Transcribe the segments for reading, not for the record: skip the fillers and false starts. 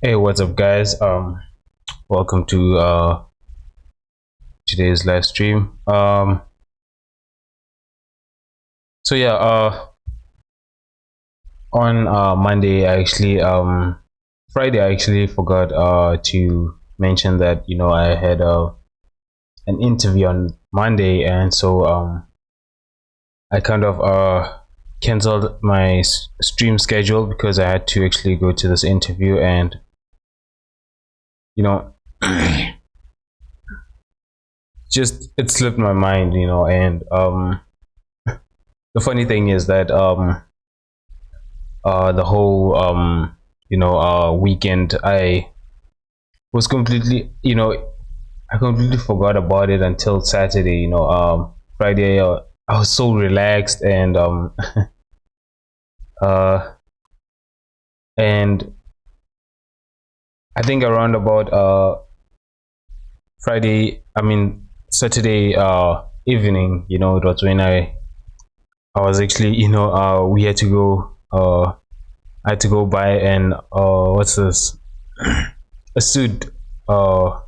Hey, what's up, guys? Welcome to today's live stream. So yeah, on Monday, Friday, I actually forgot to mention that I had an interview on Monday, and so I kind of canceled my stream schedule because I had to actually go to this interview, and you know, just it slipped my mind, and the funny thing is that the whole weekend was completely I completely forgot about it until Saturday. Friday, I was so relaxed, and uh and I think around about Saturday evening, it was when I was actually, we had to go I had to go buy an what's this, a suit, uh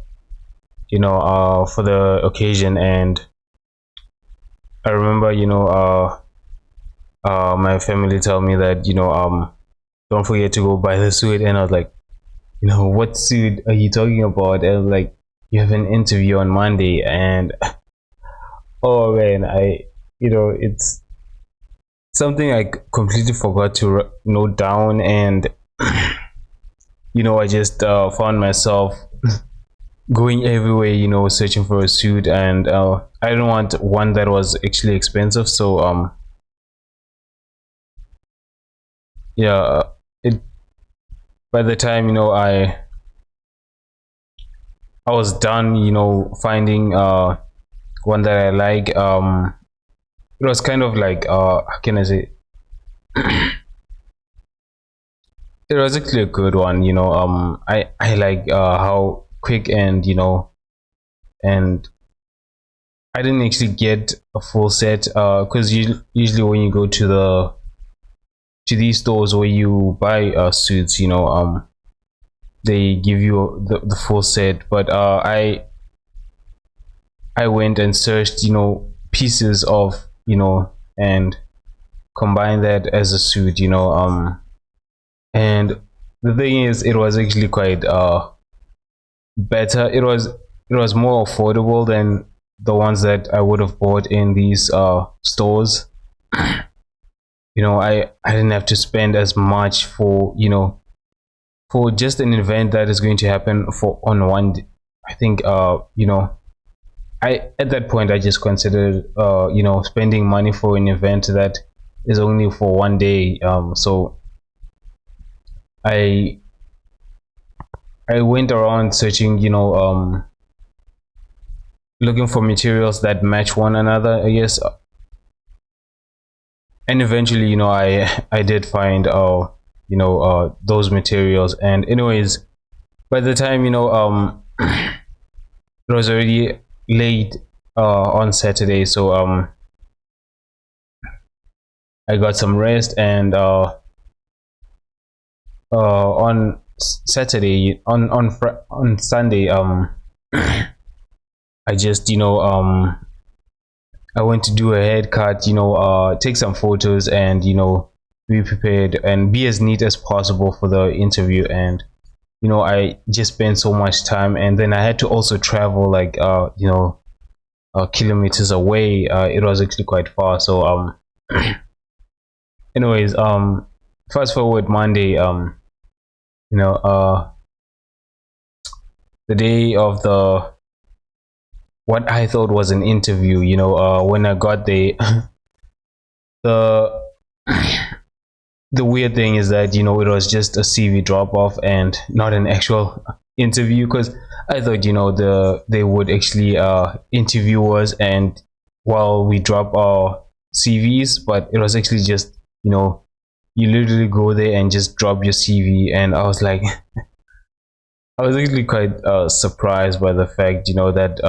for the occasion. And I remember, my family told me that, don't forget to go buy the suit. And I was like, what suit are you talking about? And like, you have an interview on Monday. And oh man, it's something I completely forgot to note down. And I just found myself going everywhere, searching for a suit. And I didn't want one that was actually expensive. So yeah, it by the time, I was done, finding one that I like. It was kind of like, how can I say, it was actually a good one. I like how quick, and and I didn't actually get a full set because usually when you go to these stores where you buy suits, they give you the full set. But I went and searched, pieces of, and combined that as a suit, and the thing is, it was actually quite better. It was more affordable than the ones that I would have bought in these stores. I didn't have to spend as much for, for just an event that is going to happen for on I think I at that point I just considered spending money for an event that is only for one day. So I I went around searching, looking for materials that match one another, I guess. And eventually, I did find those materials. And anyways, by the time, it was already late on Saturday. So I got some rest. And on Saturday, on Sunday, I just, I went to do a haircut, take some photos, and be prepared and be as neat as possible for the interview. And I just spent so much time, and then I had to also travel like kilometers away. It was actually quite far. So anyways, fast forward Monday, you know the day of the what I thought was an interview. When I got there, the the weird thing is that it was just a CV drop off and not an actual interview. Because I thought they would actually interview us and while we drop our CVs. But it was actually just you literally go there and just drop your CV. And I was like, I was actually quite surprised by the fact that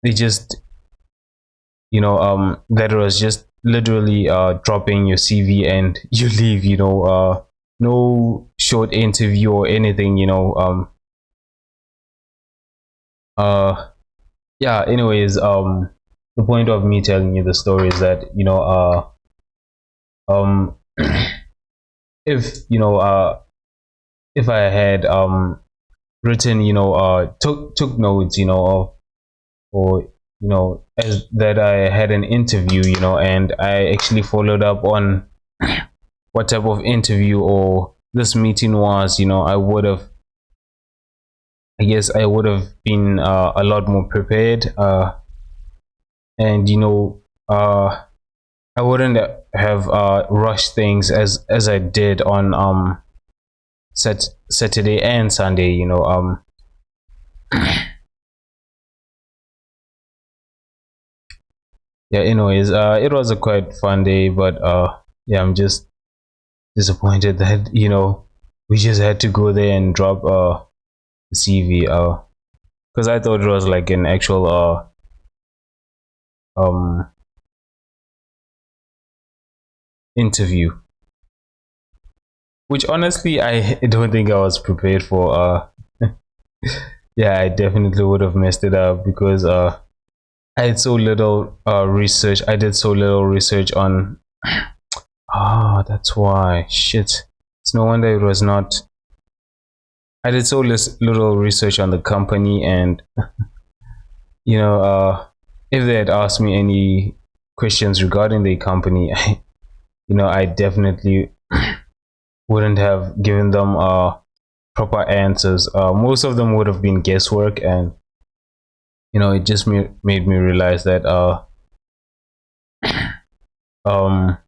they just that it was just literally dropping your CV and you leave. no short interview or anything, uh yeah, anyways, the point of me telling you the story is that, um if if I had written, took notes, or as that I had an interview, and I actually followed up on what type of interview or this meeting was, I guess I would have been a lot more prepared, and I wouldn't have rushed things as I did on Saturday and Sunday. Yeah. Anyways, it was a quite fun day, but yeah, I'm just disappointed that we just had to go there and drop the CV, because I thought it was like an actual um interview, which honestly I don't think I was prepared for. Yeah, I definitely would have messed it up because I had so little research. I did so little research on. Ah, that's why. Shit. It's no wonder it was not. I did so little research on the company, and you know, if they had asked me any questions regarding the company, I definitely wouldn't have given them proper answers. Most of them would have been guesswork, and it just made me realize that um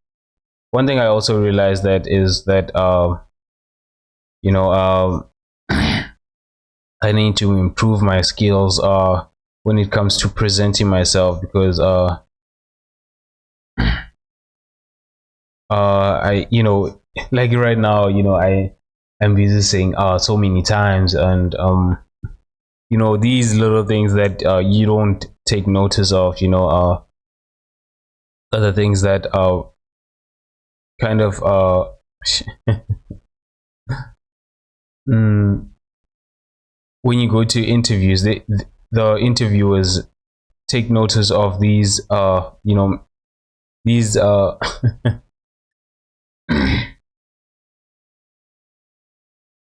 one thing I also realized that is that you know I need to improve my skills when it comes to presenting myself, because I like right now, I'm busy saying so many times, and these little things that you don't take notice of, other things that kind of mm, when you go to interviews, the interviewers take notice of these these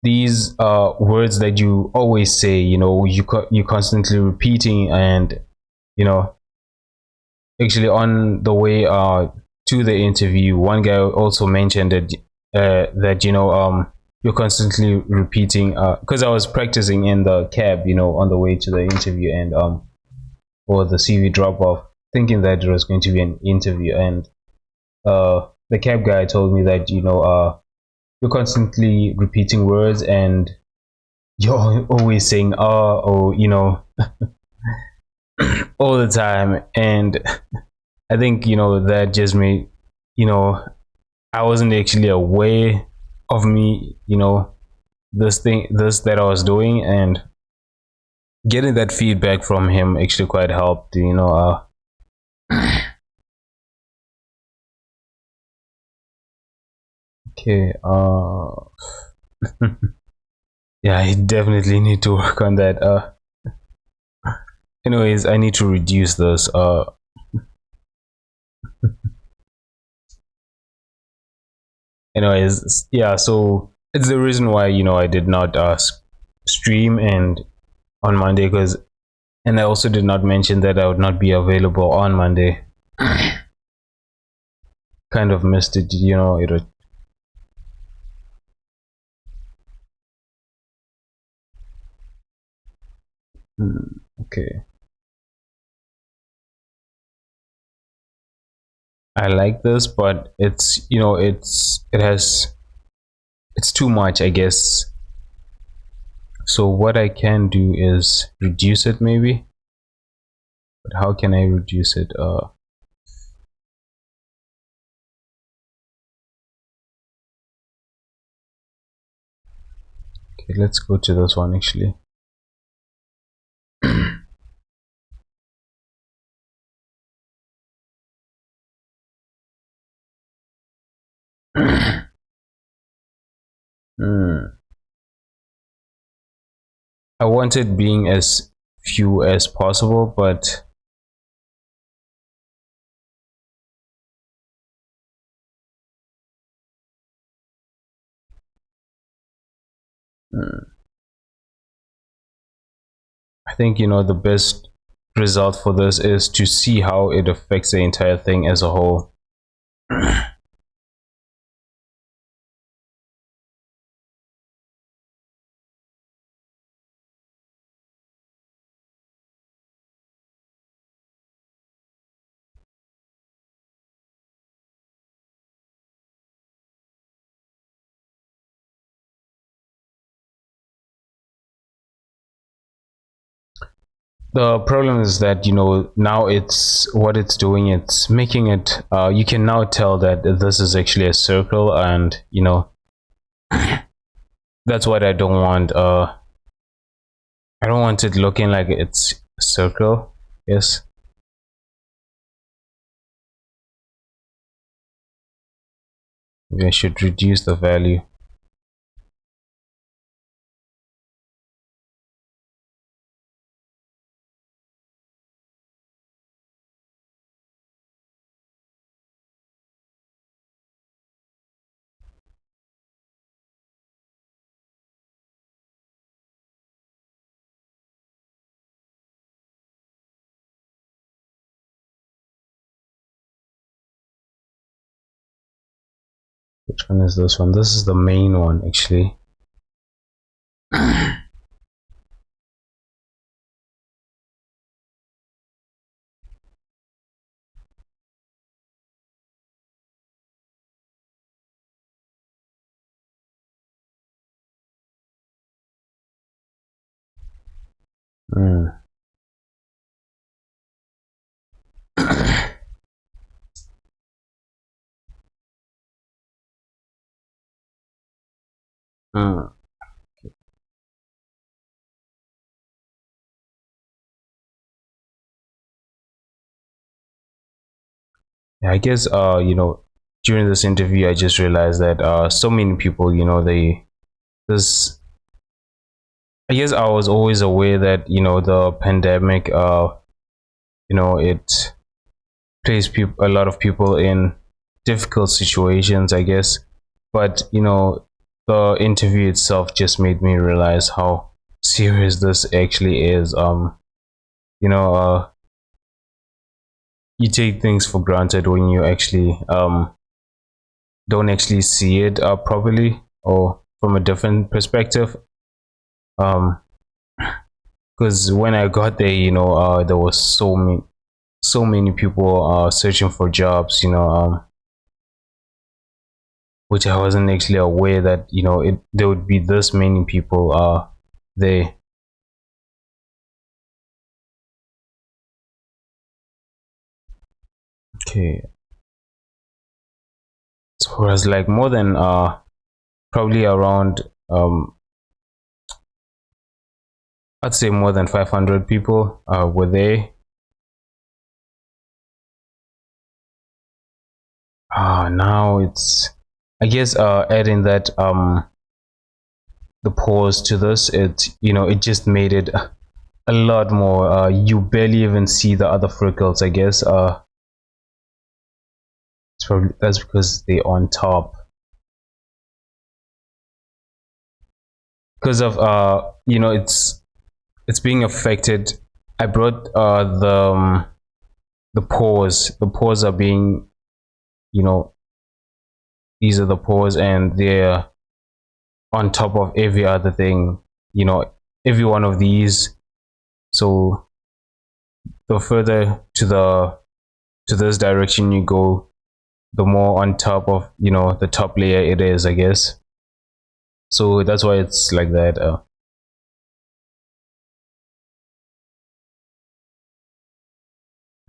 these words that you always say, you constantly repeating, and you know actually on the way to the interview, one guy also mentioned that you're constantly repeating, because I was practicing in the cab, on the way to the interview, and or the CV drop off, thinking that it was going to be an interview, and the cab guy told me that you're constantly repeating words, and you're always saying oh, all the time. And I think that just made, you know I wasn't actually aware of me, this that I was doing, and getting that feedback from him actually quite helped, okay, yeah, I definitely need to work on that. Anyways, I need to reduce this. Anyways, yeah, so it's the reason why I did not stream and on Monday, because and I also did not mention that I would not be available on Monday. Kind of missed it, okay. I like this, but it's it's too much, I guess. So what I can do is reduce it maybe. But how can I reduce it? Okay, let's go to this one actually. I wanted being as few as possible, but I think the best result for this is to see how it affects the entire thing as a whole. The problem is that now it's what it's doing. It's making it. You can now tell that this is actually a circle, and that's what I don't want. I don't want it looking like it's a circle. Yes. Maybe I should reduce the value. Which one is this one? This is the main one, actually. Mm. Mm. Yeah, I guess during this interview I just realized that so many people, this I guess I was always aware that the pandemic it placed a lot of people in difficult situations, I guess. But the interview itself just made me realize how serious this actually is. You know, you take things for granted when you actually don't actually see it properly or from a different perspective. Um, because when I got there, there was so many people searching for jobs. Which I wasn't actually aware that there would be this many people there. Okay, so it was like more than probably around I'd say more than 500 people were there. Now it's I guess adding that the pause to this, it just made it a lot more. You barely even see the other freckles, I guess. It's probably that's because they're on top. Because of it's being affected. I brought the pores. The pores are being, you know, these are the pores, and they're on top of every other thing. Every one of these. So the further to this direction you go, the more on top of the top layer it is, I guess. So that's why it's like that.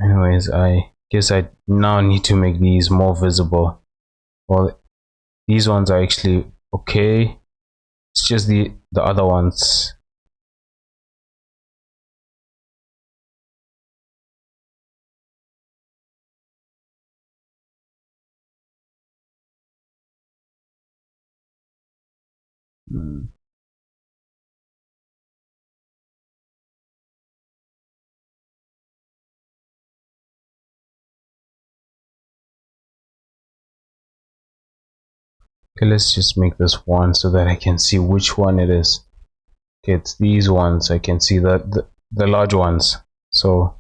Anyways, I guess I now need to make these more visible. Well, these ones are actually okay. It's just the other ones. Hmm. Okay, let's just make this one so that I can see which one it is. Okay, it's these ones. I can see the large ones. So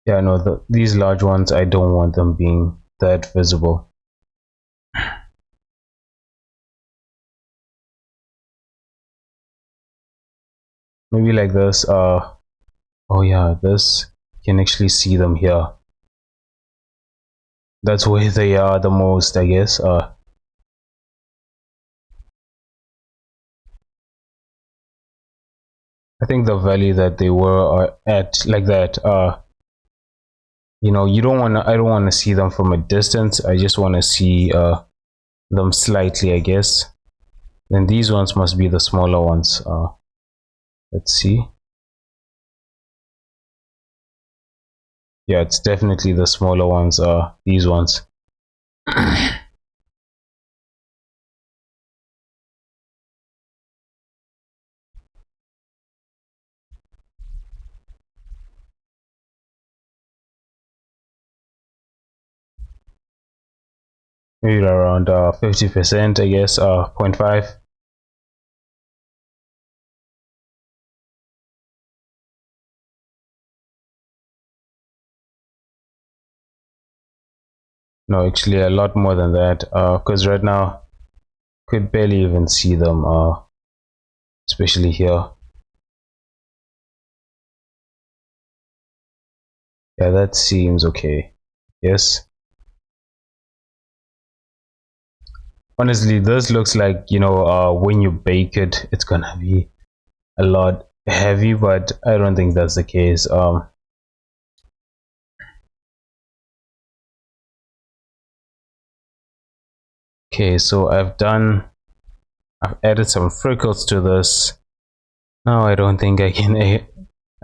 yeah, no, these large ones, I don't want them being that visible. Maybe like this. Oh yeah, this, you can actually see them here. That's where they are the most, I guess. I think the value that they were at like that. You know, you don't want to. I don't want to see them from a distance. I just want to see them slightly, I guess. Then these ones must be the smaller ones. Let's see. Yeah, it's definitely the smaller ones. These ones. Maybe around 50%, I guess. 0.5. No, actually a lot more than that. Because right now could barely even see them. Especially here. Yeah, that seems okay. Yes. Honestly, this looks like, when you bake it, it's gonna be a lot heavy, but I don't think that's the case. Okay, so I've added some freckles to this. Now I don't think I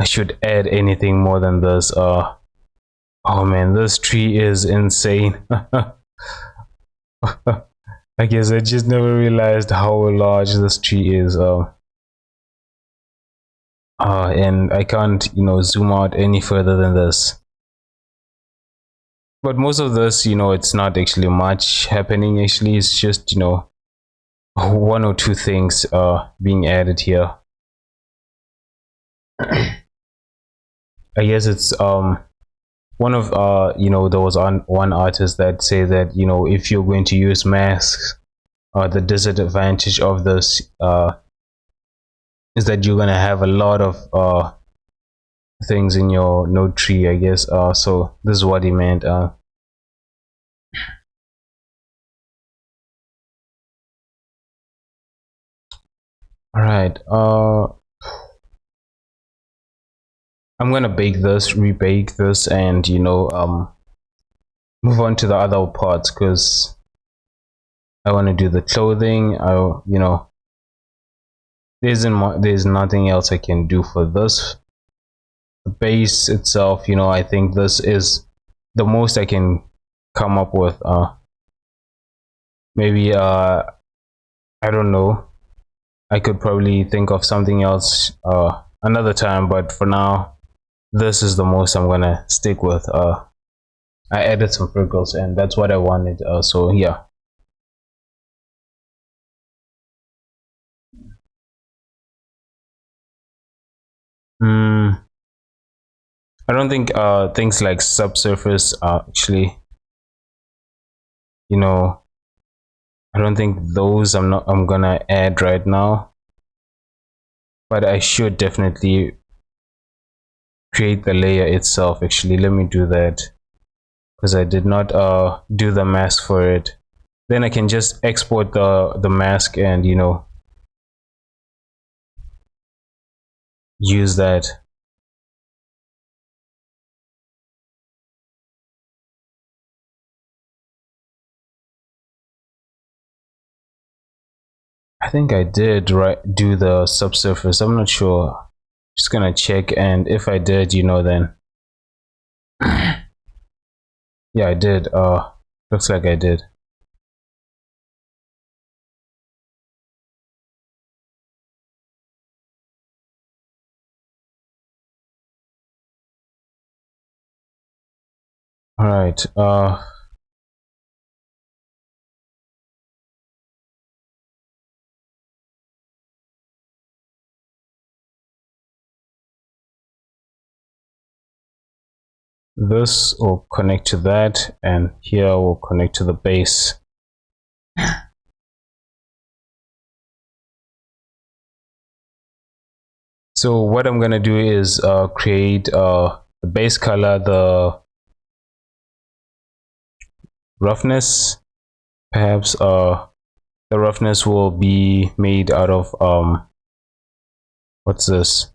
should add anything more than this. Oh man, this tree is insane. I guess I just never realized how large this tree is. And I can't, zoom out any further than this. But most of this, it's not actually much happening. Actually, it's just, one or two things being added here. I guess it's one of there was one artist that say that if you're going to use masks, the disadvantage of this is that you're gonna have a lot of things in your node tree, I guess. So this is what he meant. All right. I'm gonna rebake this, and move on to the other parts because I want to do the clothing. There's nothing else I can do for this. The base itself, I think this is the most I can come up with. Maybe I don't know. I could probably think of something else another time, but for now, this is the most I'm gonna stick with. I added some freckles, and that's what I wanted. So yeah. Mm, I don't think things like subsurface are actually, you know, I don't think those I'm gonna add right now, but I should definitely create the layer itself. Actually, let me do that because I did not do the mask for it. Then I can just export the mask and use that. I think I did do the subsurface. I'm not sure. Just gonna check, and if I did, then yeah, I did. Looks like I did. All right. This will connect to that, and here will connect to the base. So what I'm gonna do is create the base color, the roughness. Perhaps the roughness will be made out of what's this?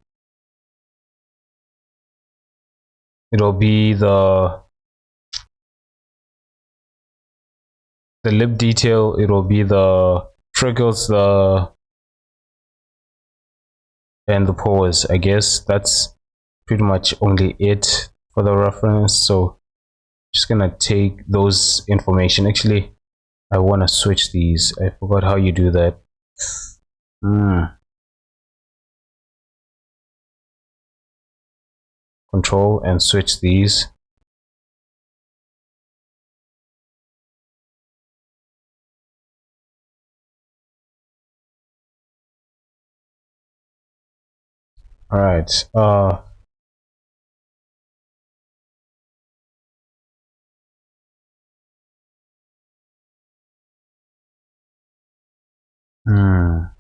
It'll be the lip detail. It'll be the trickles, the and the pores. I guess that's pretty much only it for the reference. So just gonna take those information. Actually, I want to switch these. I forgot how you do that. Control and switch these. All right.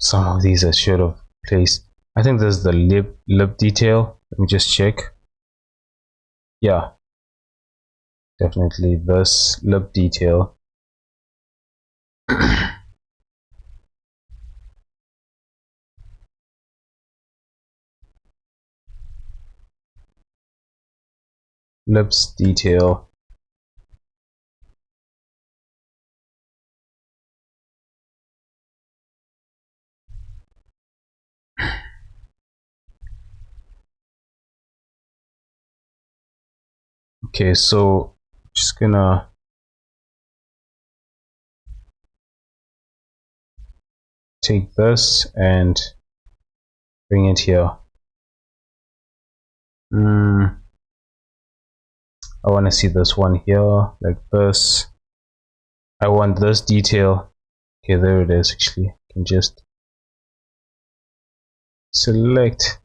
Some of these I should have placed. I think there's the lip detail. Let me just check. Yeah, definitely this lip detail. Lips detail. Okay, so just gonna take this and bring it here. I want to see this one here, like this. I want this detail. Okay, there it is. Actually, I can just select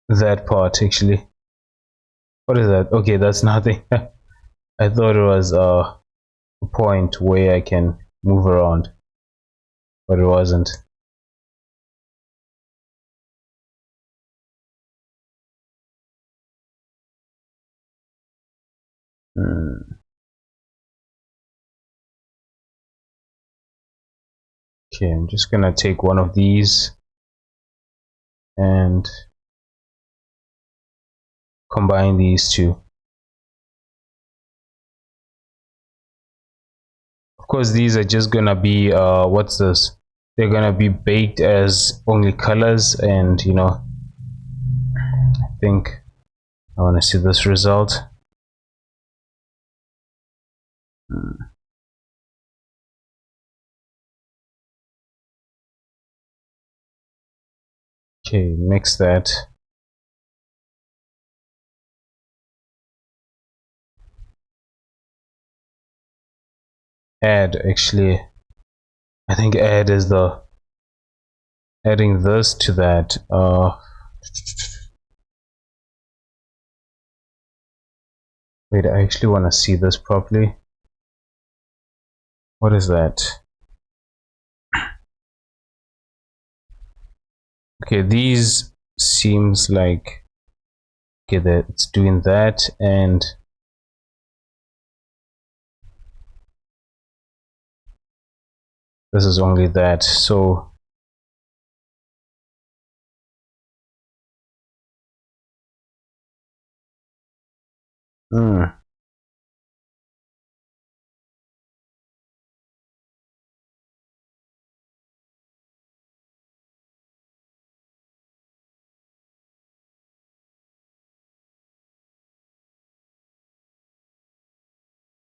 that part. Actually, what is that? Okay, that's nothing. I thought it was a point where I can move around, but it wasn't. Okay, I'm just gonna take one of these and combine these two. Of course, these are just gonna be what's this? They're gonna be baked as only colors, and you know, I think I want to see this result. Okay, mix that. Add, actually, I think add is the adding this to that. Wait, I actually want to see this properly. What is that? Okay, these seems like okay that it's doing that, and this is only that. So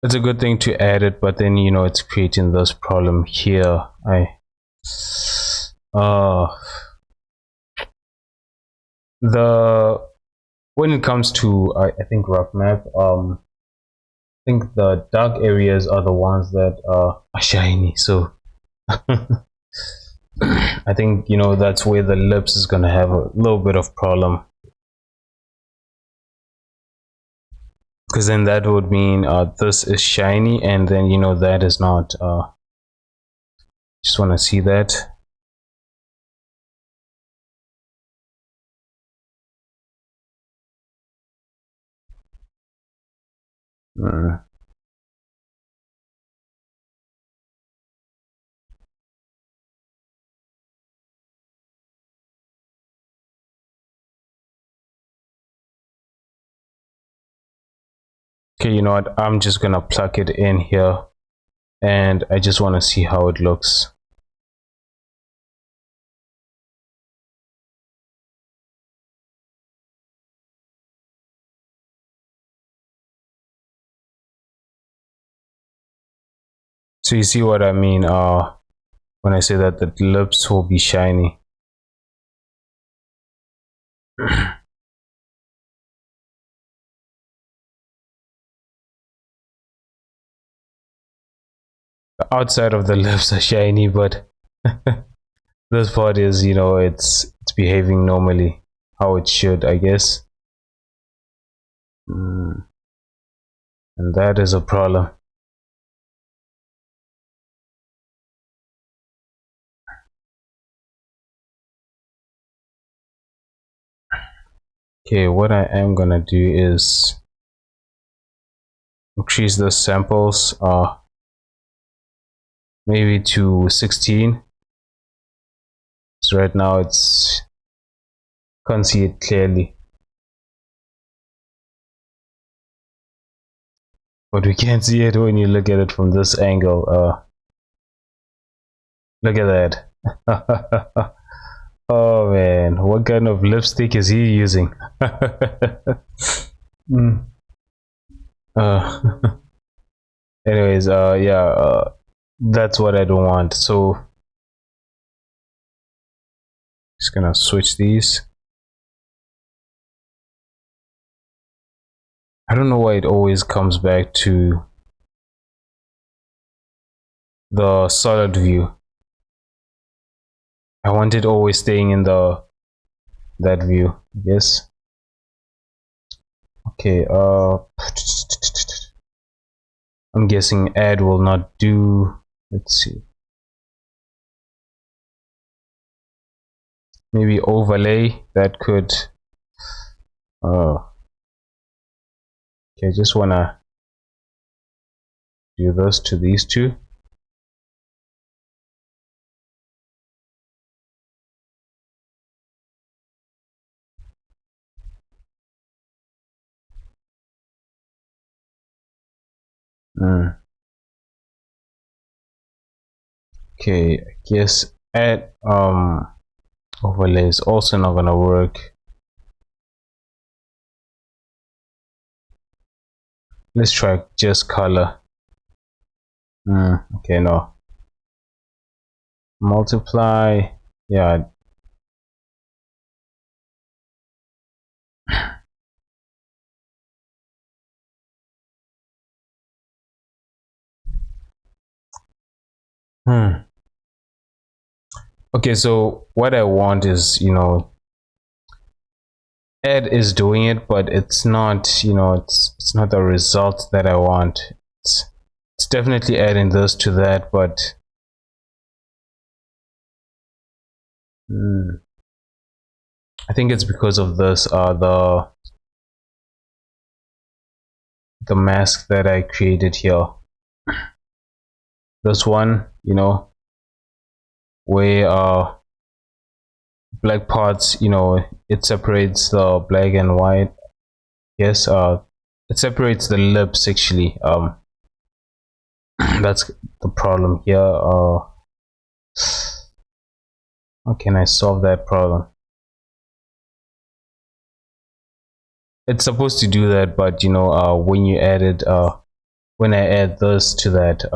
it's a good thing to add it, but then you know it's creating this problem here. The when it comes to I think rough map, think the dark areas are the ones that are shiny, so I think, you know, that's where the lips is gonna have a little bit of problem, because then that would mean this is shiny and then, you know, that is not. Just want to see that. Mm. Okay, you know what, I'm just gonna plug it in here and I just want to see how it looks. So you see what I mean when I say that the lips will be shiny. The outside of the lips are shiny, but this part is, you know, it's behaving normally how it should, I guess. And that is a problem. Okay, what I am gonna do is increase the samples maybe to 16. So right now it's can't see it clearly, but we can see it when you look at it from this angle. Look at that. Oh man, what kind of lipstick is he using? Mm. uh, Anyways, yeah, that's what I don't want, so just gonna switch these. I don't know why it always comes back to the solid view. I want it always staying in the that view, I guess. Okay, I'm guessing add will not do. Let's see, maybe overlay, that could okay, I just wanna do this to these two. Okay, I guess add overlay is also not gonna work. Let's try just color. Okay, no. Multiply, yeah. Okay, so what I want is, you know, Ed is doing it, but it's not, you know, it's not the result that I want. It's definitely adding this to that, but I think it's because of this the mask that I created here. This one, you know, where black parts, you know, it separates the black and white. Yes, it separates the lips actually. That's the problem here. How can I solve that problem? It's supposed to do that, but you know, when you add it, when I add this to that,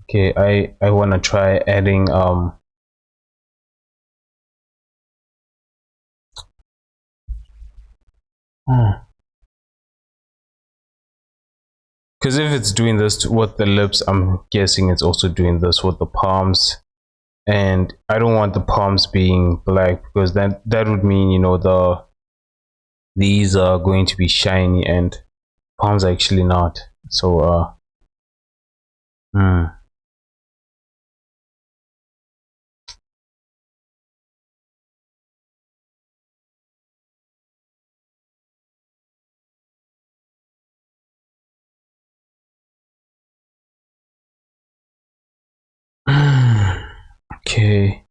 Okay, I want to try adding because if it's doing this with the lips, I'm guessing it's also doing this with the palms. And I don't want the palms being black, because that would mean, you know, these are going to be shiny and palms are actually not. So okay,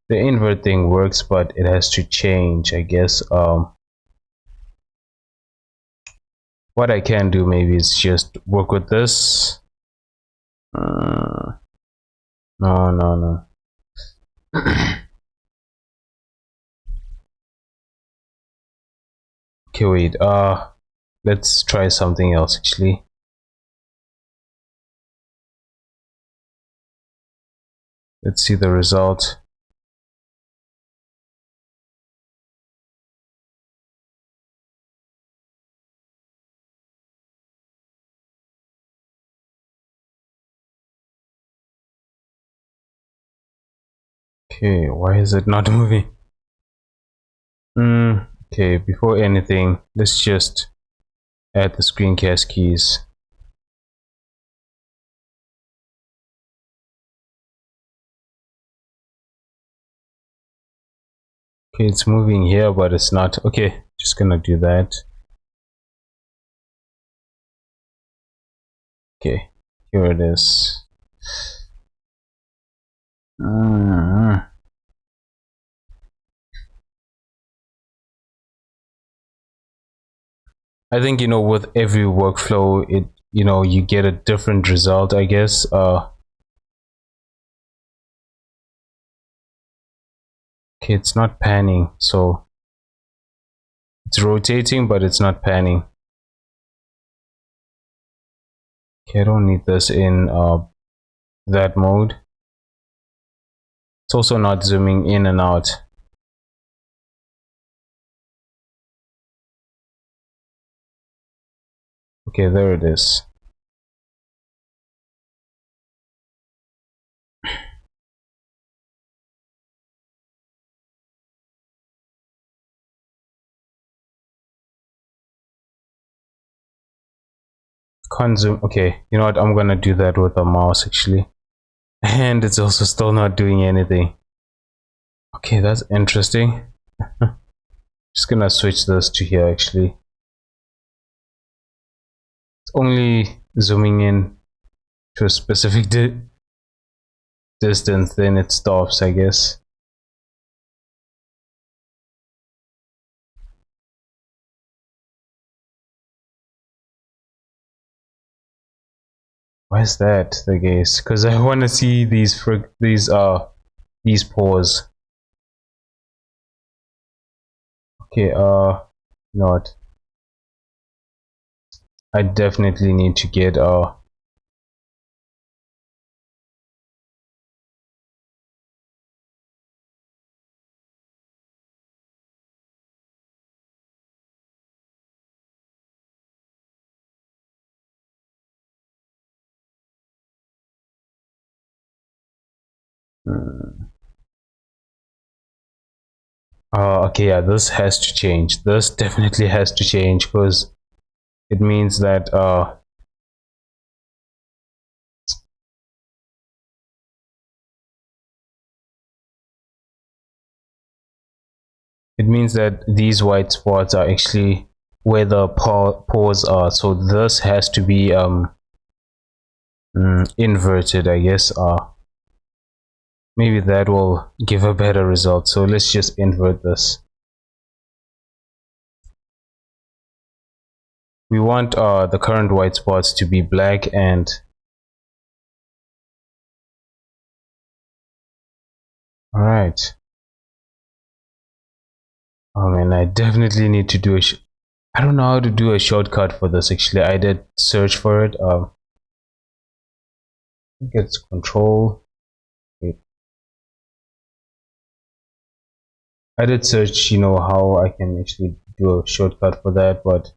the invert thing works, but it has to change, I guess. What I can do maybe is just work with this. No, no, no. Okay, wait, let's try something else actually. Let's see the result. Okay, why is it not moving? Okay, before anything, let's just add the screencast keys. Okay, it's moving here, but it's not. Okay, just gonna do that. Okay, here it is. I think, you know, with every workflow, you know, you get a different result, I guess. Okay, it's not panning, so it's rotating, but it's not panning. Okay, I don't need this in that mode. It's also not zooming in and out. Okay, there it is. Can't zoom. Okay, you know what? I'm gonna do that with a mouse actually. And it's also still not doing anything. Okay, that's interesting. Just gonna switch this to here actually. It's only zooming in to a specific distance, then it stops, I guess. Why is that the case? Because I want to see these paws. Okay, not. I definitely need to get okay, yeah, this has to change. This definitely has to change, because it means that these white spots are actually where the paws are. So this has to be inverted, I guess. Maybe that will give a better result. So let's just invert this. We want the current white spots to be black, and all right. Oh man, I definitely need to do I don't know how to do a shortcut for this actually. I did search for it. I think it's control. Wait. I did search, how I can actually do a shortcut for that, but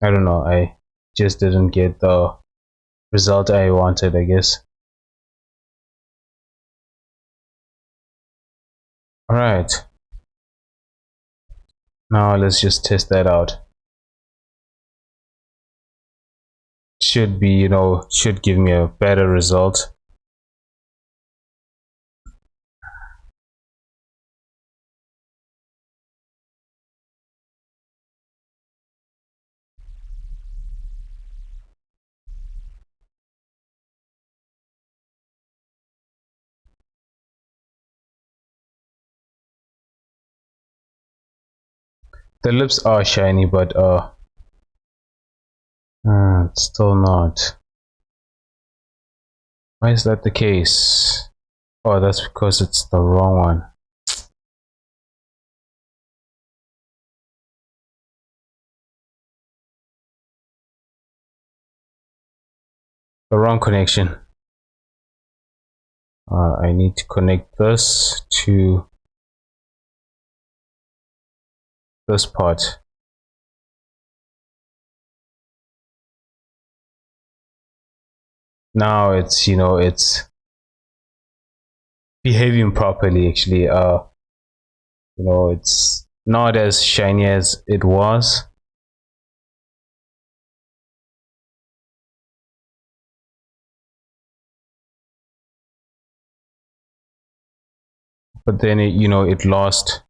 I don't know. I just didn't get the result I wanted, I guess. Alright, now let's just test that out. Should be, should give me a better result. The lips are shiny, but it's still not. Why is that the case? Oh, that's because it's the wrong one. The wrong connection. I need to connect this to this part. Now it's it's behaving properly actually. It's not as shiny as it was. But then it lost.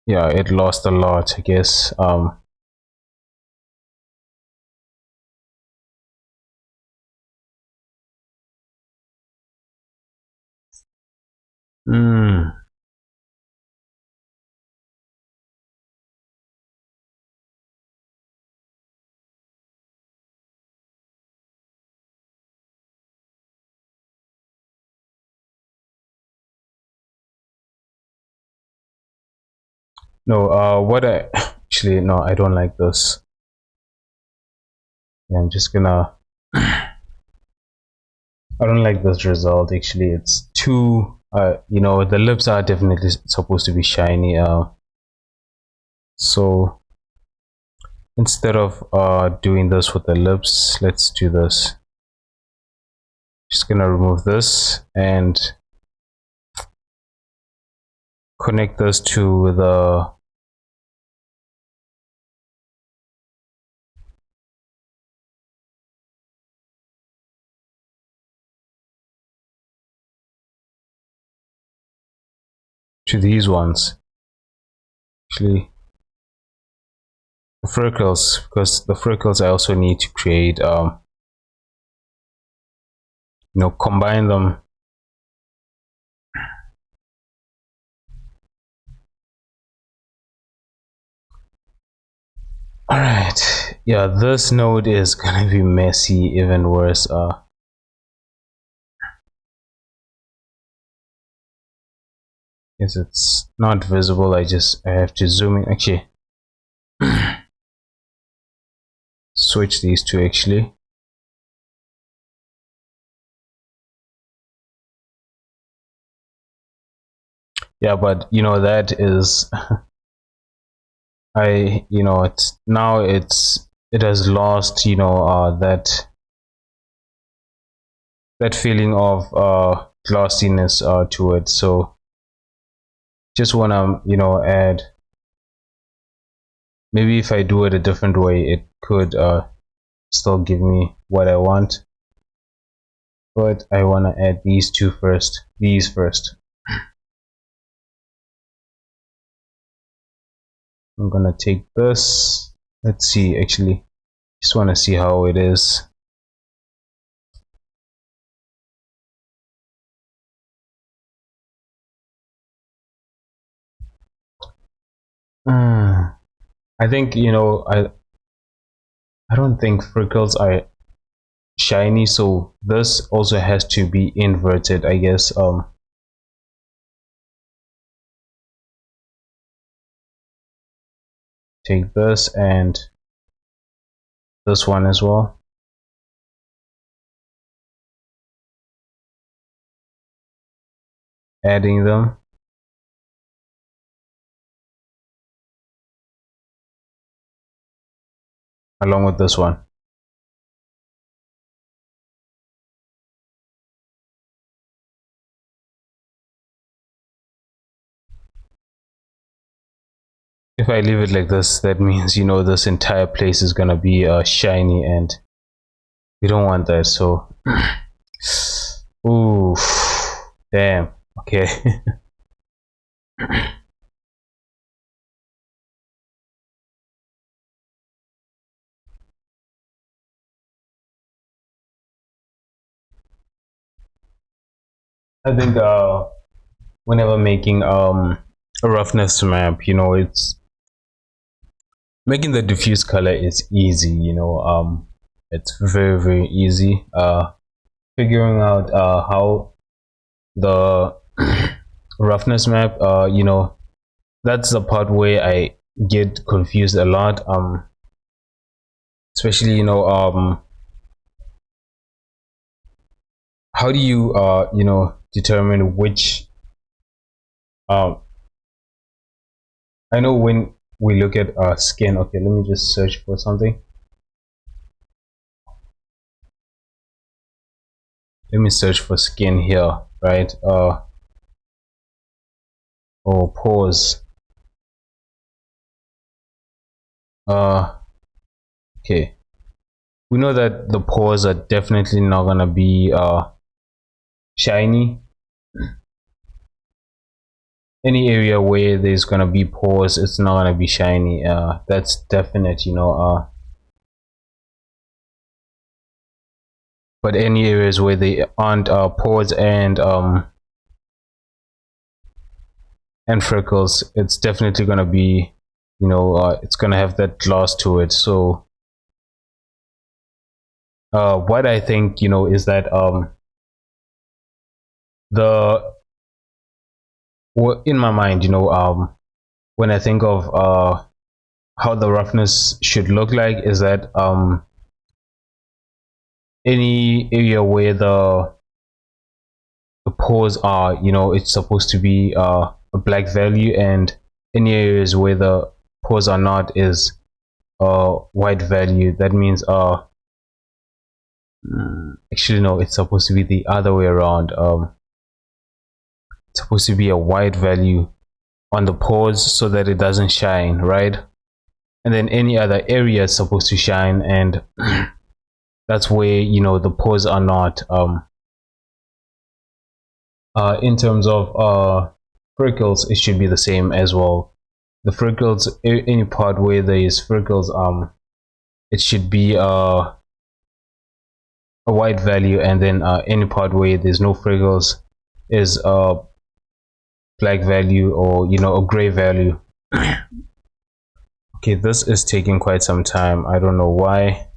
Yeah, it lost a lot, I guess. Hmm. No, what I actually, no, I don't like this. Yeah, I'm just gonna. I don't like this result actually. It's too, the lips are definitely supposed to be shiny. So instead of doing this with the lips, let's do this. Just gonna remove this and connect this to these ones. Actually, the freckles, because the freckles I also need to create, combine them. All right, yeah, this node is gonna be messy, even worse. Because it's not visible, I have to zoom in. Actually, switch these two actually. Yeah, but that is it's now it has lost that feeling of glossiness to it. So just wanna add, maybe if I do it a different way, it could still give me what I want, but I want to add these first. I'm gonna take this. Let's see, actually just want to see how it is. I think I don't think freckles are shiny, so this also has to be inverted, I guess. take this and this one as well, adding them. Along with this one. If I leave it like this, that means, you know, this entire place is gonna be shiny, and we don't want that. So ooh, damn. Okay. I think whenever making a roughness map, you know, it's making the diffuse color is easy, you know. It's very easy. Figuring out how the roughness map, you know, that's the part where I get confused a lot. Especially, you know, how do you you know, determine which um I know when we look at skin. Okay, let me just search for something. Let me search for skin here, right? Or pores. Okay, we know that the pores are definitely not gonna be shiny. Any area where there's gonna be pores, it's not gonna be shiny. That's definite, you know. But any areas where they aren't pores and freckles, it's definitely gonna be, you know, it's gonna have that gloss to it. So what I think, you know, is that the in my mind, you know, when I think of how the roughness should look like, is that any area where the pores are, you know, it's supposed to be a black value, and any areas where the pores are not is a white value. That means actually no, it's supposed to be the other way around. It's supposed to be a white value on the pores so that it doesn't shine, right? And then any other area is supposed to shine, and that's where, you know, the pores are not. In terms of freckles, it should be the same as well. The freckles, any part where there is freckles, it should be a white value, and then any part where there's no freckles is a black value, or, you know, a gray value. Okay, this is taking quite some time. I don't know why.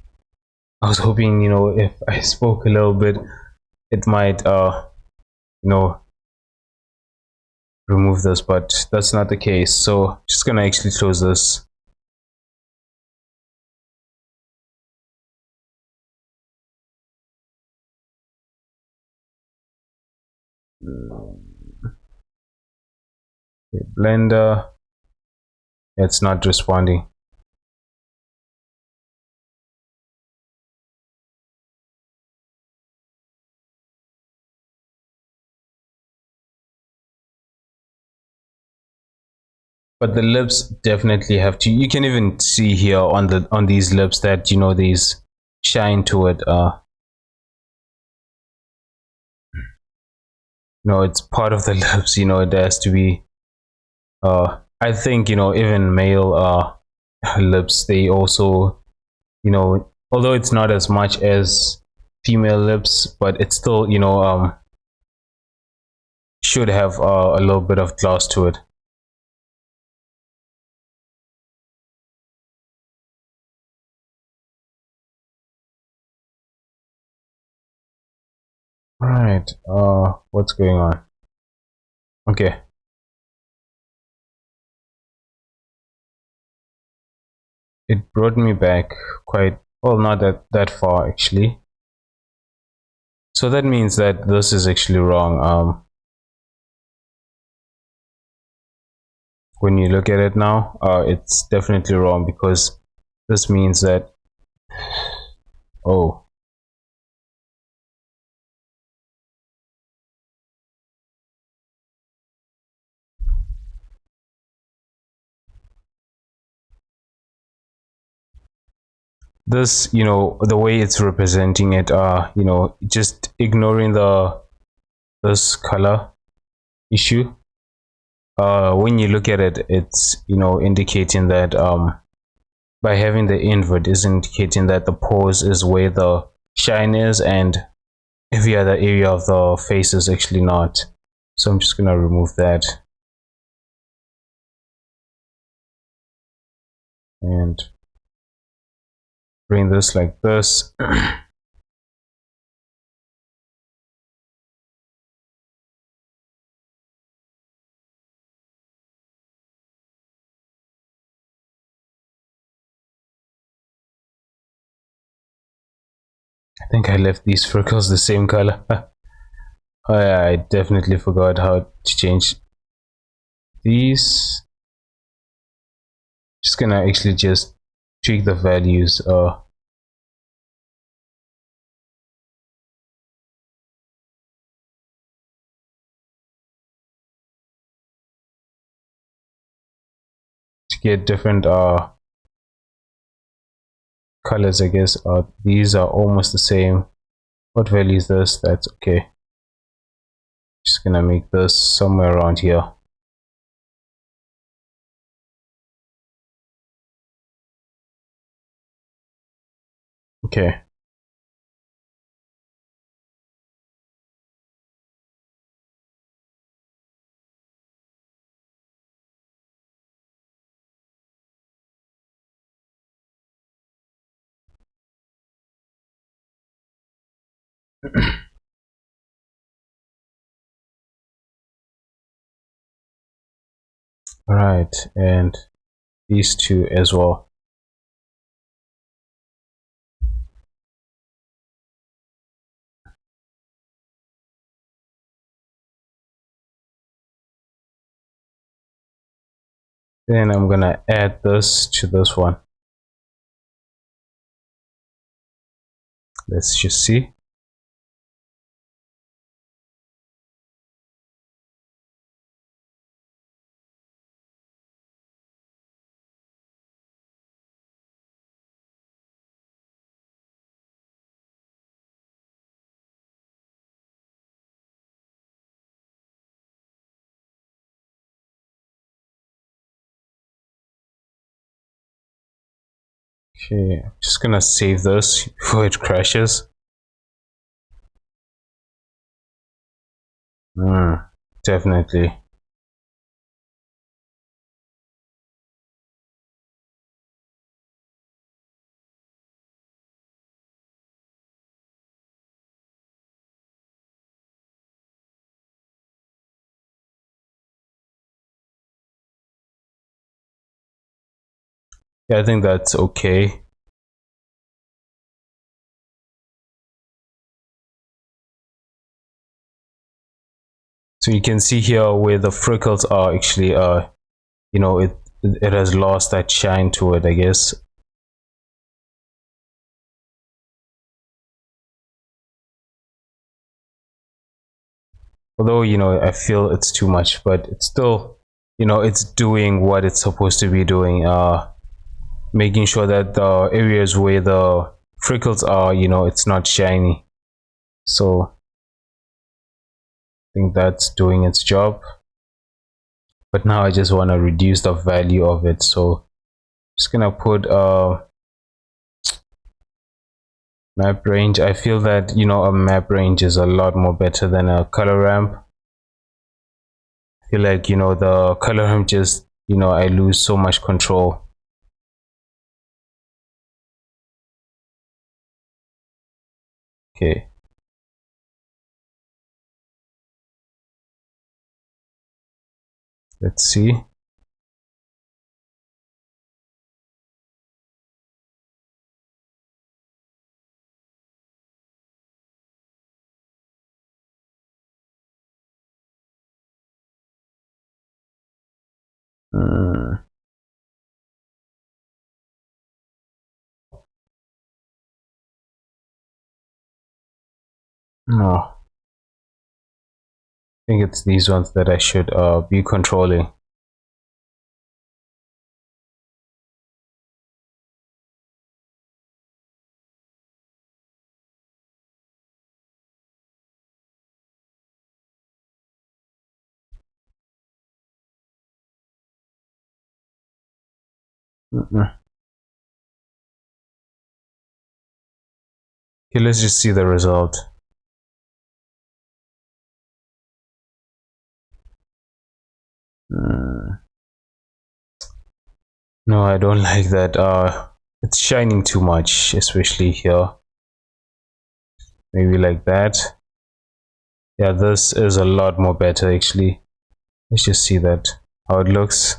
I was hoping, you know, if I spoke a little bit, it might you know, remove this, but that's not the case. So just gonna actually close this. Okay, Blender, it's not responding. But the lips definitely have to, you can even see here on these lips that, you know, these shine to it. No, it's part of the lips, you know, it has to be I think, you know, even male lips, they also, you know, although it's not as much as female lips, but it's still, you know, should have a little bit of gloss to it. All right, what's going on? Okay, it brought me back quite well, not that far actually. So that means that this is actually wrong. When you look at it now, it's definitely wrong, because this means that, oh, this, the way it's representing it, just ignoring this color issue, when you look at it, it's, indicating that, by having the invert is indicating that the pose is where the shine is, and every other area of the face is actually not. So I'm just gonna remove that and bring this like this. I think I left these freckles the same color. Oh yeah, I definitely forgot how to change these. Just gonna actually just tweak the values, to get different colors, I guess. These are almost the same. What value is this? That's okay. Just gonna make this somewhere around here. Okay. Right, and these two as well. Then I'm gonna add this to this one. Let's just see. Okay, I'm just gonna save this before it crashes. Definitely. Yeah, I think that's okay. So you can see here where the freckles are actually, it has lost that shine to it, I guess. Although, I feel it's too much, but it's still, it's doing what it's supposed to be doing. Making sure that the areas where the freckles are, it's not shiny. So I think that's doing its job. But now I just want to reduce the value of it. So just gonna put map range. I feel that, a map range is a lot more better than a color ramp. I feel like, the color ramp just, I lose so much control. Okay. Let's see. No, I think it's these ones that I should be controlling. Okay, let's just see the result. No, I don't like that. It's shining too much, especially here. Maybe like that. Yeah, this is a lot more better actually. Let's just see that how it looks.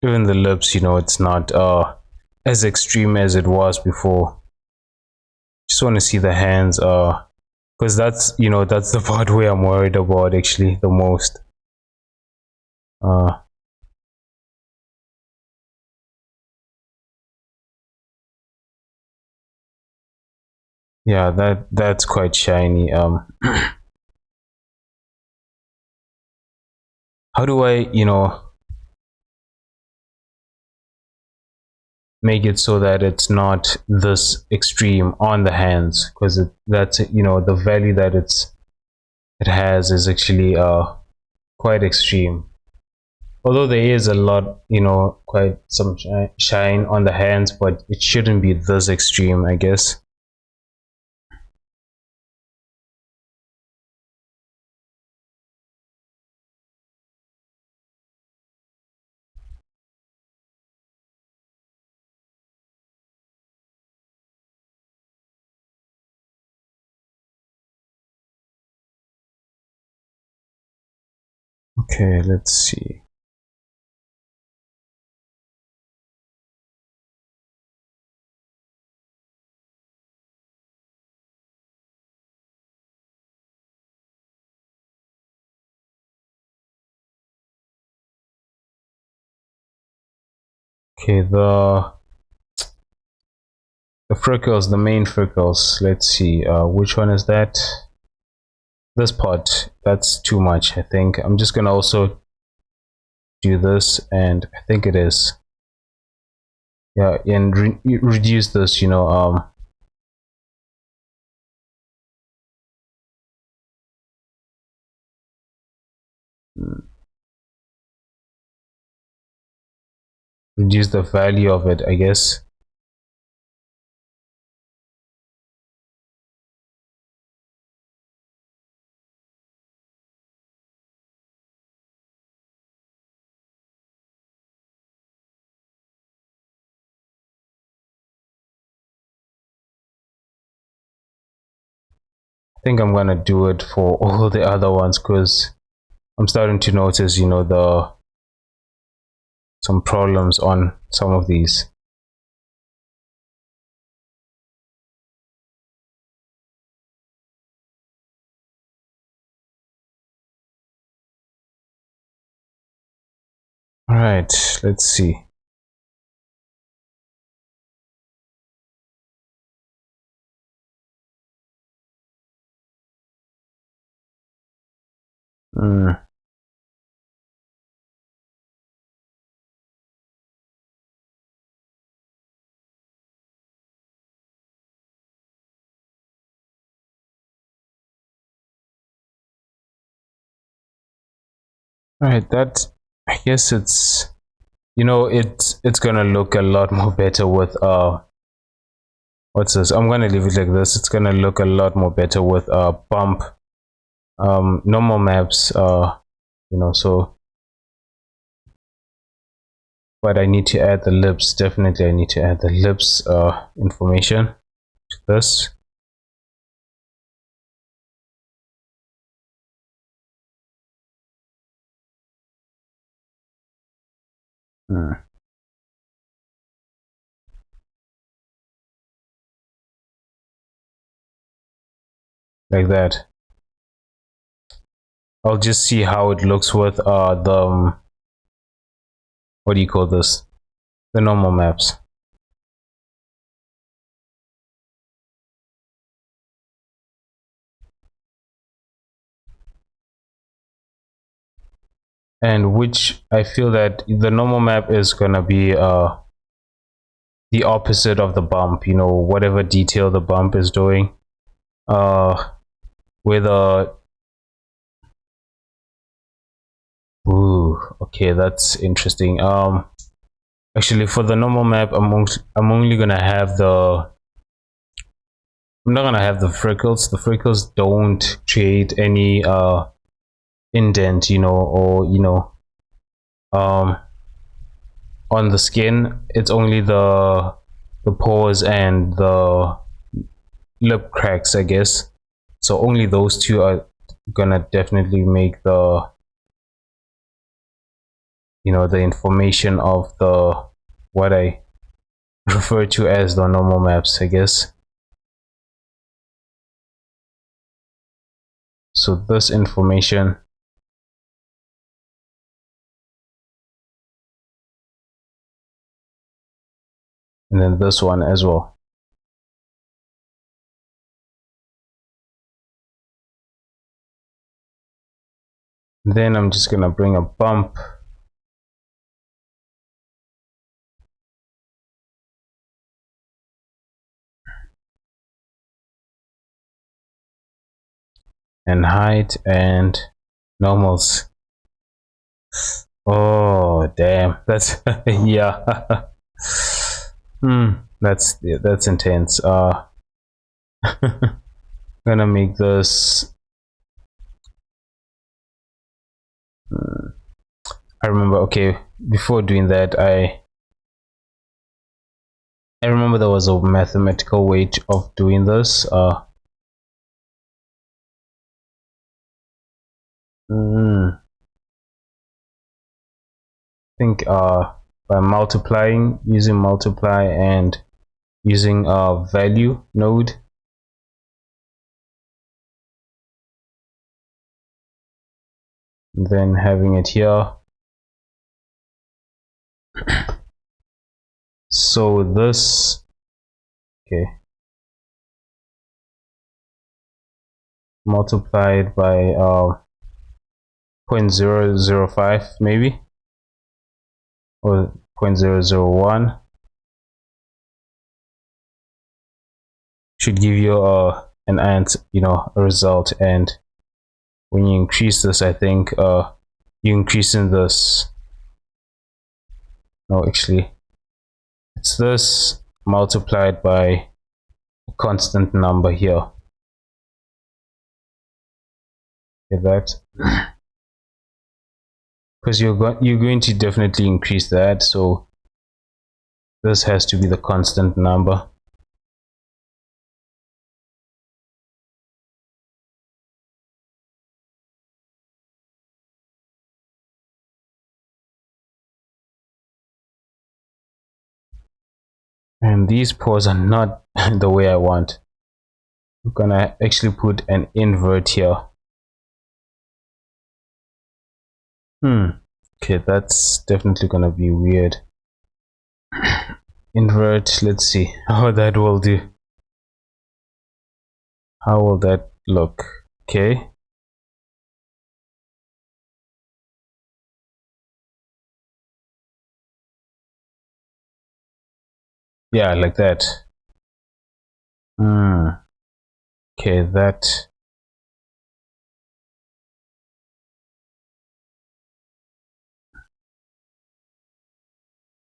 Even the lips, it's not as extreme as it was before. Just want to see the hands, because that's the part where I'm worried about actually the most. uh yeah, that's quite shiny. How do I make it so that it's not this extreme on the hands, because that's the value that it has is actually quite extreme. Although there is a lot, quite some shine on the hands, but it shouldn't be this extreme, I guess. Okay, let's see. Okay, the freckles, the main freckles. Let's see. Which one is that? This part. That's too much, I think. I'm just gonna also do this, and I think it is. Yeah, and reduce this. Reduce the value of it, I guess. I think I'm gonna do it for all the other ones, because I'm starting to notice, the some problems on some of these. All right, let's see. Mm. All right, that, I guess it's it's gonna look a lot more better with what's this? I'm gonna leave it like this. It's gonna look a lot more better with bump normal maps, so. But I need to add the lips. Definitely I need to add the lips information to this. Like that. I'll just see how it looks with the what do you call this, the normal maps. and which I feel that the normal map is gonna be the opposite of the bump, you know, whatever detail the bump is doing. With a ooh, okay, that's interesting. Actually, for the normal map, I'm only gonna have the I'm not gonna have the freckles. The freckles don't create any indent, you know, or you know, um on the skin. It's only the pores and the lip cracks, I guess. So only those two are gonna definitely make the, you know, the information of the what I refer to as the normal maps, I guess. So this information, and then this one as well. Then I'm just gonna bring a bump and height and normals. Oh damn, that's yeah. That's intense. Gonna make this. I remember. Okay, before doing that, I remember there was a mathematical way of doing this. I think by multiplying, using multiply and using a value node, then having it here. So this, okay, multiplied by 0.005 maybe, or 0.001 should give you an answer, you know, a result. And when you increase this, I think you increase in this. No, actually, it's this multiplied by a constant number here. Okay, that, because you're going to definitely increase that, so this has to be the constant number. And these pores are not the way I want. I'm gonna actually put an invert here. Okay, that's definitely gonna be weird. Invert, let's see how that will do. How will that look? Okay. Yeah, like that. Okay, that.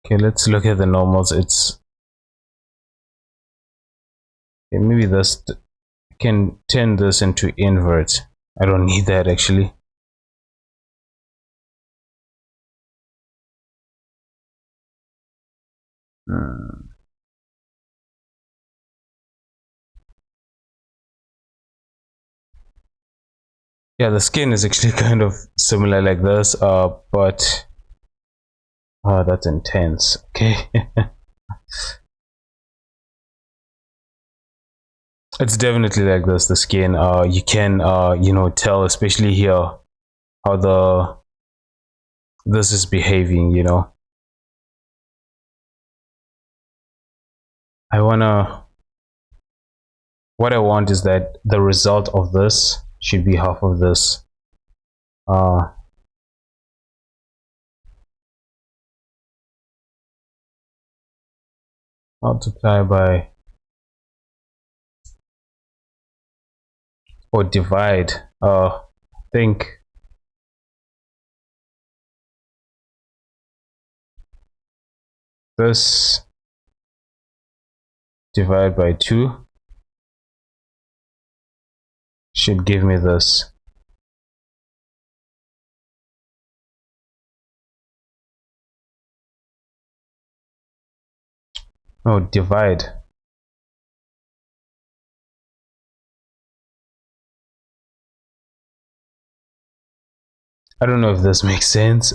Okay, let's look at the normals. It's okay, maybe this can turn this into invert. I don't need that actually. Yeah, the skin is actually kind of similar like this, but that's intense. Okay. It's definitely like this, the skin. You can you know, tell, especially here, how this is behaving, you know. What I want is that the result of this should be half of this. multiply by or divide. I think this divide by 2 should give me this. Oh, divide. I don't know if this makes sense.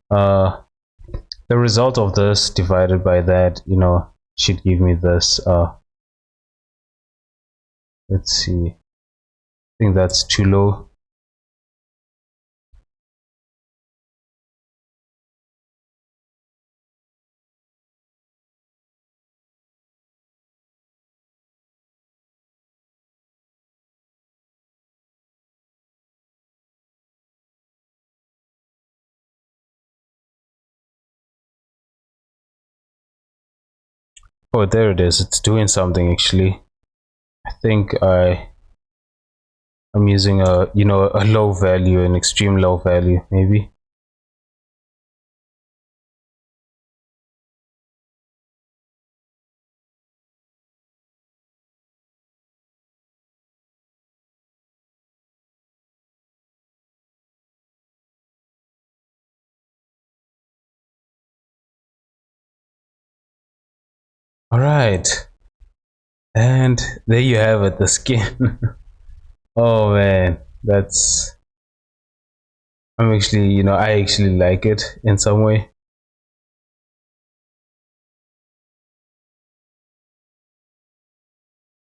The result of this divided by that, should give me this. Let's see. I think that's too low. Oh, there it is. It's doing something actually. I think I'm using a low value, an extreme low value, maybe. All right, and there you have it, the skin. Oh man, that's I'm actually, I actually like it in some way.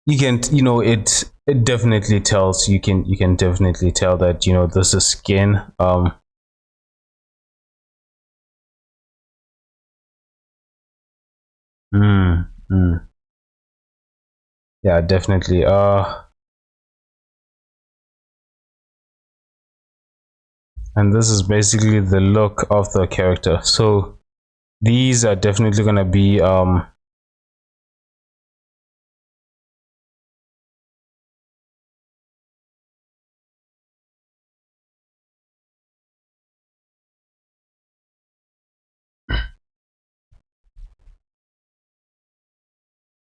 You can, it definitely tells. You can definitely tell that this is skin. Mm, mm. Yeah, definitely. And this is basically the look of the character. So these are definitely gonna be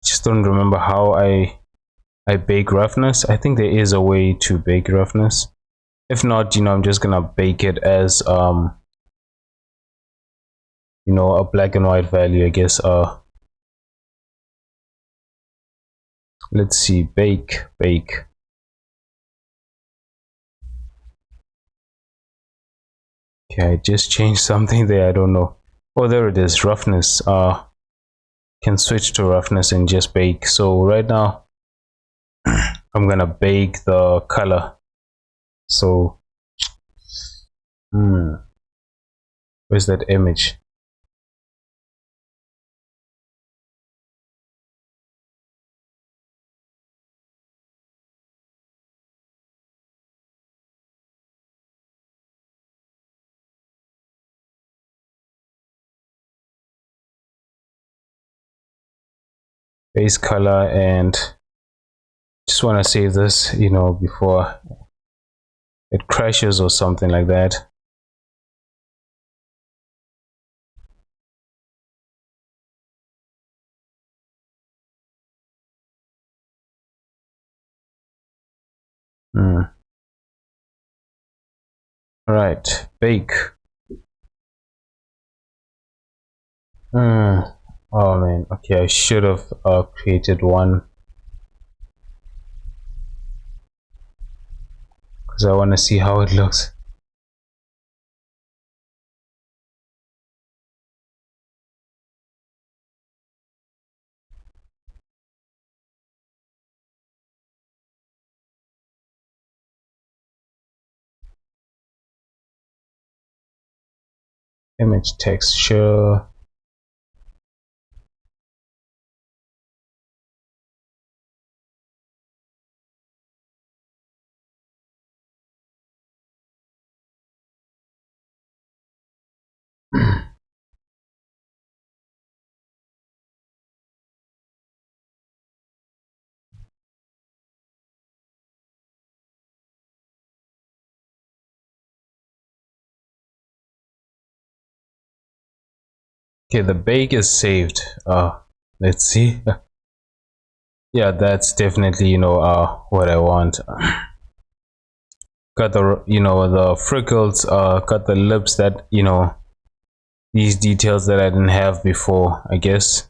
just don't remember how I bake roughness. I think there is a way to bake roughness. If not, I'm just gonna bake it as a black and white value, I guess. Let's see, bake. Okay, I just changed something there. I don't know. Oh, there it is. Roughness. Can switch to roughness and just bake. So right now, I'm gonna bake the color. So, where's that image? Base color, and just want to save this, before it crashes or something like that. All right, bake. Oh man, okay, I should have created one because I want to see how it looks. Image texture. Okay, the bake is saved. Let's see. Yeah, that's definitely, what I want. Got the, the freckles, got the lips that, these details that I didn't have before, I guess.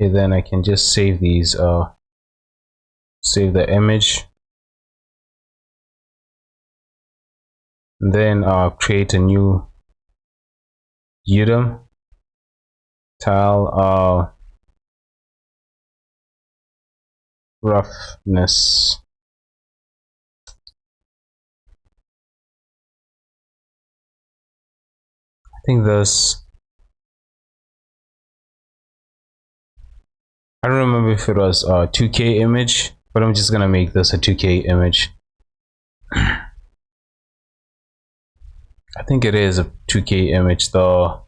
Okay, then I can just save these, save the image. And then create a new item tile, roughness. I think this, I don't remember if it was a 2K image, but I'm just gonna make this a 2K image. I think it is a 2K image though.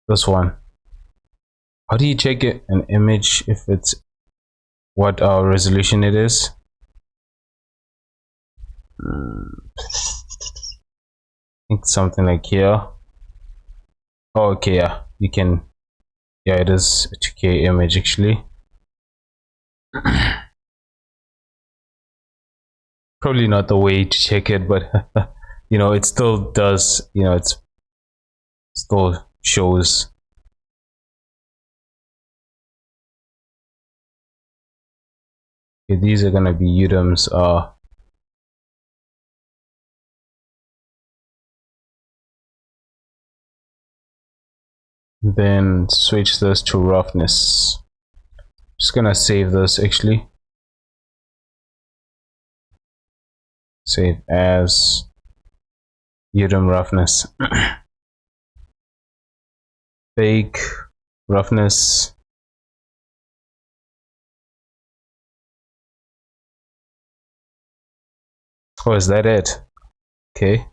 This one. How do you check it an image if it's what resolution it is? I think something like here. Oh, okay, yeah, you can. Yeah, it is a 2K image actually. Probably not the way to check it, but it still does. It still shows. Okay, these are gonna be items. Then switch this to roughness. Just gonna save this actually. Save as item roughness. Bake roughness. Oh, is that it? Okay.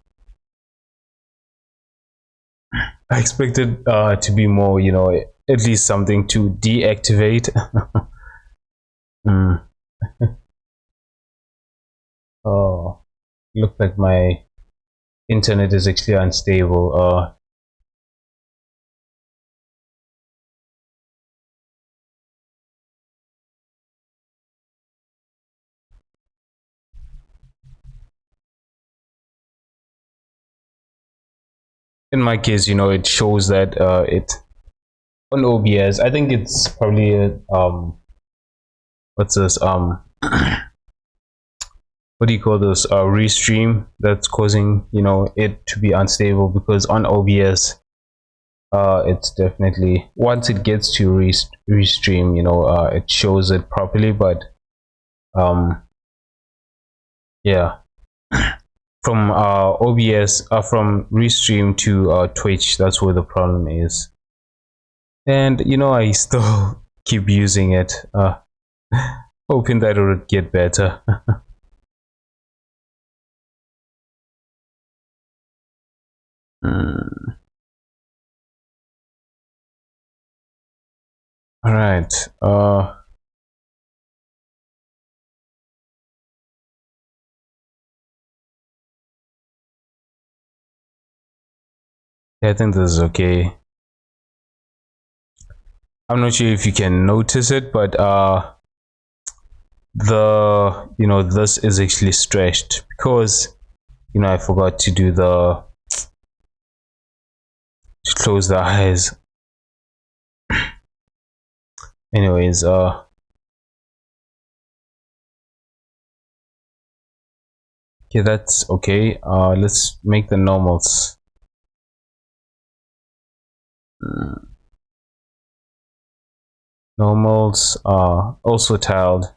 I expected to be more, at least something to deactivate. mm. Oh, look like my internet is actually unstable. In my case, it shows that it on OBS. I think it's probably what's this what do you call this restream that's causing it to be unstable, because on OBS it's definitely, once it gets to restream, it shows it properly, but yeah, from OBS from restream to Twitch, that's where the problem is. And I still keep using it, hoping that it would get better. All right. Yeah, I think this is okay. I'm not sure if you can notice it, but this is actually stretched because I forgot to do to close the eyes. Anyways, okay, that's okay. Let's make the normals. Normals are also tiled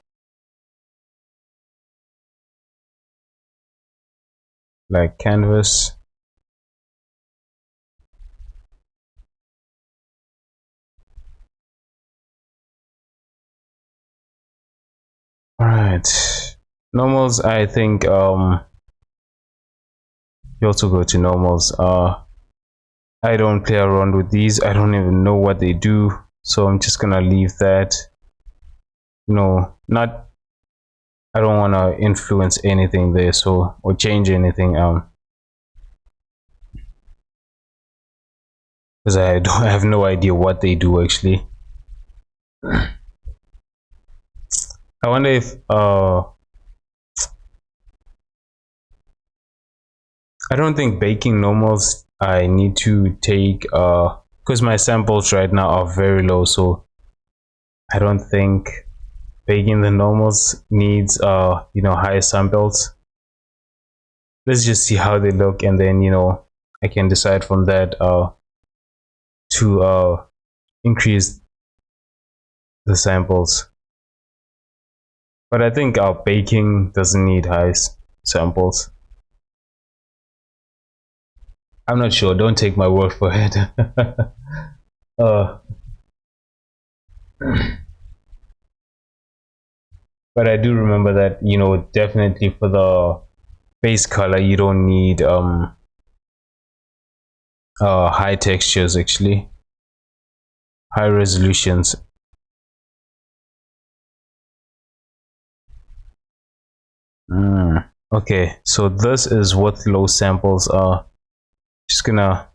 like canvas. All right, normals. I think you also go to normals. I don't play around with these. I don't even know what they do, so I'm just gonna leave that. Not, I don't want to influence anything there, so, or change anything. because I don't have no idea what they do actually. I wonder if I don't think baking normals I need to take because my samples right now are very low, so I don't think baking the normals needs higher samples. Let's just see how they look, and then I can decide from that to increase the samples. But I think baking doesn't need high samples. I'm not sure, don't take my word for it. uh, but I do remember that definitely for the base color you don't need high textures, actually high resolutions. Okay, so this is what low samples are. Just gonna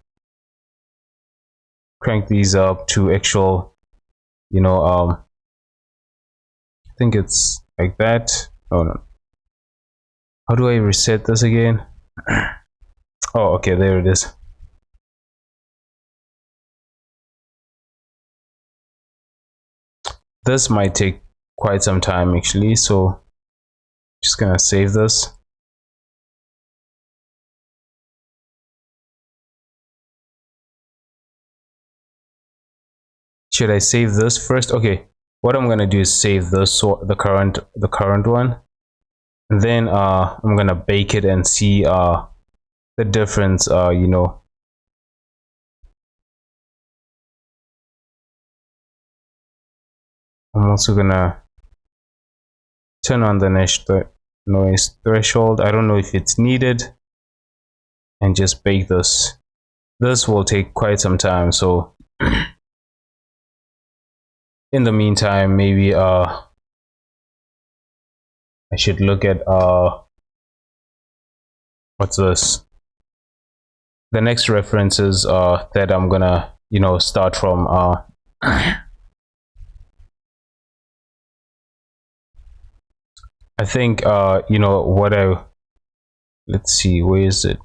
crank these up to actual I think it's like that. Oh no, how do I reset this again? Oh, okay, there it is. This might take quite some time actually, so just gonna save this. Should I save this first? Okay, what I'm gonna do is save this, so the current one, and then I'm gonna bake it and see the difference. I'm also gonna turn on the noise threshold. I don't know if it's needed, and just bake this. This will take quite some time, so in the meantime, maybe I should look at what's this? The next references that I'm gonna start from I think what I let's see, where is it?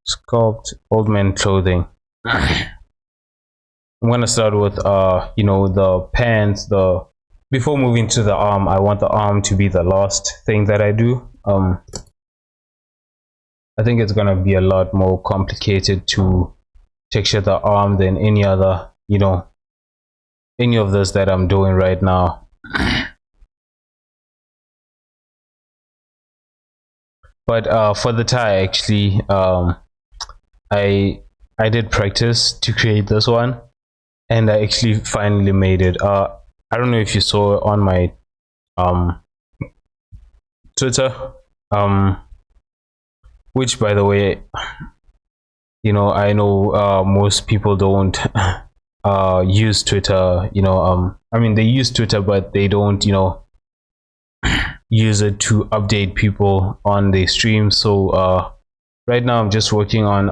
Sculpt old man clothing. I'm gonna start with the pants. The Before moving to the arm, I want the arm to be the last thing that I do. I think it's gonna be a lot more complicated to texture the arm than any other any of this that I'm doing right now. But for the tie, actually, I I did practice to create this one, and I actually finally made it. I don't know if you saw on my um Twitter, um, which by the way, I know most people don't use Twitter. I mean they use Twitter, but they don't use it to update people on the stream. So right now I'm just working on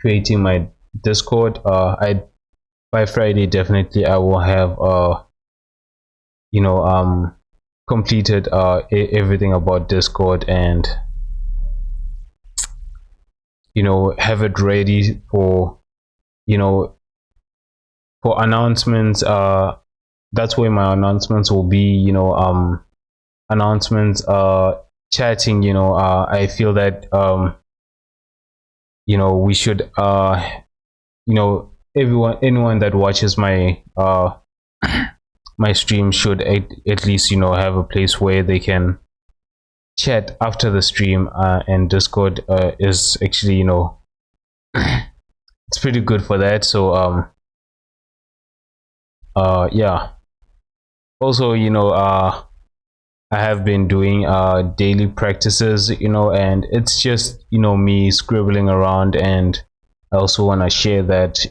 creating my Discord. I By Friday definitely I will have you know completed everything about Discord, and have it ready for you know for announcements. That's where my announcements will be. Announcements, chatting. I feel that we should anyone that watches my my stream should at least have a place where they can chat after the stream, and Discord is actually it's pretty good for that. So yeah, also I have been doing daily practices, and it's just me scribbling around, and I also want to share that,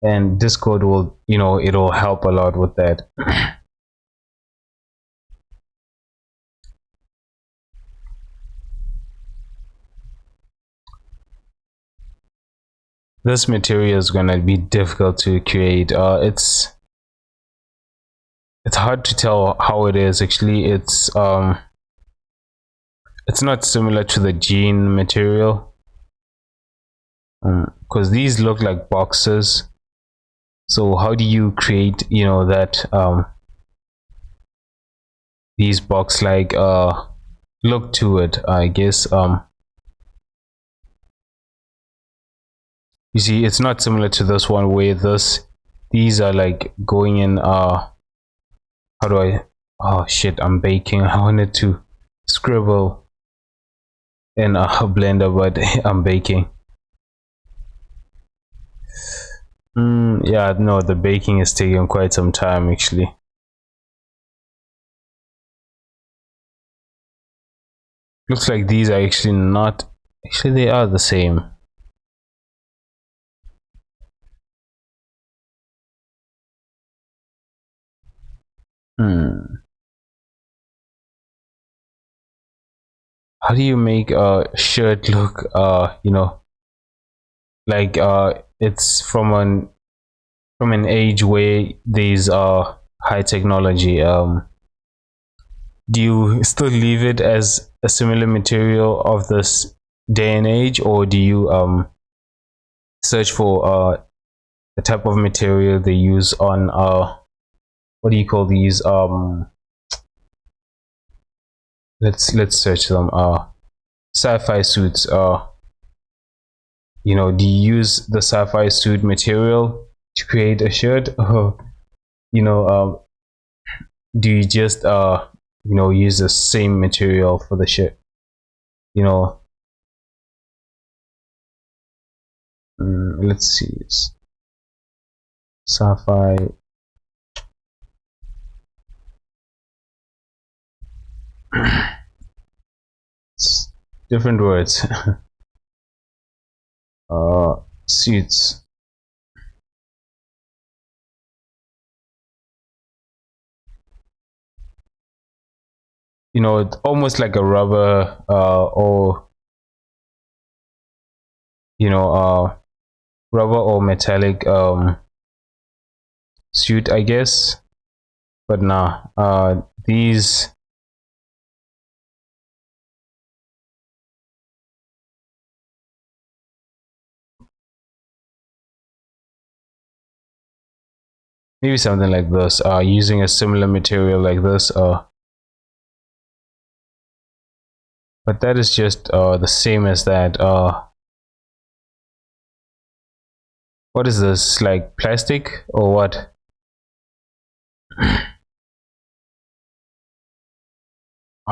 and Discord will it'll help a lot with that. this material is gonna be difficult to create. It's hard to tell how it is actually. It's not similar to the jean material, because these look like boxes. So how do you create, you know, that these box like look to it, I guess. You see, it's not similar to this one where these are like going in how do I, oh shit, I'm baking. I wanted to scribble in a blender, but I'm baking. Yeah, no, the baking is taking quite some time actually. Looks like these are actually not, actually they are the same. How do you make a shirt look you know, like it's from an age where these are high technology? Do you still leave it as a similar material of this day and age, or do you search for the type of material they use on what do you call these, let's search them, sci-fi suits. You know, do you use the sci-fi suit material to create a shirt, or you know, do you just you know, use the same material for the shirt, you know? Let's see, it's sci-fi. It's different words. Suits. You know, it's almost like a rubber or you know, rubber or metallic suit, I guess. But nah, these, maybe something like this, using a similar material like this, but that is just the same as that. What is this, like plastic or what?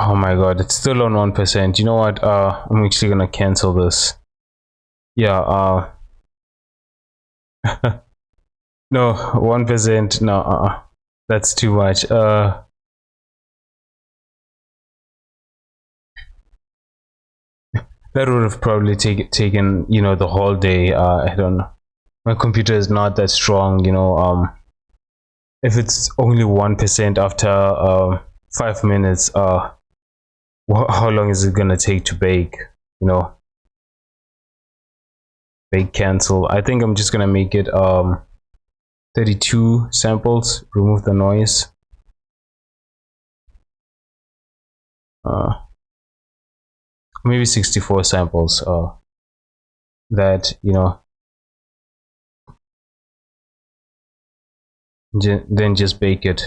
Oh my god, it's still on 1%. You know what, I'm actually gonna cancel this. Yeah, no, 1%, no, that's too much. That would have probably taken, you know, the whole day. I don't know, my computer is not that strong, you know. If it's only 1% after 5 minutes, how long is it gonna take to bake, you know? Bake cancel. I think I'm just gonna make it 32 samples, remove the noise. Maybe 64 samples, that, you know, then just bake it.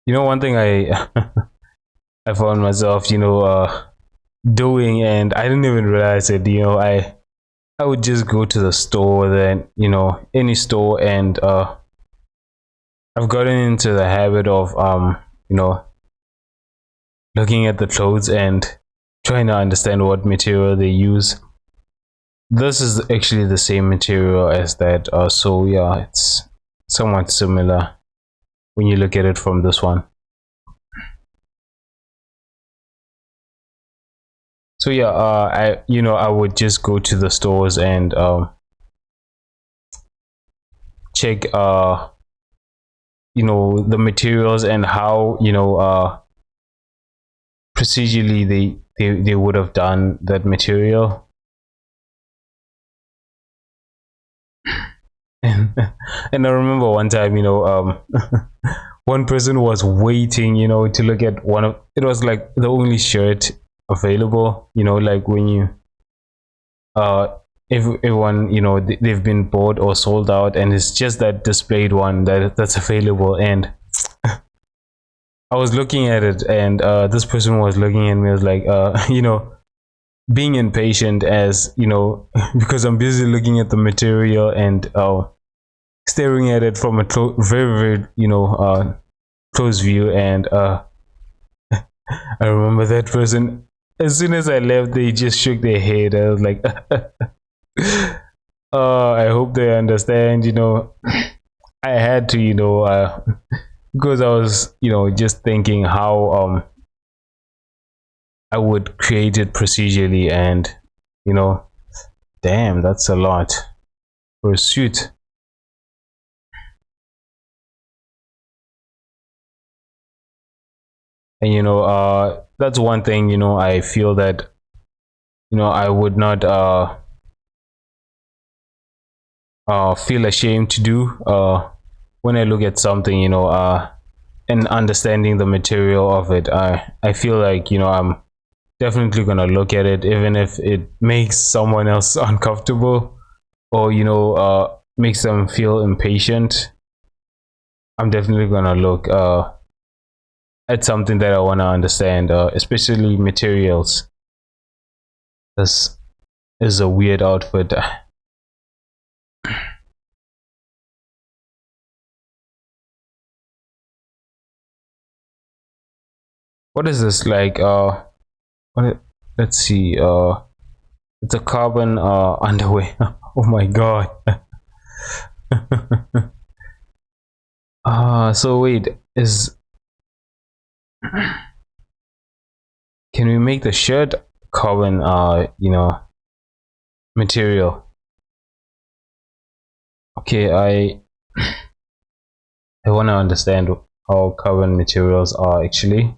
You know, one thing I I found myself, you know, doing, and I didn't even realize it. You know, I would just go to the store, then, you know, any store, and I've gotten into the habit of you know, looking at the clothes and trying to understand what material they use. This is actually the same material as that, so yeah, it's somewhat similar when you look at it from this one. So yeah, I would just go to the stores and check the materials and how procedurally they would have done that material. And I remember one time, one person was waiting, to look at one of it was like the only shirt available, like when you uh everyone, they've been bought or sold out, and it's just that displayed one that's available. And I was looking at it, and this person was looking at me, was like, being impatient, as because I'm busy looking at the material and staring at it from a very, very, close view. And I remember that person, as soon as I left, they just shook their head. I was like, I hope they understand. I had to, because I was, just thinking how I would create it procedurally. And you know damn, that's a lot for a suit. And that's one thing, I feel that I would not feel ashamed to do when I look at something, and understanding the material of it. I feel like, I'm definitely gonna look at it, even if it makes someone else uncomfortable, or makes them feel impatient. I'm definitely gonna look at something that I want to understand, especially materials. This is a weird outfit. What is this, like? Let's see. It's a carbon underwear. Oh my god. So wait, is can we make the shirt carbon material? Okay, I want to understand how carbon materials are actually.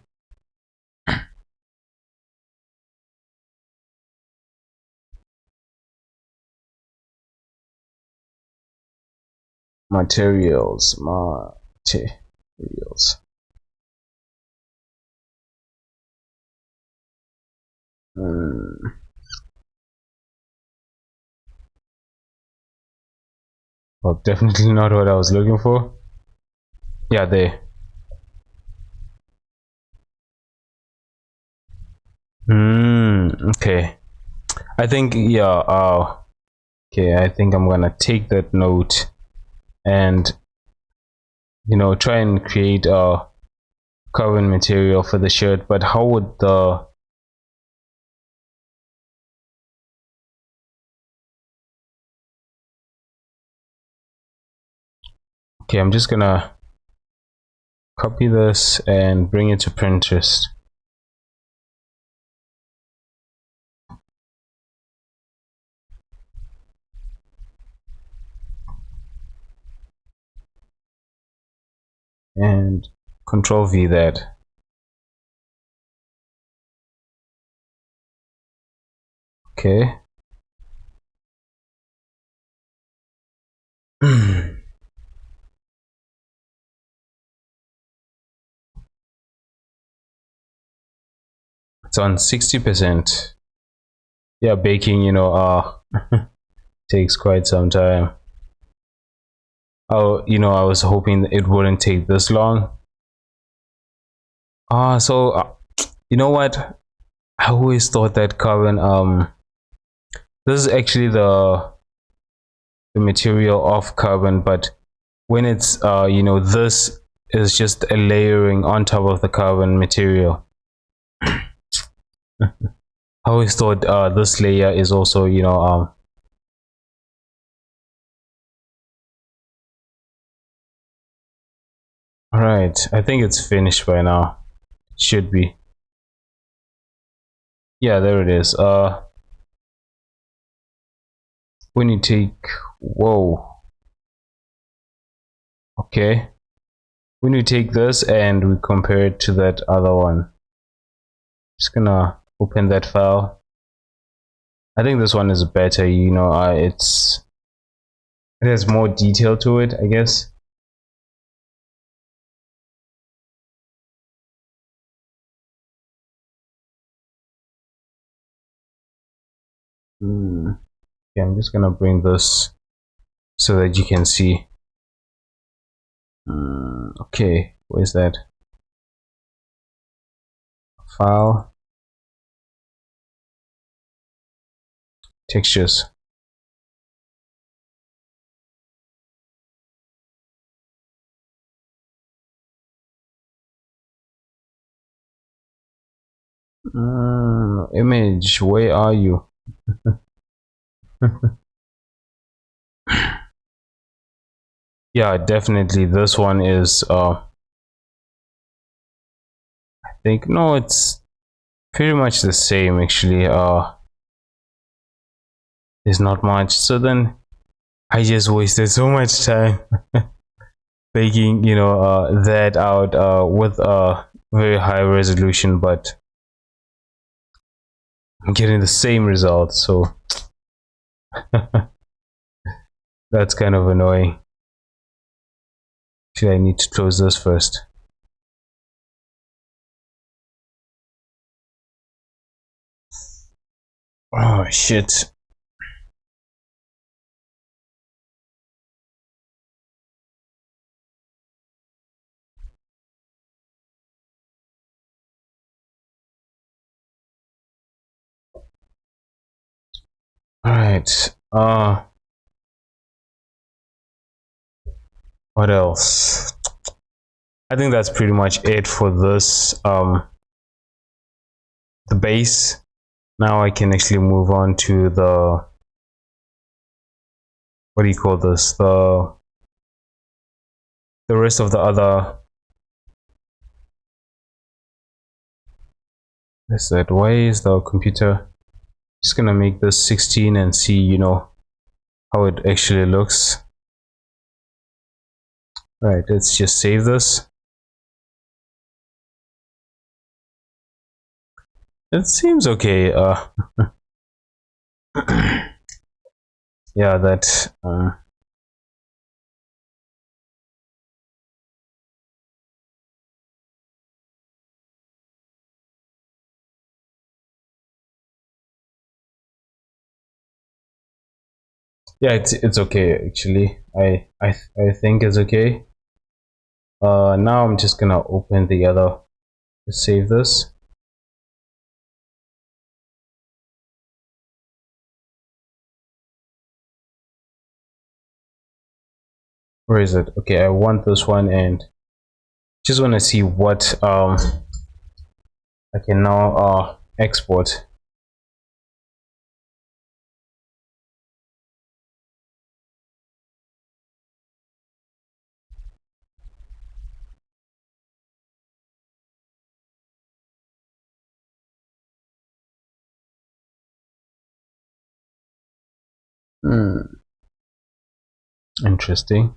Materials. Hmm. Well, definitely not what I was looking for. Yeah, there. Okay. I think, yeah, okay, I think I'm gonna take that note and try and create a carbon material for the shirt. But how would the okay, I'm just gonna copy this and bring it to Pinterest. And Control V that. Okay. It's on 60%. Yeah, baking, takes quite some time. Oh, I was hoping it wouldn't take this long. So you know what? I always thought that carbon this is actually the material of carbon, but when it's this is just a layering on top of the carbon material. I always thought this layer is also all right, I think it's finished by now. It should be. Yeah, there it is. When you take, whoa, okay, when you take this and we compare it to that other one, just gonna open that file. I think this one is better, you know. It has more detail to it, I guess. Okay, I'm just gonna bring this so that you can see. Okay, where's that file? Textures. Image, where are you? Yeah, definitely this one is I think, no, it's pretty much the same actually. There's not much, so then I just wasted so much time taking, you know, that out with a very high resolution, but I'm getting the same result, so that's kind of annoying. Actually, I need to close this first. Oh shit. All right. What else? I think that's pretty much it for this. The base. Now I can actually move on to the, what do you call this? The rest of the other. Is that, why is the computer? Just gonna make this 16 and see, you know, how it actually looks. All right, let's just save this. It seems okay. Yeah, that. Yeah, it's okay actually. I think it's okay. Now I'm just gonna open the other. Save this. Where is it? Okay, I want this one and just want to see what I can now export. Interesting.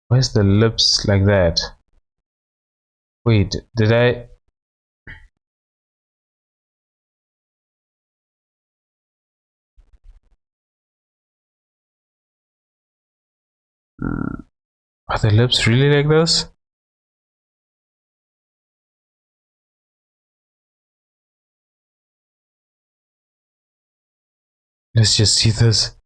Where's the lips like that? Wait, did I? Are the lips really like this? Let's just see this.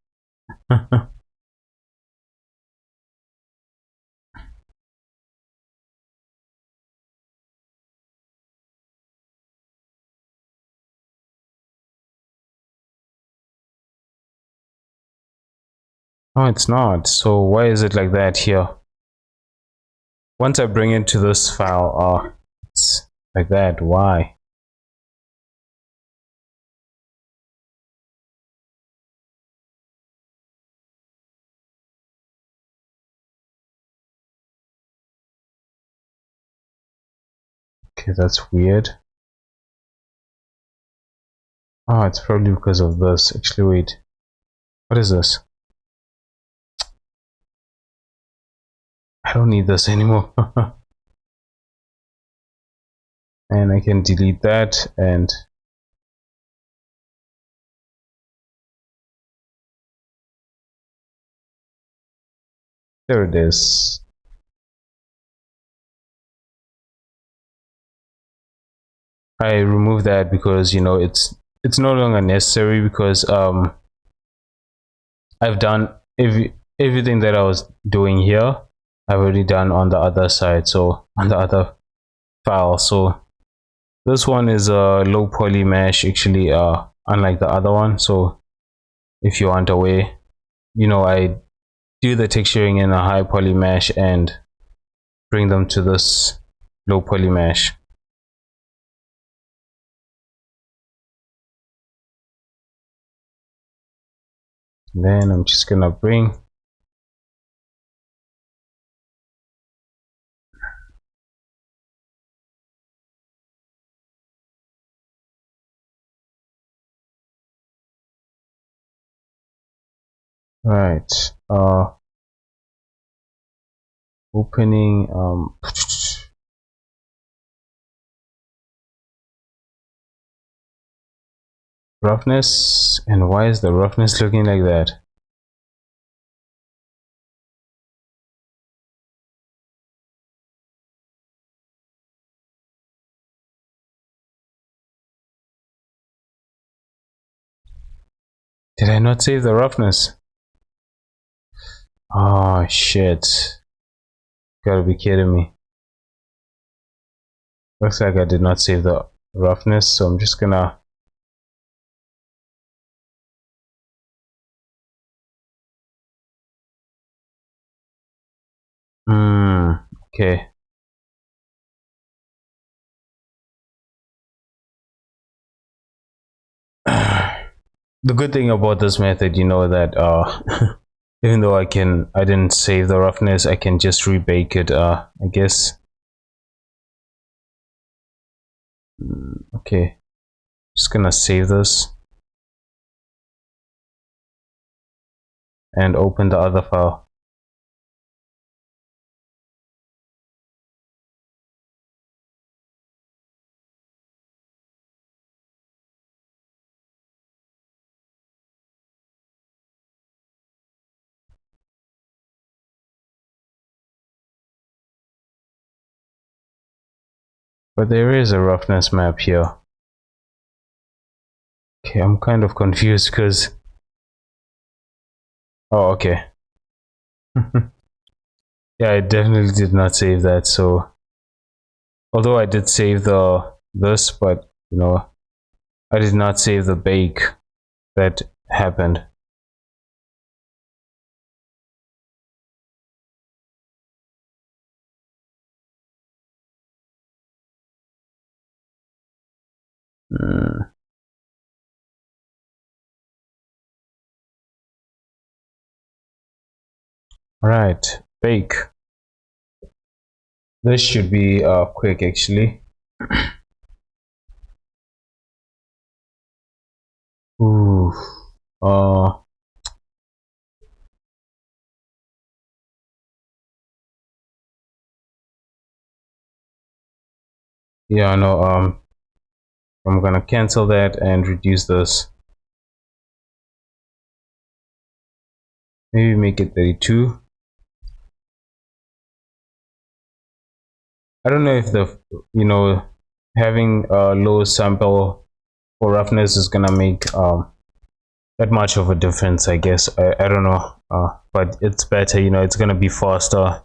Oh, it's not. So why is it like that here? Once I bring it to this file, it's like that. Why? Okay, that's weird. Oh, it's probably because of this. Actually, wait. What is this? I don't need this anymore. And I can delete that, and there it is. I removed that because, you know, it's no longer necessary, because I've done everything that I was doing here. I've already done on the other side, so on the other file. So this one is a low poly mesh, actually, unlike the other one. So if you aren't aware, you know, I do the texturing in a high poly mesh and bring them to this low poly mesh. Then I'm just gonna bring right, opening, roughness. And why is the roughness looking like that? Did I not save the roughness? Oh shit, gotta be kidding me. Looks like I did not save the roughness, so I'm just gonna okay. The good thing about this method, you know, that even though I didn't save the roughness, I can just rebake it, I guess. Okay, just gonna save this and open the other file. But there is a roughness map here. Okay, I'm kind of confused because, oh, okay. Yeah, I definitely did not save that. So although I did save the this, but you know, I did not save the bake that happened. Right, bake. This should be quick actually. Ooh, uh, yeah, no, I'm gonna cancel that and reduce this. Maybe make it 32. I don't know if the, you know, having a low sample for roughness is gonna make that much of a difference. I guess I don't know, but it's better. You know, it's gonna be faster.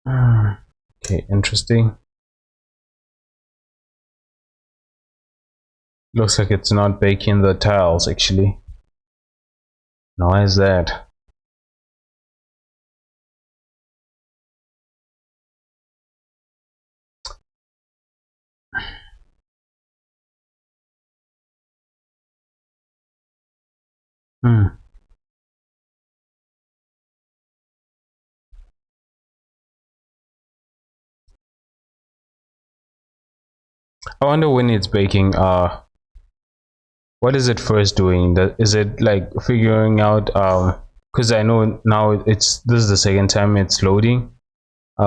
Okay, interesting. Looks like it's not baking the tiles actually. Now, why is that? I wonder when it's baking, what is it first doing? Is it like figuring out, because I know now this is the second time it's loading.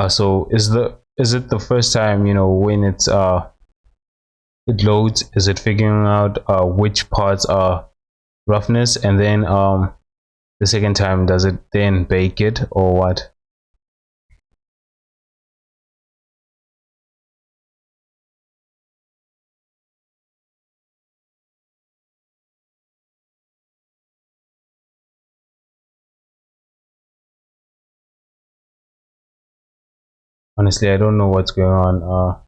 So is it the first time, you know, when it loads, is it figuring out which parts are roughness, and then the second time does it then bake it, or what? Honestly, I don't know what's going on.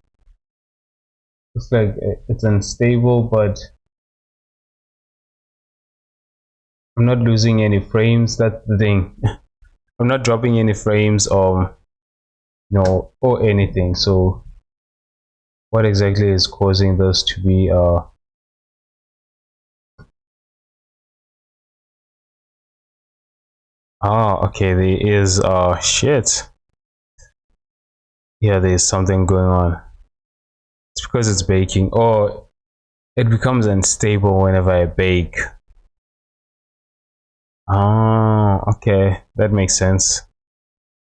Looks like it's unstable, but I'm not losing any frames. That's the thing. I'm not dropping any frames or or anything. So what exactly is causing this to be okay, there is shit. Yeah, there's something going on. It's because it's baking, or it becomes unstable whenever I bake. Oh, okay, that makes sense.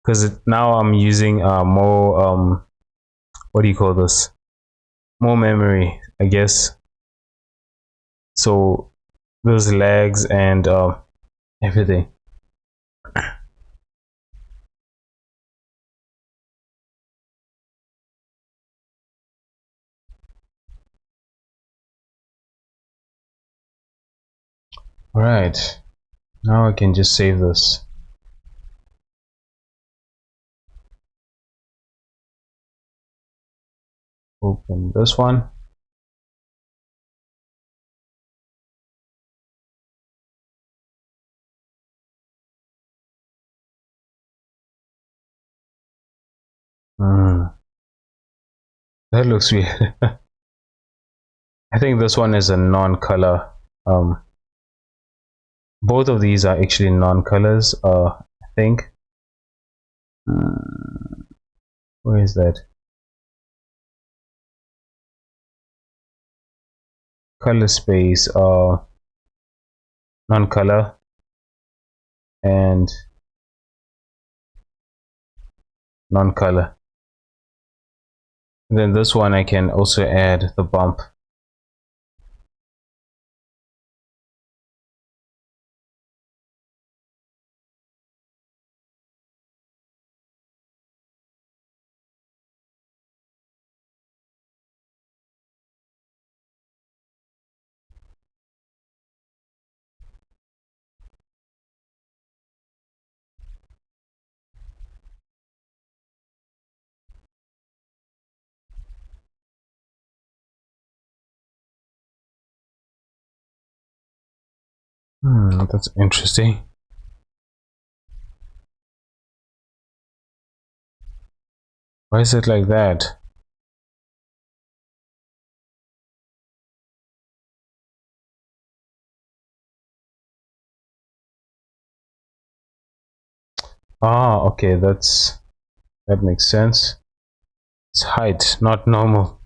Because now I'm using more what do you call this? More memory, I guess. So those lags and everything. All right, now I can just save this. Open this one. Hmm, that looks weird. I think this one is a non-color. Um, both of these are actually non-colors. I think. Where is that? Color space. Non-color and non-color. Then this one I can also add the bump. That's interesting. Why is it like that? Okay, that makes sense. It's height, not normal.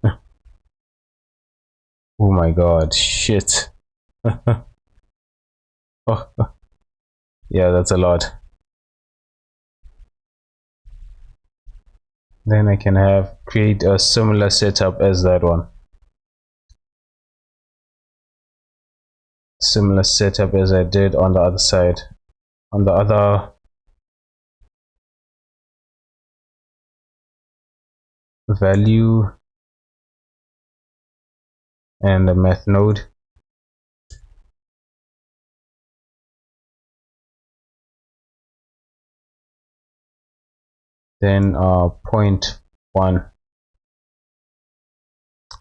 Oh my god, shit. Oh, yeah, that's a lot. Then I can create a similar setup as that one. Similar setup as I did on the other side. On the other value and the math node. Then 0.1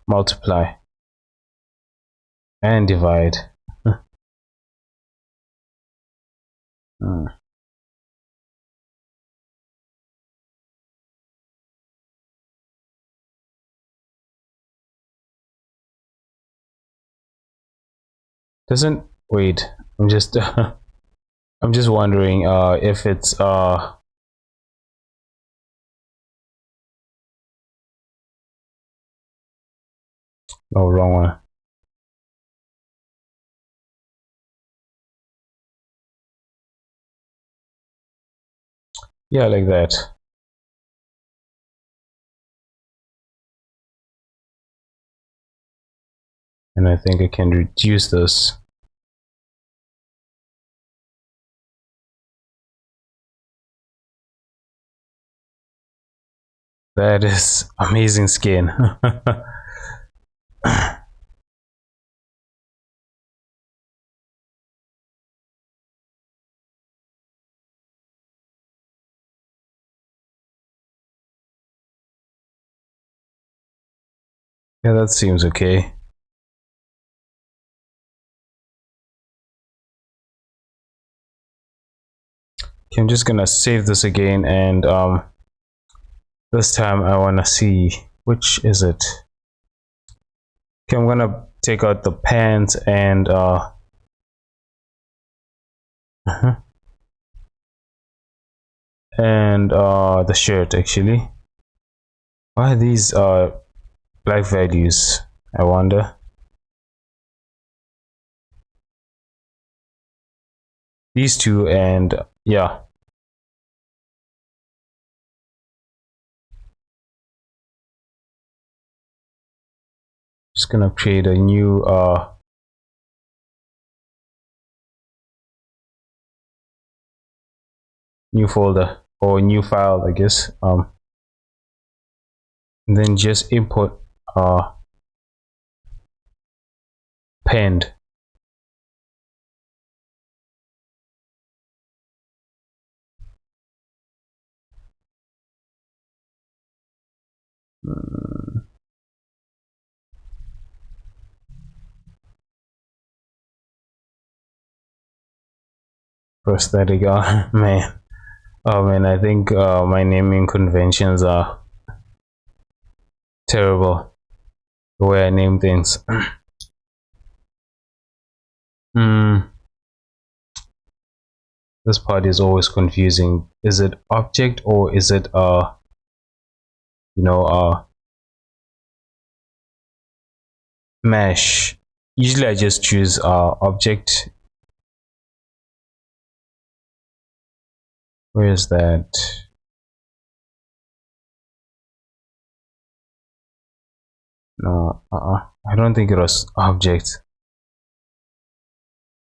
multiply and divide. Hmm. Doesn't wait. I'm just I'm just wondering if it's Oh, wrong one. Yeah, like that. And I think I can reduce this. That is amazing skin. Yeah, that seems okay. Okay, I'm just gonna save this again, and this time I wanna see which is it. Okay, I'm gonna take out the pants and and the shirt actually. Why are these black values? I wonder. These two, and yeah, just gonna create a new folder or new file, I guess. And then just import penned. Prosthetic. Man. Oh man, I think my naming conventions are terrible. The way I name things. Hmm. This part is always confusing. Is it object or is it you know mesh? Usually I just choose object. Where is that? No, I don't think it was object.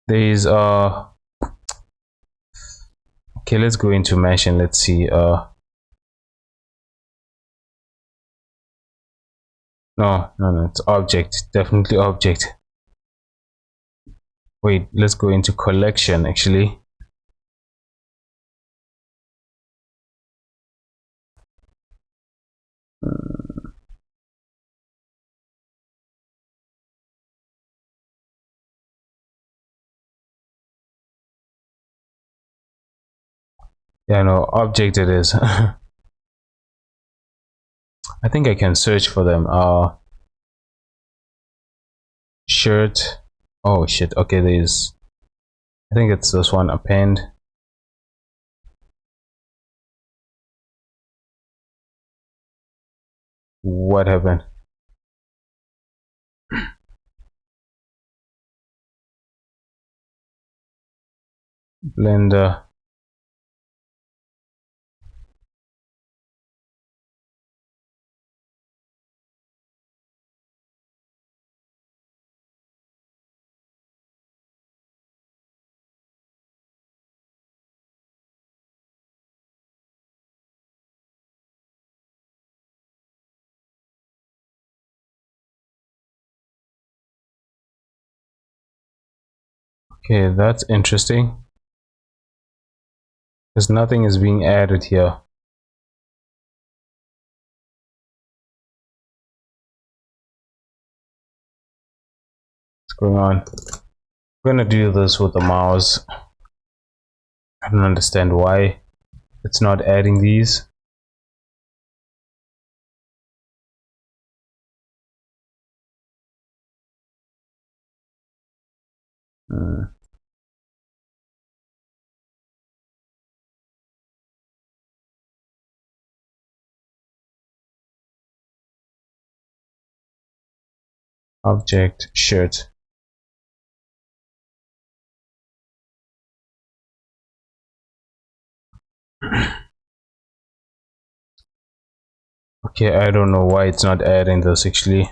There is okay, let's go into mesh and let's see no, it's object, definitely object. Wait, let's go into collection actually. Yeah, no, object it is. I think I can search for them. Shirt. Oh shit. Okay, there's. I think it's this one. Append. What happened? Blender. Okay, that's interesting. Because nothing is being added here. What's going on? I'm gonna do this with the mouse. I don't understand why it's not adding these. Hmm. object shirt. Okay, I don't know why it's not adding this actually.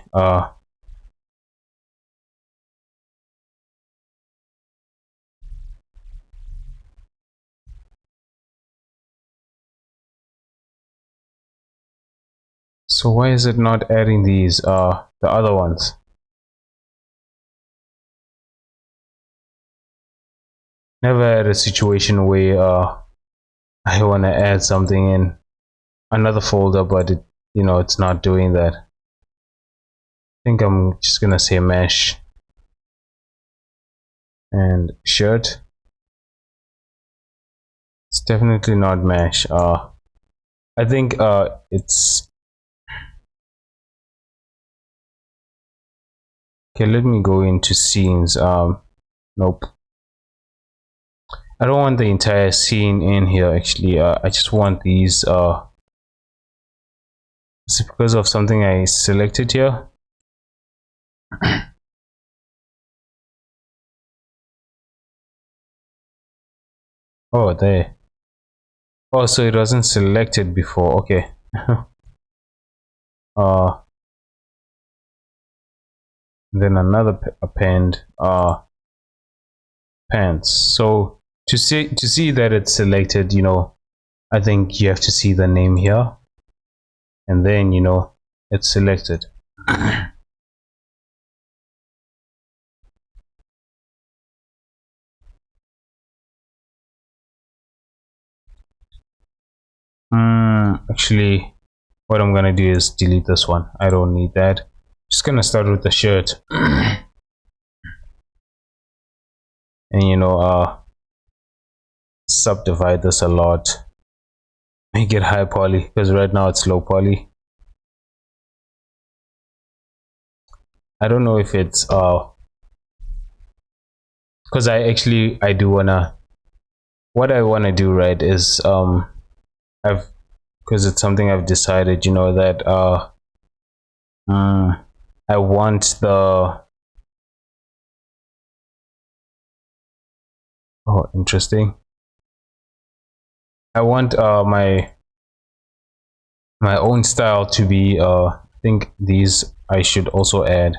So why is it not adding these the other ones? Never had a situation where I want to add something in another folder, but it's not doing that. I think I'm just gonna say mesh and shirt. It's definitely not mesh. I think it's okay. Let me go into scenes. Nope. I don't want the entire scene in here actually. I just want these. Is it because of something I selected here? Oh, there. Oh, so it wasn't selected before. Okay. uh then another append pants. So to see that it's selected, I think you have to see the name here, and then it's selected. Actually, what I'm gonna do is delete this one. I don't need that. Just gonna start with the shirt. And subdivide this a lot, make it high poly, because right now it's low poly. I don't know if it's because I do wanna, what I wanna do, right, is I've because it's something I've decided, that I want the, oh, interesting, I want my own style to be I think these I should also add.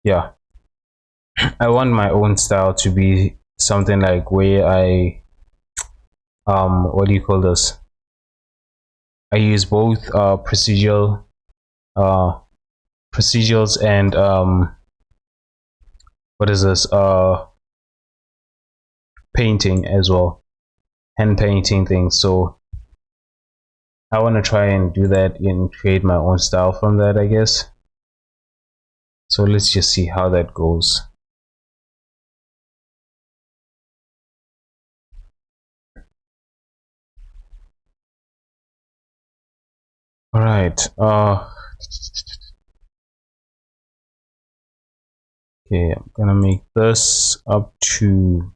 Yeah, I want my own style to be something like where I what do you call this, I use both uh procedurals and what is this, painting as well, hand painting things. So I want to try and do that and create my own style from that, I guess. So let's just see how that goes. All right. Okay, I'm gonna make this up to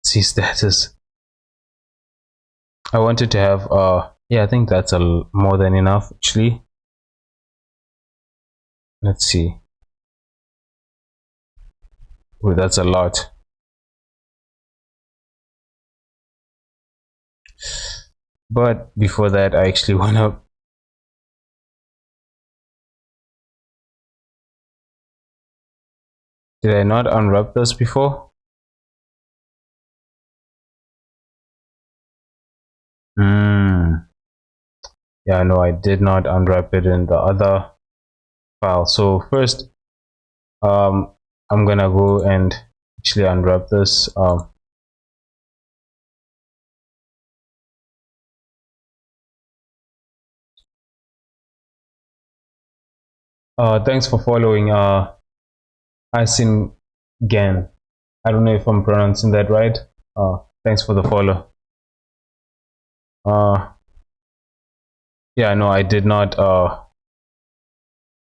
see status. I wanted to have yeah, I think that's more than enough actually. Let's see. Oh, that's a lot. But before that, I actually wanna, did I not unwrap this before? Yeah, no, I did not unwrap it in the other file. So first, I'm gonna go and actually unwrap this. Thanks for following. Isin Gan. I don't know if I'm pronouncing that right. Thanks for the follow. Yeah, no, I did not.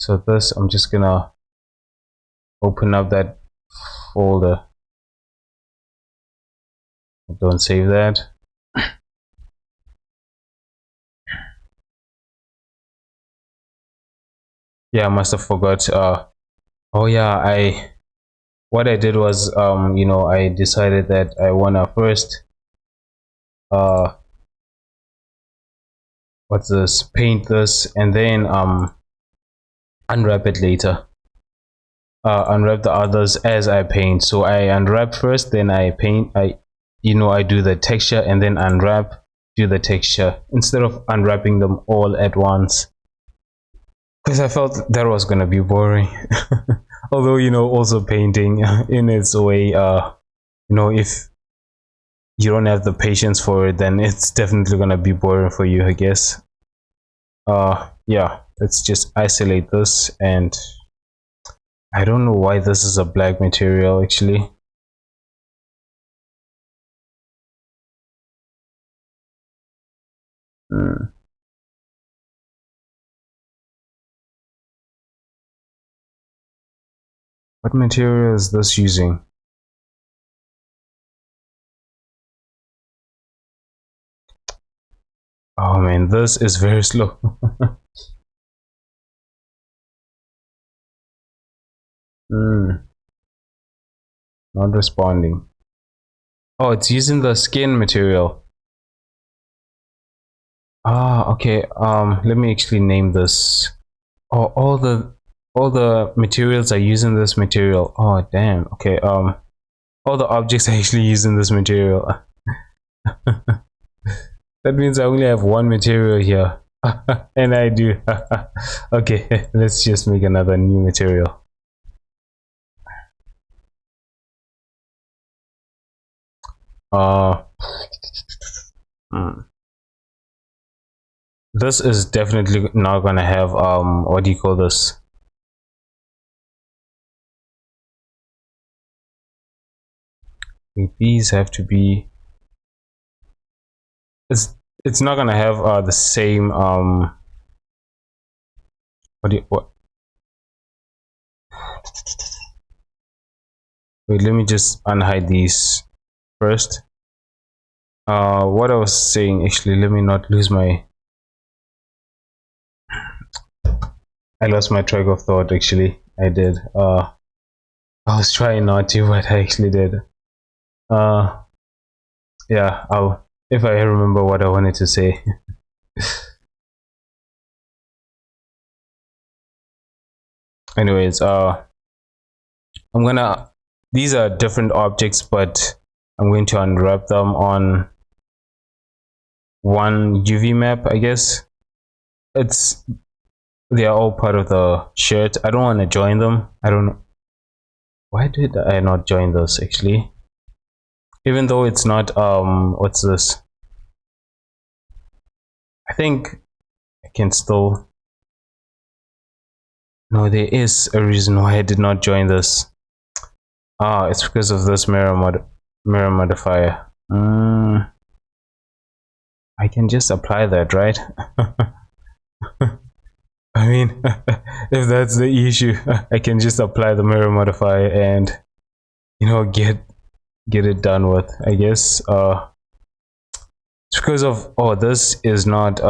So this, I'm just gonna open up that folder. Don't save that. Yeah, I must have forgot. Oh yeah, I what I did was I decided that I wanna first uh what's this, paint this, and then unwrap it later. Unwrap the others as I paint. So I unwrap first, then I paint. I do the texture and then unwrap, do the texture instead of unwrapping them all at once. Because I felt that was gonna be boring. Although also painting in its way, if you don't have the patience for it, then it's definitely gonna be boring for you, I guess. Yeah, let's just isolate this, and I don't know why this is a black material actually. Hmm. What material is this using? Oh man, this is very slow. Not responding. Oh, it's using the skin material. Ah, okay. Let me actually name this. Oh, all the materials are using this material. Oh, damn. Okay. All the objects are actually using this material. That means I only have one material here. And I do. Okay, let's just make another new material. Uh, hmm. This is definitely not gonna have what do you call this? These have to be. It's not gonna have the same what? Wait, let me just unhide these first. What I was saying actually, let me not lose my. I lost my track of thought actually. I did. I was trying not to, but I actually did. Uh, yeah. I'll if I remember what I wanted to say. Anyways, I'm gonna. These are different objects, but I'm going to unwrap them on one UV map, I guess. It's they are all part of the shirt. I don't want to join them. I don't know why did I not join this actually. Even though it's not what's this? I think I can still. No, there is a reason why I did not join this. Ah, it's because of this mirror modifier. I can just apply that, right? I mean, if that's the issue, I can just apply the mirror modifier and get it done with, I guess. It's because of this is not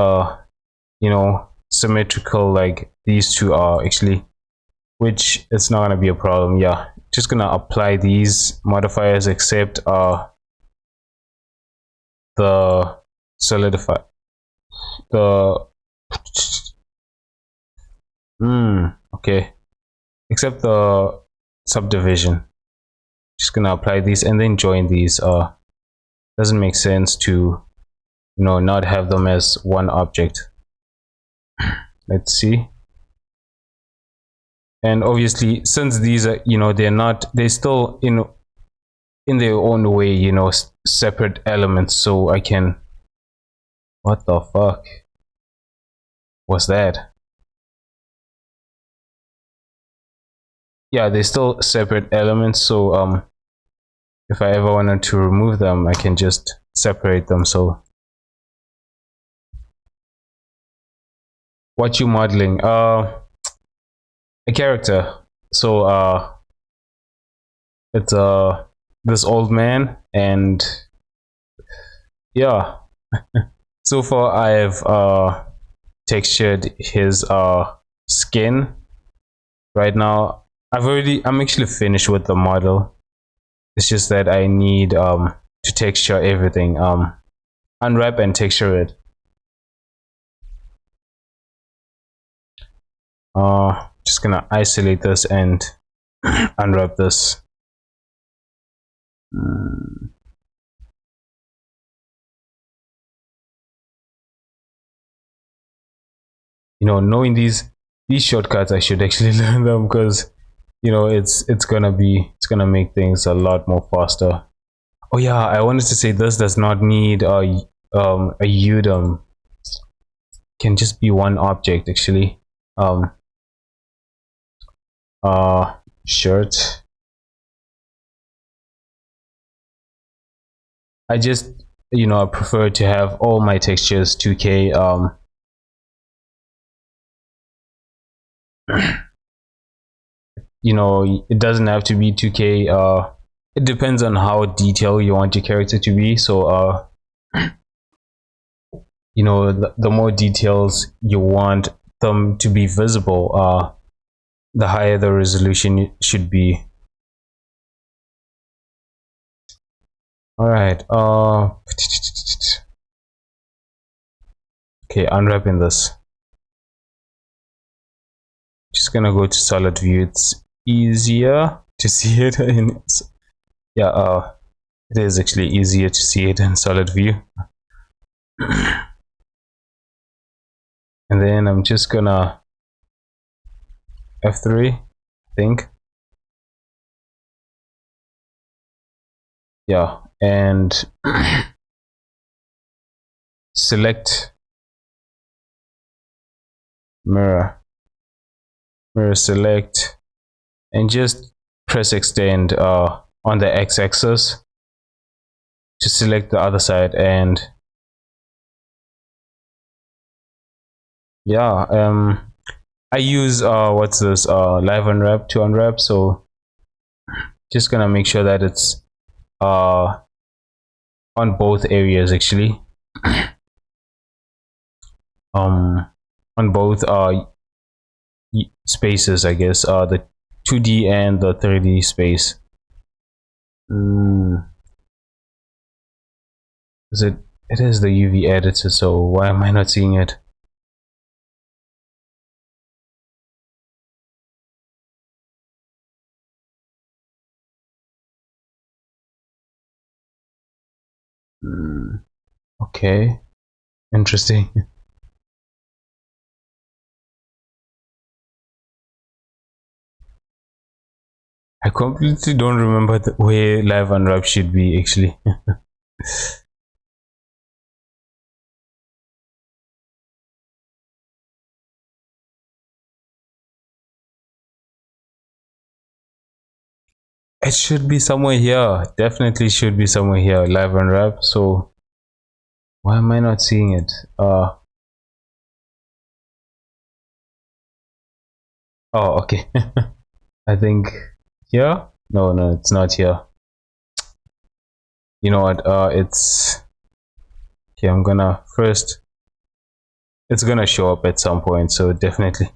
symmetrical like these two are actually, which it's not gonna be a problem. Yeah, just gonna apply these modifiers except the solidify the okay, except the subdivision. Just gonna apply these and then join these. Doesn't make sense to not have them as one object. Let's see. And obviously, since these are they're still in their own way separate elements, so I can. What the fuck was that? Yeah, they're still separate elements, so if I ever wanted to remove them, I can just separate them. So what you modeling? A character. So it's this old man, and yeah. So far I've textured his skin, right now I'm actually finished with the model. It's just that I need to texture everything, unwrap and texture it. Just gonna isolate this and unwrap this. You know, knowing these shortcuts, I should actually learn them, because you know it's gonna make things a lot more faster. Oh yeah, I wanted to say this does not need a udom. Can just be one object actually. um Shirt. I just, you know, I prefer to have all my textures 2K. You know, it doesn't have to be 2K. It depends on how detailed you want your character to be. So you know, the more details you want them to be visible, the higher the resolution should be. All right. Okay, unwrapping this. Just gonna go to solid view. It's easier to see it in, yeah, it is actually easier to see it in solid view. And then I'm just gonna F3, I think. Yeah, and select mirror select, and just press extend on the x-axis to select the other side. And yeah, I use what's this, live unwrap to unwrap. So just gonna make sure that it's on both areas actually. On both spaces, I guess, the 2D and the 3D space. Is it is the UV editor, so why am I not seeing it? Okay, interesting. I completely don't remember the way live unwrap should be actually. It should be somewhere here. Definitely should be somewhere here, live unwrap. So why am I not seeing it? Oh, okay. I think here. No, it's not here. You know what? It's okay. I'm gonna first. It's gonna show up at some point, so definitely.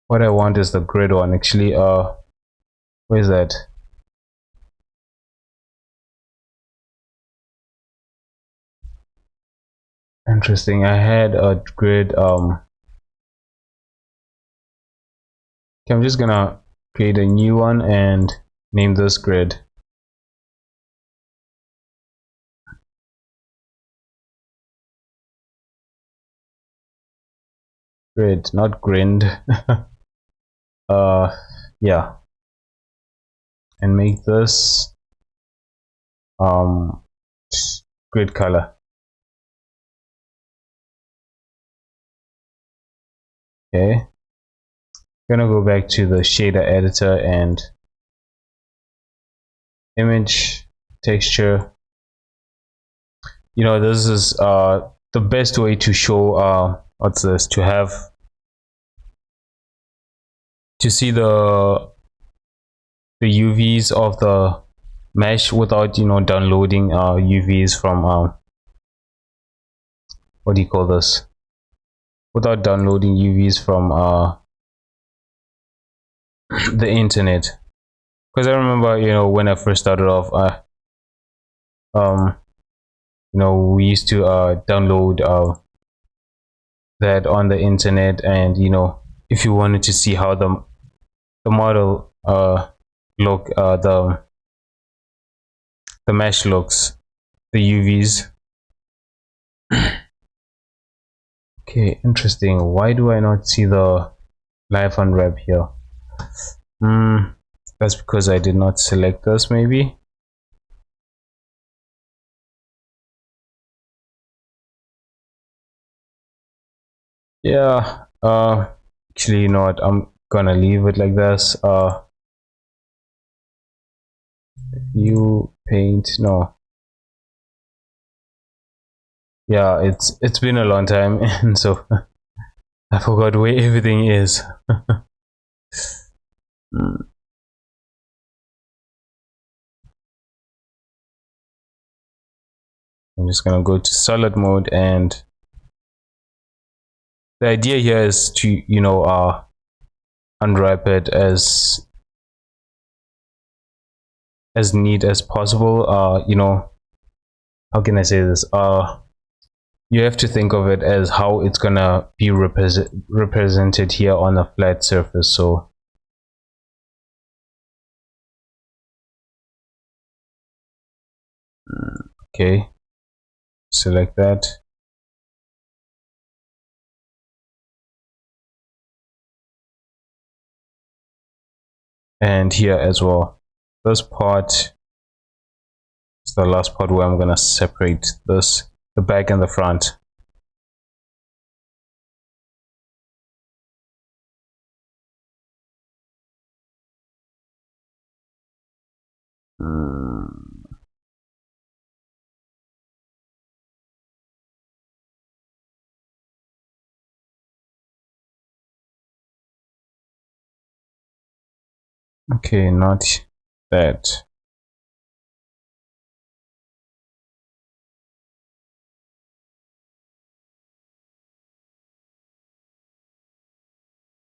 What I want is the grid one actually. Where's that? Interesting. I had a grid. Okay, I'm just gonna create a new one and name this grid. Grid, not grind. Yeah, and make this grid color. Okay, gonna go back to the shader editor and image texture. You know, this is the best way to show what's this, to have to see the UVs of the mesh without, you know, downloading UVs from what do you call this, without downloading UVs from the internet. Because I remember, when I first started off, um we used to download that on the internet, and if you wanted to see how the model look, the mesh looks, the UVs. Okay, interesting. Why do I not see the live unwrap here? That's because I did not select this, maybe. Yeah, actually, you know what, I'm gonna leave it like this. You paint, no. Yeah, it's been a long time, and so I forgot where everything is. I'm just gonna go to solid mode, and the idea here is to unwrap it as neat as possible. How can I say this? You have to think of it as how it's gonna be represented here on a flat surface. So okay, select that, and here as well. This part is the last part where I'm gonna separate this, the back and the front. Okay, not that.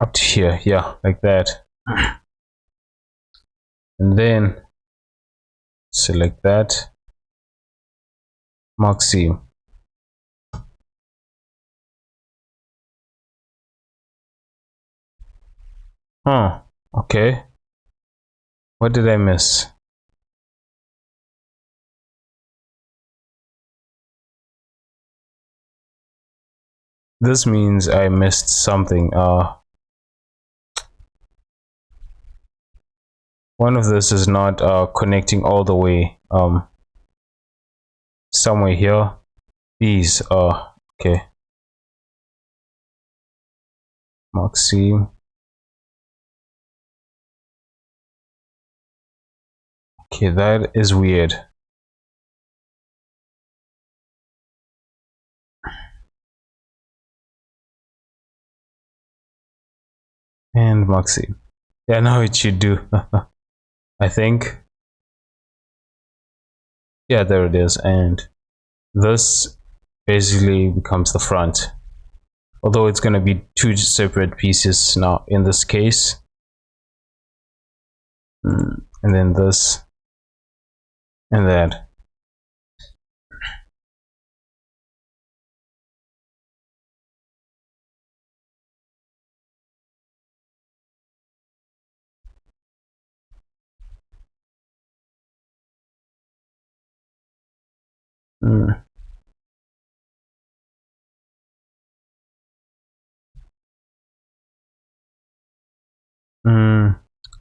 Up to here, yeah, like that. And then select that, mark seam. Huh, okay. What did I miss? This means I missed something. One of this is not connecting all the way. Somewhere here. These are okay. Mark seam. Okay, that is weird. And mark seam. Yeah, now it should do. I think. Yeah, there it is. And this basically becomes the front. Although it's going to be two separate pieces now in this case. And then this and that.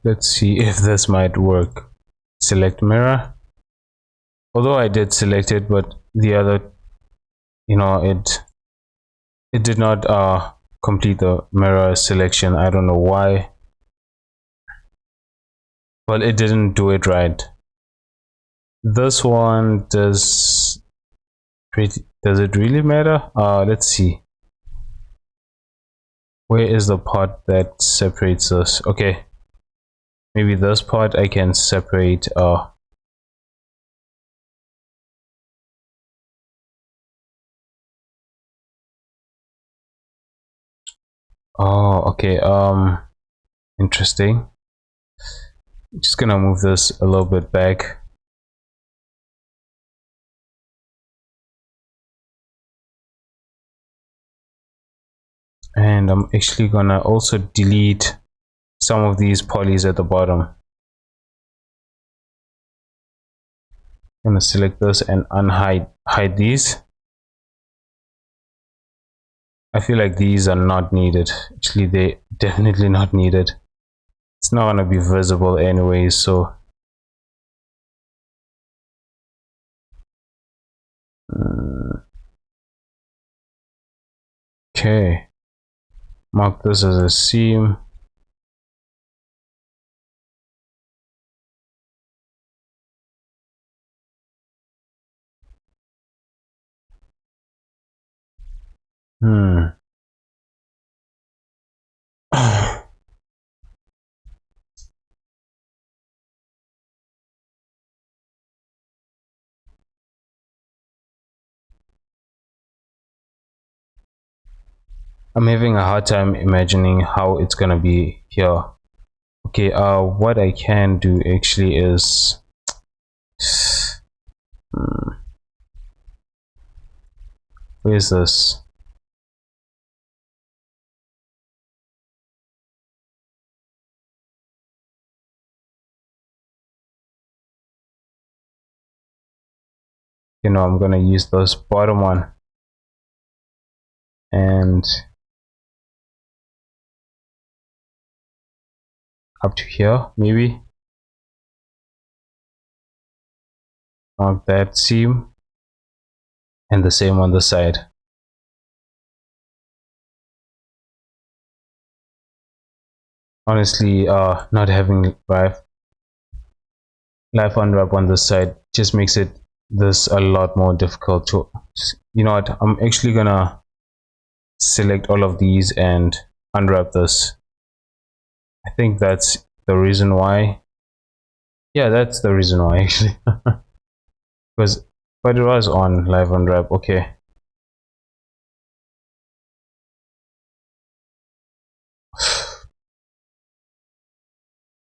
Let's see if this might work. Select mirror. Although I did select it, but the other, it did not complete the mirror selection. I don't know why. Well, it didn't do it right. This one does it really matter? Let's see. Where is the part that separates us? Okay, maybe this part I can separate. Oh, okay. Interesting. Just gonna move this a little bit back. And I'm actually gonna also delete some of these polys at the bottom. I'm gonna select this and hide these. I feel like these are not needed. Actually, they definitely not needed. It's not gonna be visible anyways, so okay. Mark this as a seam. I'm having a hard time imagining how it's gonna be here. Okay, what I can do actually is where's this? You know, I'm gonna use this bottom one and up to here, maybe mark that seam, and the same on the side. Honestly, not having life unwrap on this side just makes this a lot more difficult to, you know what, I'm actually gonna select all of these and unwrap this. I think that's the reason why. Yeah, that's the reason why actually. Because but it was on live unwrap. Okay,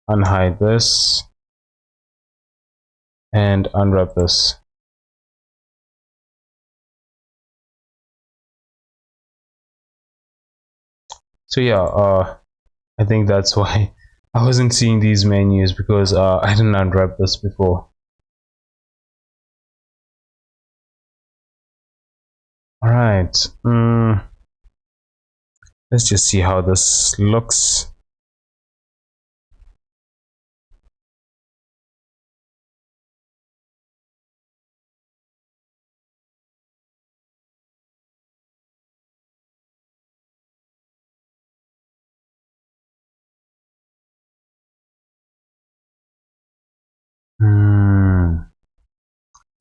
unhide this and unwrap this. So yeah, I think that's why I wasn't seeing these menus, because I didn't unwrap this before. All right, let's just see how this looks.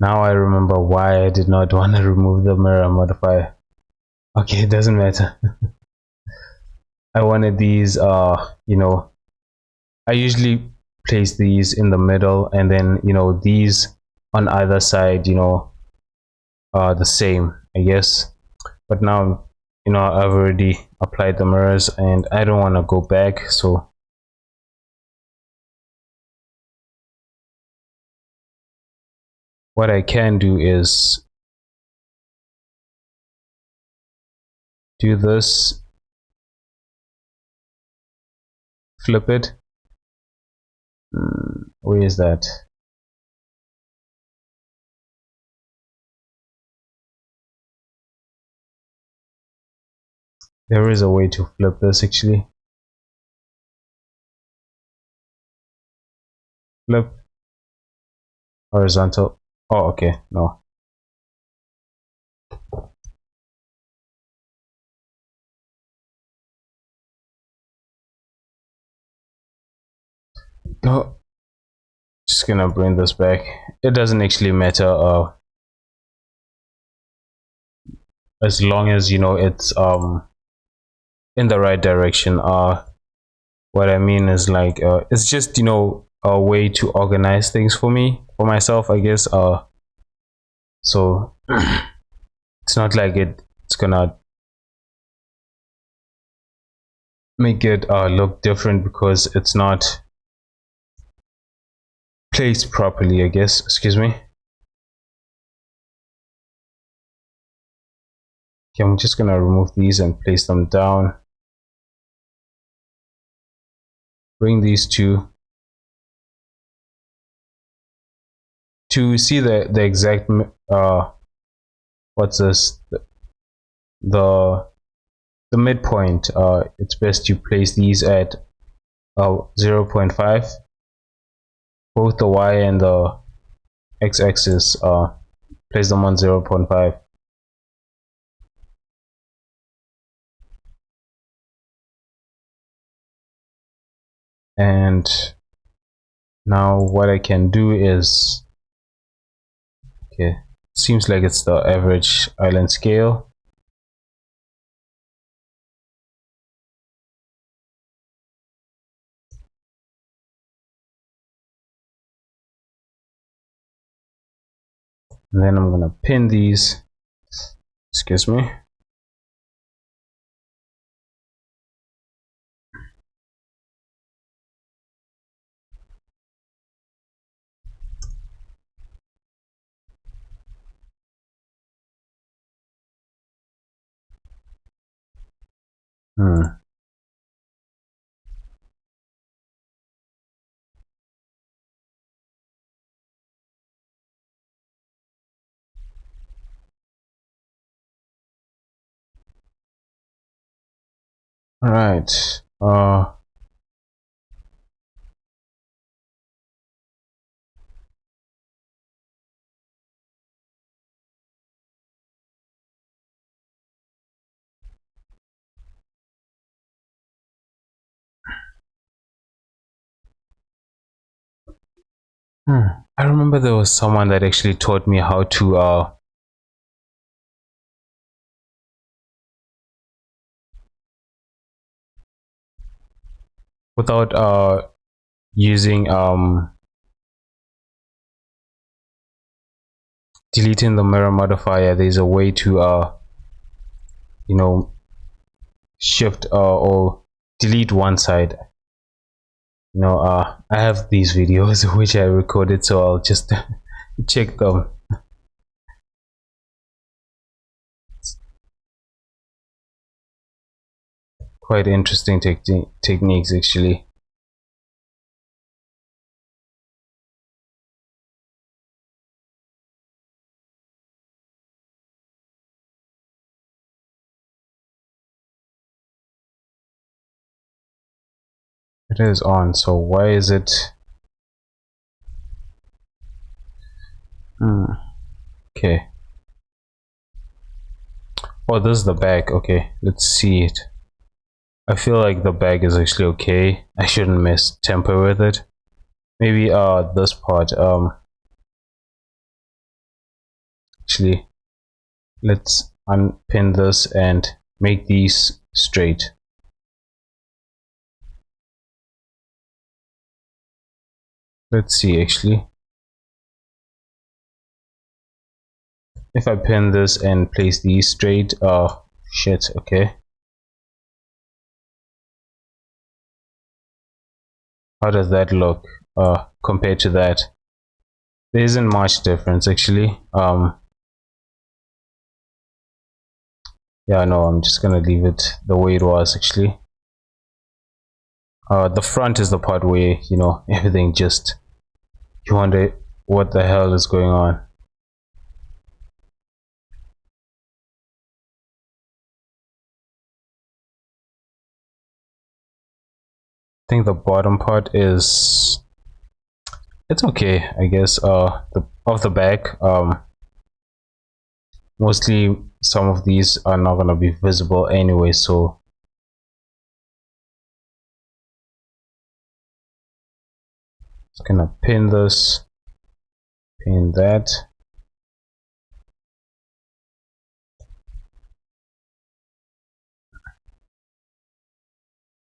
Now I remember why I did not want to remove the mirror modifier. Okay, it doesn't matter. I wanted these, you know, I usually place these in the middle, and then, you know, these on either side, you know, are the same, I guess. But now, you know, I've already applied the mirrors and I don't want to go back, so what I can do is do this, flip it. Where is that? There is a way to flip this actually. Flip horizontal. Oh, okay, no. No, just gonna bring this back. It doesn't actually matter, as long as, you know, it's in the right direction. What I mean is like, it's just, you know, a way to organize things for me, for myself, I guess. So it's not like it's gonna make it look different because it's not placed properly, I guess. Excuse me. Okay, I'm just gonna remove these and place them down. Bring these two to see the exact what's this, the midpoint. It's best you place these at 0.5, both the y and the x-axis. Place them on 0.5. And now what I can do is, okay, seems like it's the average island scale. And then I'm gonna pin these. Excuse me. All right. I remember there was someone that actually taught me how to without using deleting the mirror modifier. There's a way to you know, shift or delete one side. You know, I have these videos which I recorded, so I'll just check them. Quite interesting techniques actually. It is on, so why is it okay? Oh, this is the back. Okay, let's see it. I feel like the bag is actually okay. I shouldn't miss temper with it. Maybe this part actually, let's unpin this and make these straight. Let's see actually. If I pin this and place these straight, shit, okay. How does that look compared to that? There isn't much difference actually. Yeah, no, I'm just gonna leave it the way it was actually. The front is the part where, you know, everything just, you wonder what the hell is going on. I think the bottom part is, it's okay, I guess. The of the back, mostly some of these are not gonna be visible anyway, so just gonna pin this, pin that,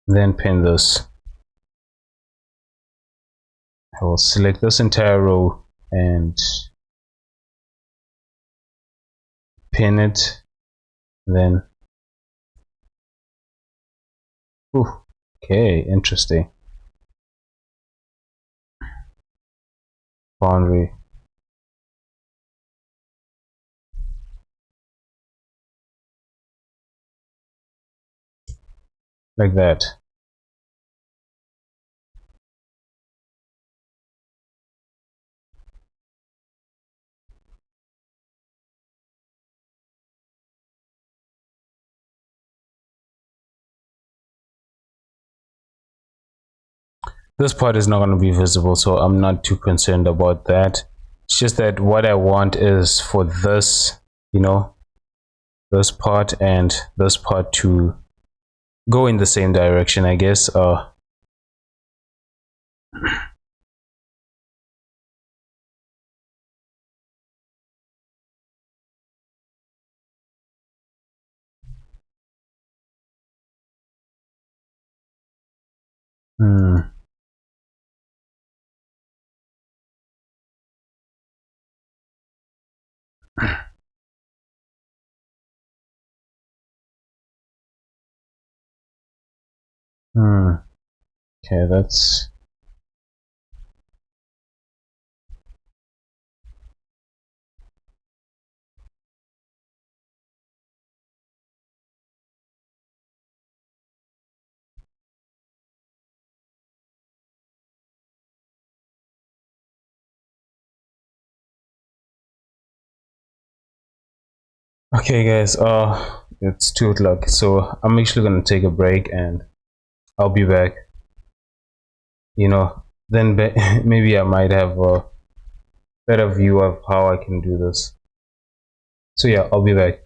then pin this. I will select this entire row and pin it, then Okay, interesting. Boundary. Like that. This part is not going to be visible, so I'm not too concerned about that. It's just that what I want is for this, you know, this part and this part to go in the same direction, I guess. Hmm. Hmm. Okay, that's okay, guys. It's 2 o'clock, so I'm actually gonna take a break, and I'll be back. Then maybe I might have a better view of how I can do this. So yeah, I'll be back.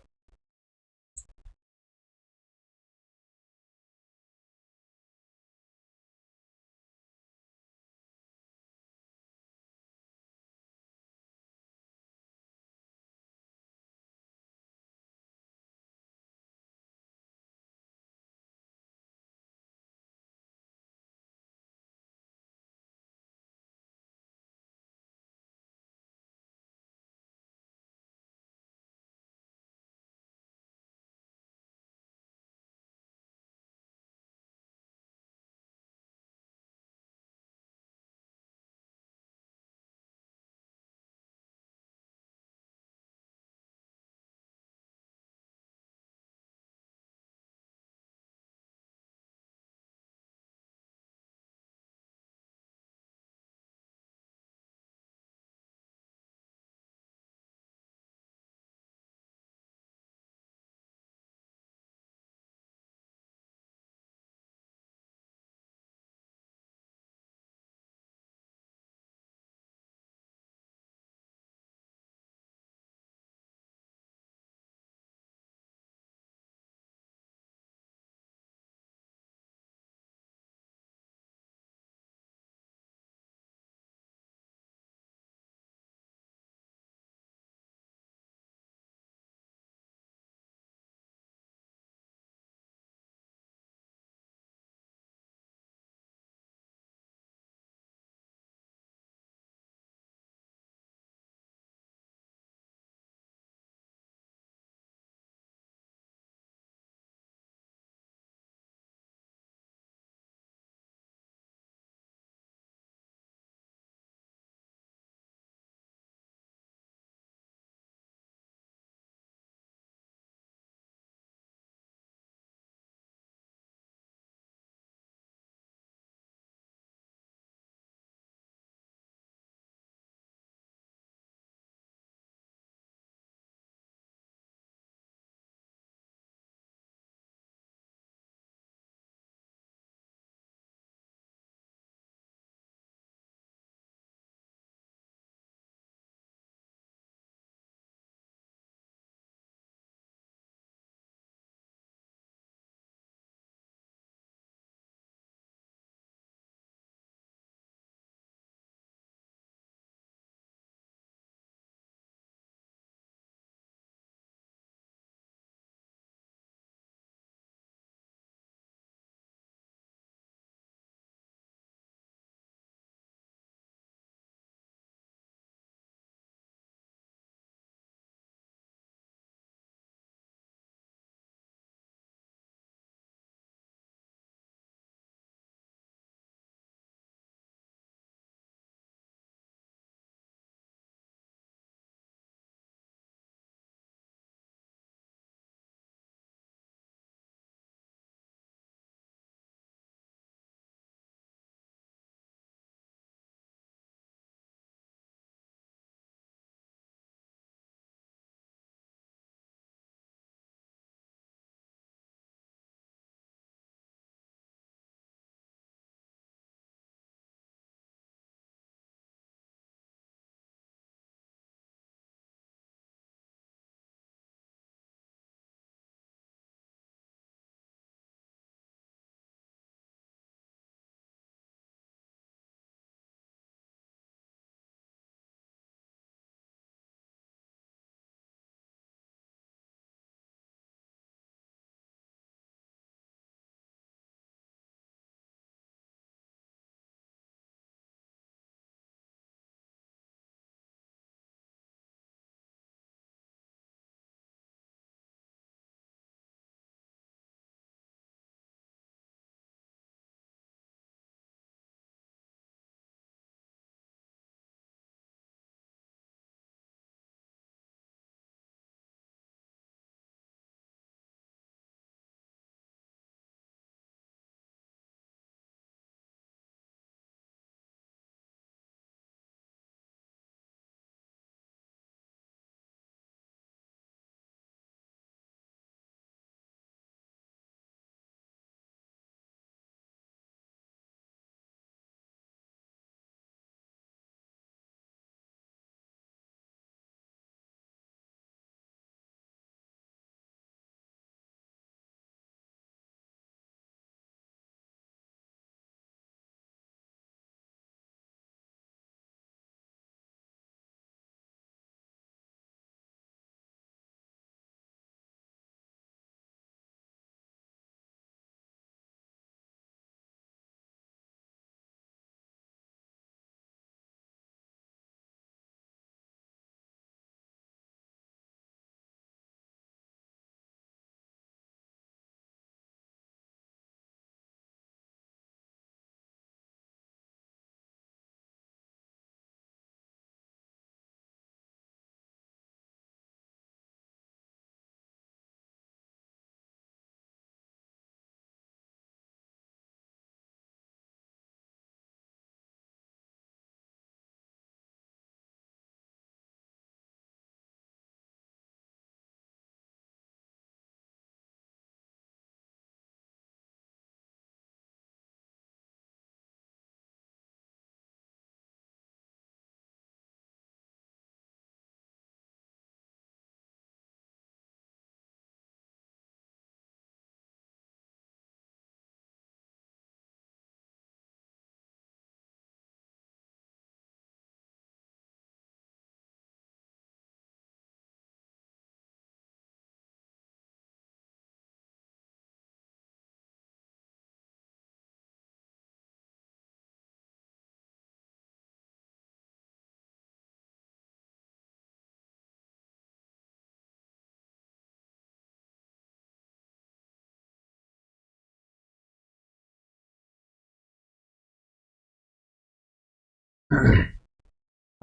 All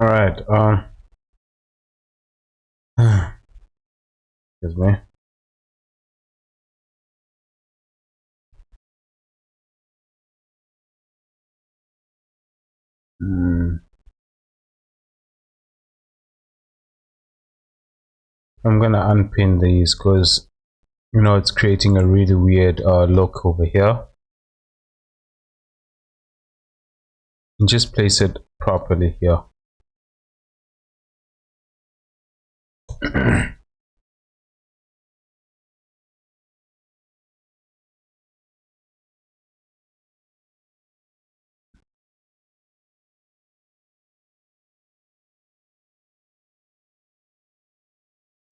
right. Excuse me. Hmm. I'm gonna unpin these because it's creating a really weird look over here. And just place it properly here.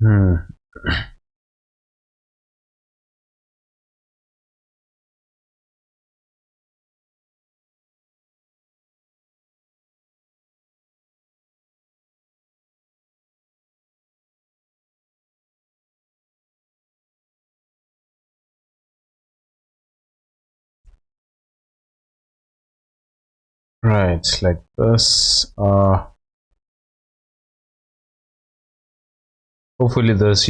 Hmm. Right, like this. Hopefully this,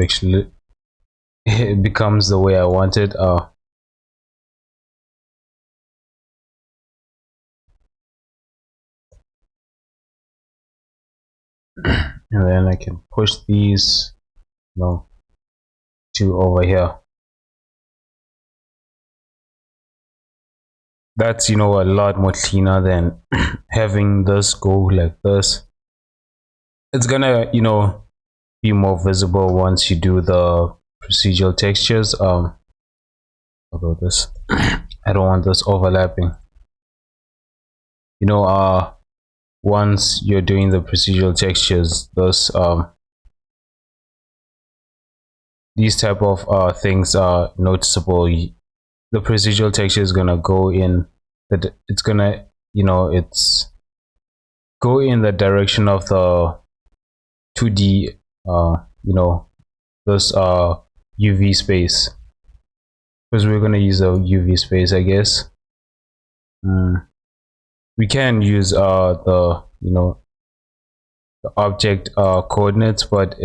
actually it becomes the way I want it. And then I can push these, to over here. That's a lot more cleaner than having this go like this. It's gonna be more visible once you do the procedural textures. About this, I don't want this overlapping. Once you're doing the procedural textures, these type of things are noticeable. The procedural texture is gonna go in that it's gonna it's go in the direction of the 2D this UV space, because we're gonna use a UV space, I guess. We can use the object coordinates, but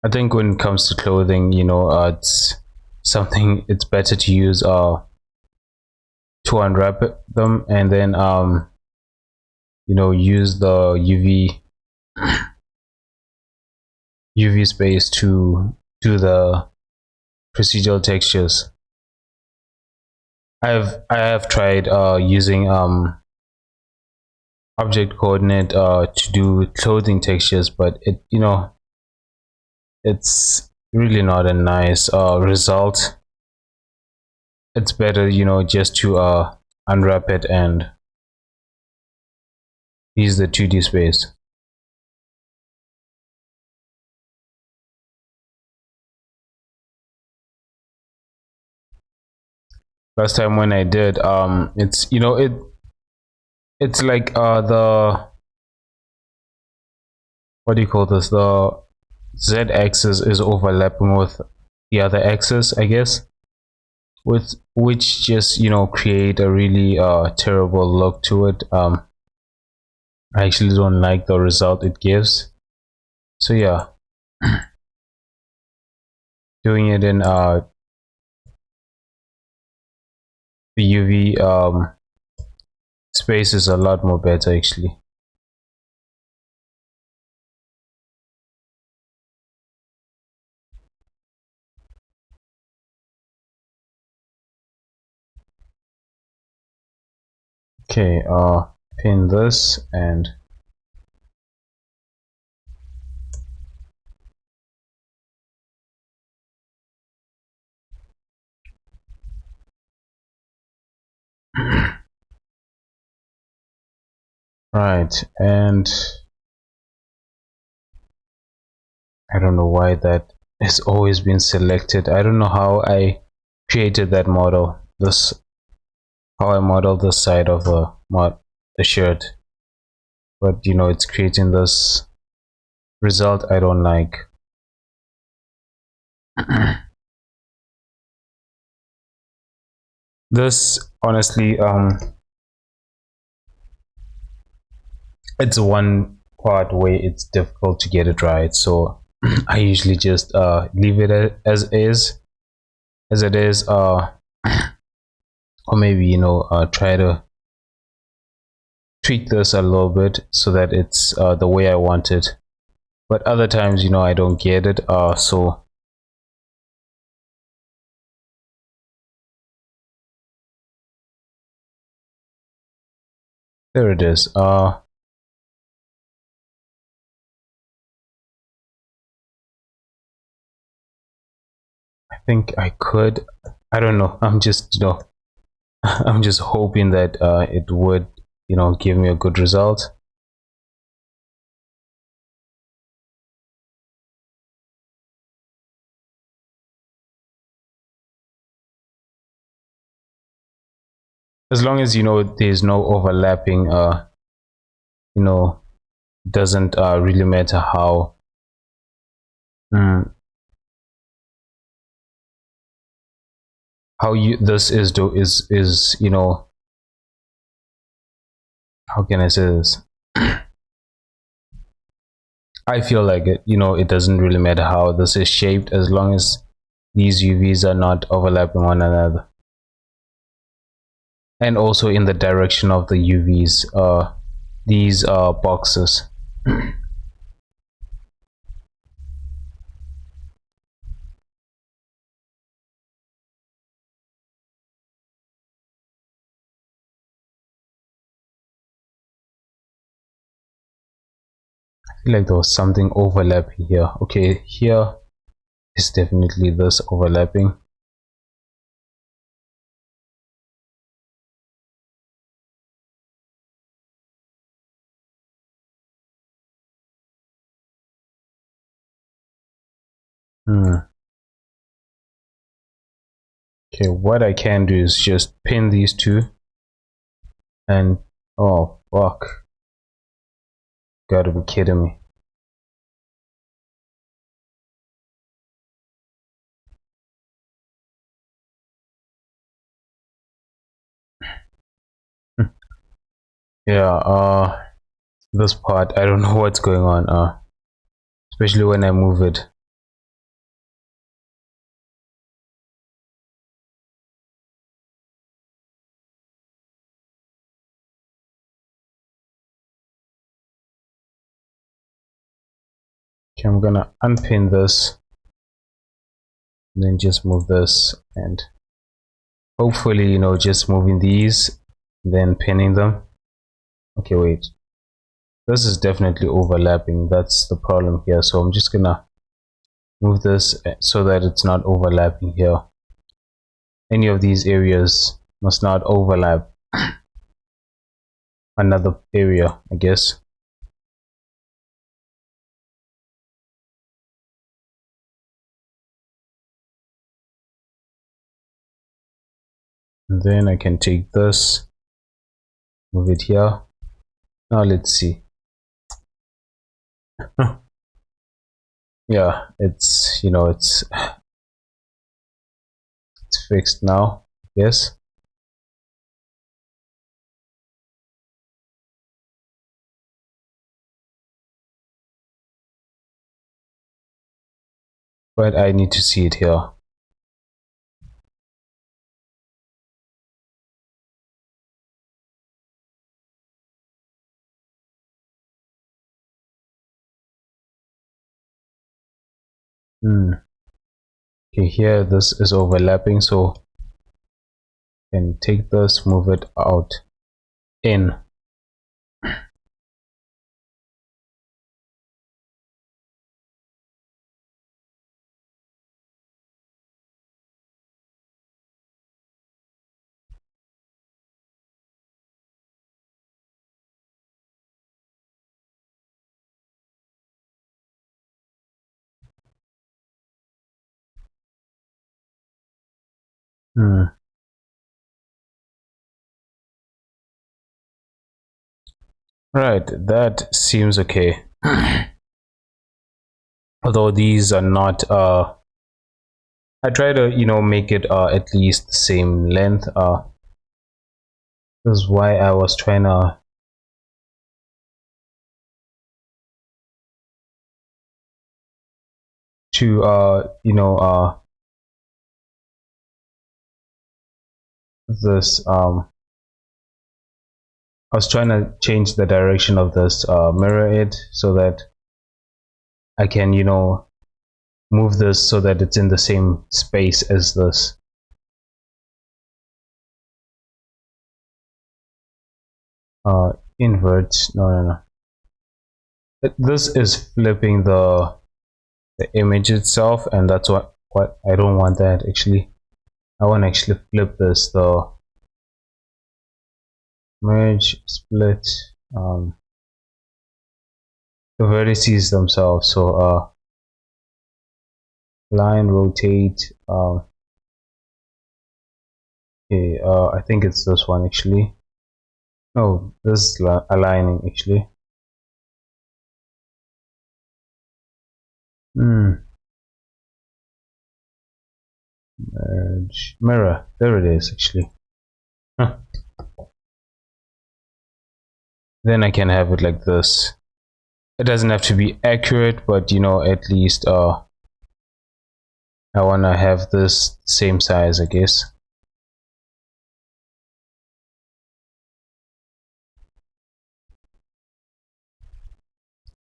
I think when it comes to clothing, it's something it's better to use to unwrap them, and then use the UV space to do the procedural textures. I have tried using object coordinate to do clothing textures, but it's really not a nice result. It's better just to unwrap it and use the 2D space. Last time when I did, it's like the what do you call this, the Z axis is overlapping with the other axis, I guess, with which just create a really terrible look to it. I actually don't like the result it gives. So yeah, doing it in the UV space is a lot more better actually. Okay, pin this and right, and I don't know why that has always been selected. I don't know how I created that model. This how I modeled the side of the shirt, but it's creating this result I don't like. This honestly, it's one part where it's difficult to get it right. So I usually just leave it as it is, or maybe try to tweak this a little bit so that it's the way I want it. But other times, I don't get it. So there it is. I think I could. I don't know. I'm just I'm just hoping that it would give me a good result. As long as there's no overlapping. You know doesn't really matter mm, how you this is do is how can I say this? I feel like it doesn't really matter how this is shaped as long as these UVs are not overlapping one another, and also in the direction of the UVs, these boxes. I feel like there was something overlapping here. Okay, here is definitely this overlapping. Okay, what I can do is just pin these two and oh fuck, gotta be kidding me. Yeah, this part I don't know what's going on, especially when I move it. Okay, I'm gonna unpin this and then just move this, and hopefully just moving these then pinning them. Okay, wait, this is definitely overlapping. That's the problem here, so I'm just gonna move this so that it's not overlapping here. Any of these areas must not overlap another area, I guess. And then I can take this, move it here. Now let's see. Yeah, it's fixed now. Yes. But I need to see it here. Okay, here this is overlapping, so I can take this, move it out in. Right, that seems okay. Although these are not I try to, make it at least the same length. This is why I was trying to this I was trying to change the direction of this mirror edge so that I can, move this so that it's in the same space as this. Invert. No. This is flipping the image itself, and that's what I don't want. That actually, I want to actually flip this, the merge, split, the vertices themselves. So line, rotate. Okay, I think it's this one actually. No, this is aligning actually. Merge, mirror. There it is actually. Huh. Then I can have it like this. It doesn't have to be accurate, but at least I want to have this same size, I guess.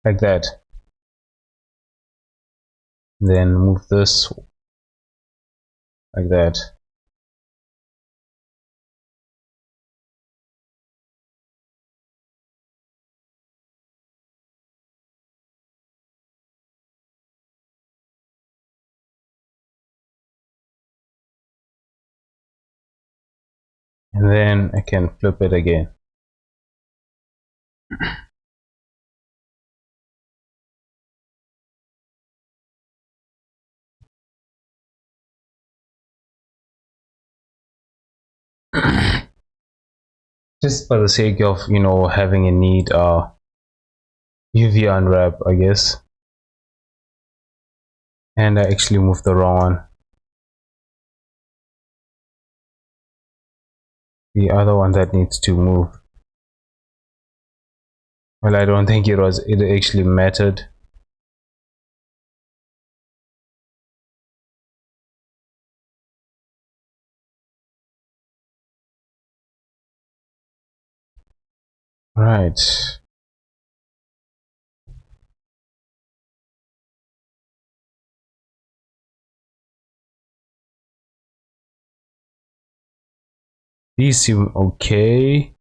Like that. Then move this like that. And then I can flip it again. Just for the sake of having a neat UV unwrap, I guess. And I actually moved the wrong one. The other one that needs to move. Well, I don't think it actually mattered. Right. These seem okay.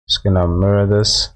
Just gonna mirror this.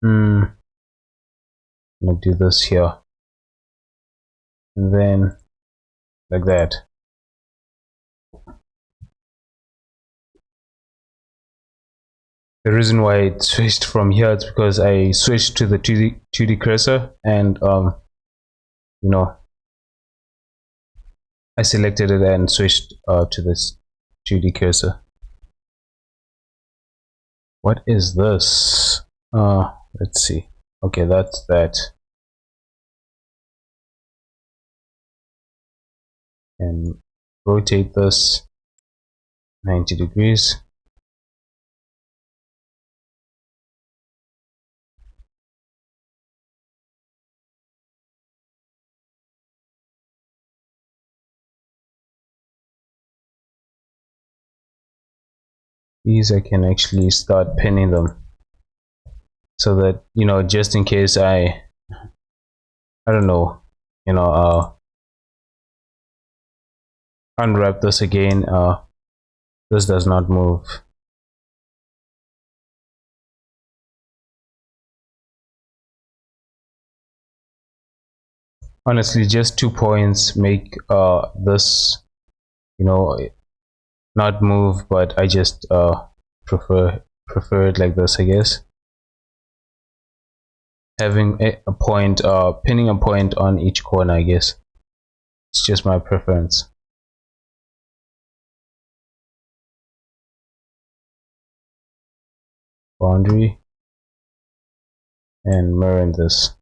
I'm gonna do this here, and then like that. The reason why it switched from here is because I switched to the 2D cursor, and I selected it and switched to this 2D cursor. What is this? Let's see. Okay, that's that. And rotate this 90 degrees. These I can actually start pinning them, so that just in case I don't know, unwrap this again, this does not move. Honestly, just 2 points make this, you know, not move, but I just prefer it like this, I guess. Having a point, pinning a point on each corner, I guess. It's just my preference. Boundary and mirror in this.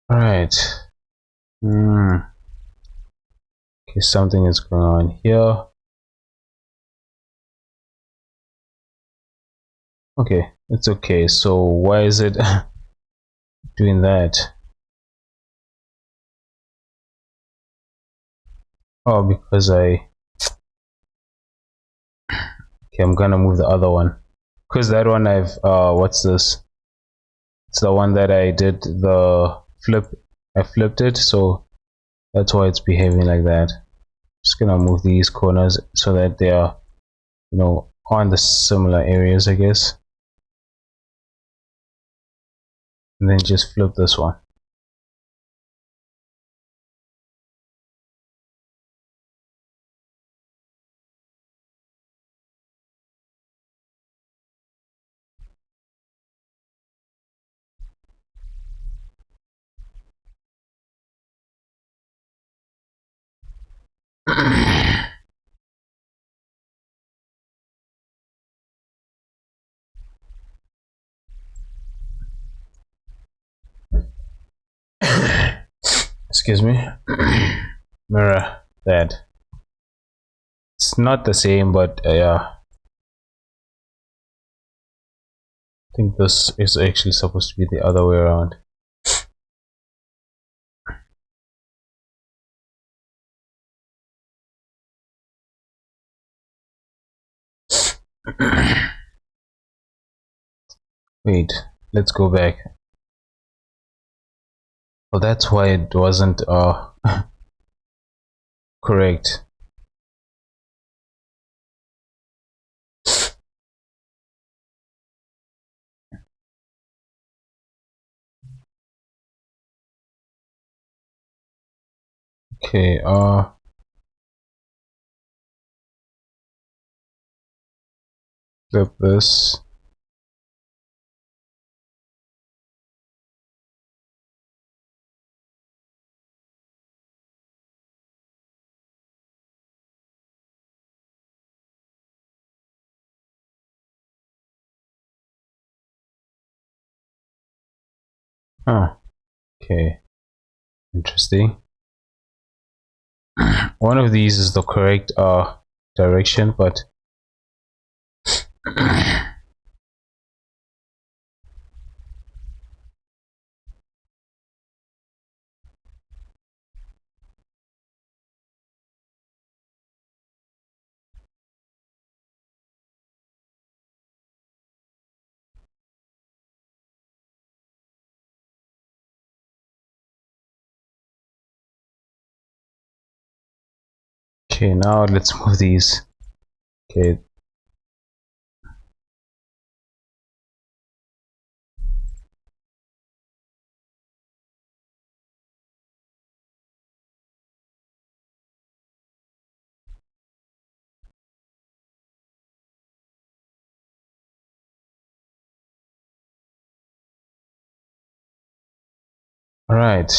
All right. Okay, something is going on here. Okay, it's okay. So why is it doing that? Oh, because okay, I'm gonna move the other one. Because that one what's this? It's the one that I did the flip. I flipped it, so that's why it's behaving like that. Just gonna move these corners so that they are, on the similar areas, I guess. And then just flip this one. Excuse me. Mirror that. It's not the same, but yeah. I think this is actually supposed to be the other way around. Wait, let's go back. Oh, that's why it wasn't correct. Okay, flip this. Huh. Okay. Interesting. One of these is the correct direction, but okay, now let's move these. Okay. All right.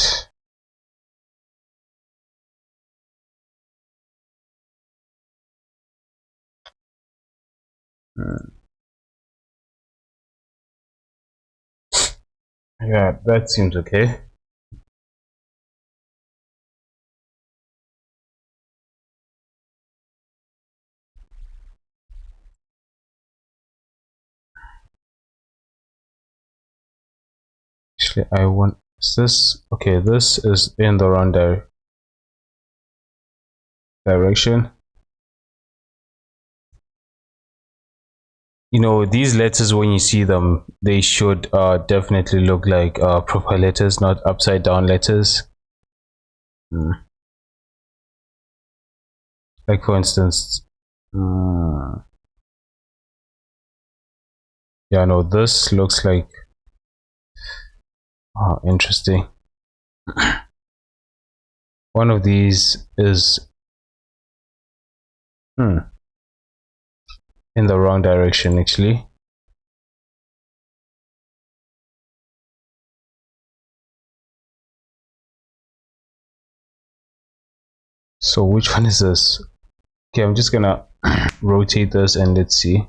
Yeah, that seems okay. Actually, I want is this okay. This is in the wrong direction. direction. You know, these letters, when you see them, they should definitely look like proper letters, not upside down letters. Like for instance, mm, yeah, no, this looks like interesting. One of these is in the wrong direction actually. So which one is this? Okay, I'm just gonna rotate this and let's see.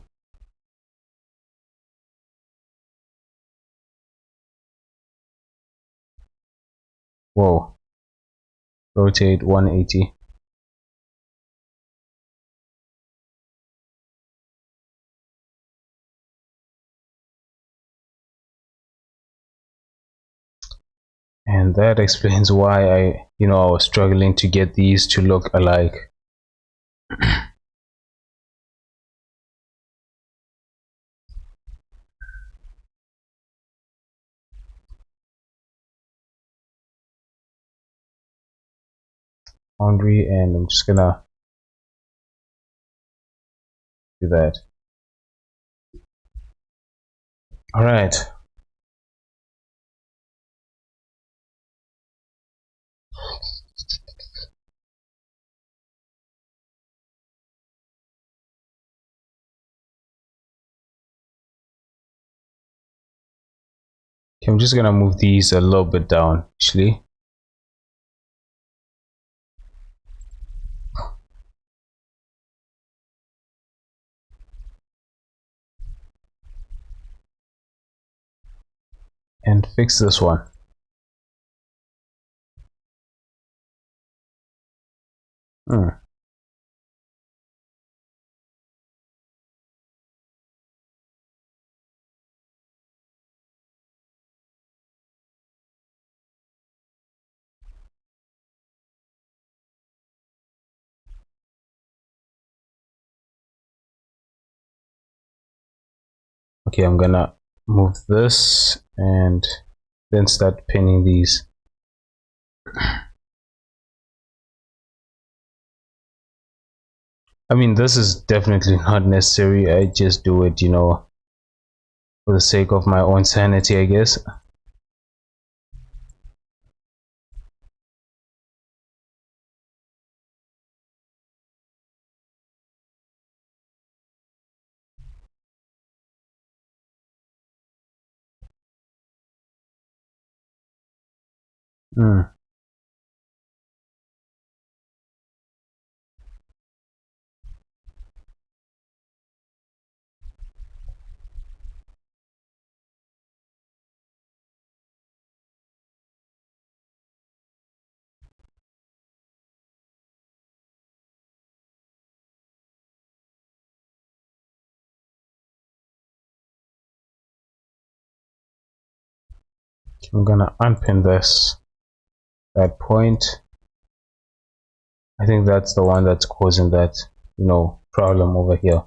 Whoa, rotate 180. And that explains why I was struggling to get these to look alike. Boundary, and I'm just gonna do that. All right. Okay, I'm just gonna move these a little bit down actually. And fix this one. Okay, I'm gonna move this and then start pinning these. I mean, this is definitely not necessary. I just do it, for the sake of my own sanity, I guess. Mm. I'm gonna unpin that point. I think that's the one that's causing that, problem over here.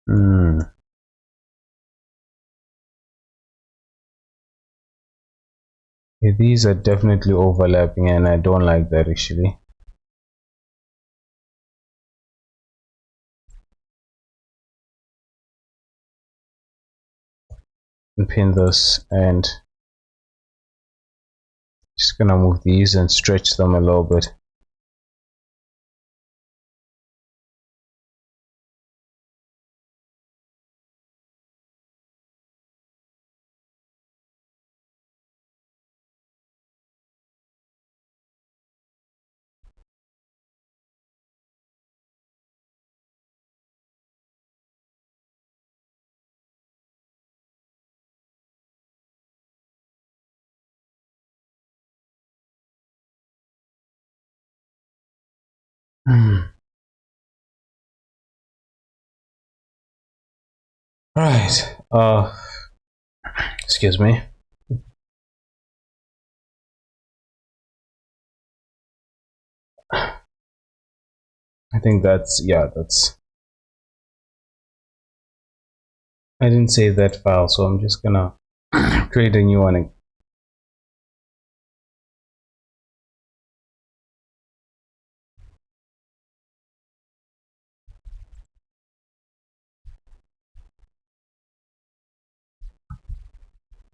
Hmm. Yeah, these are definitely overlapping, and I don't like that actually. And pin this, and just gonna move these and stretch them a little bit. Right. Excuse me. I think that's, yeah, that's, I didn't save that file, so I'm just gonna create a new one.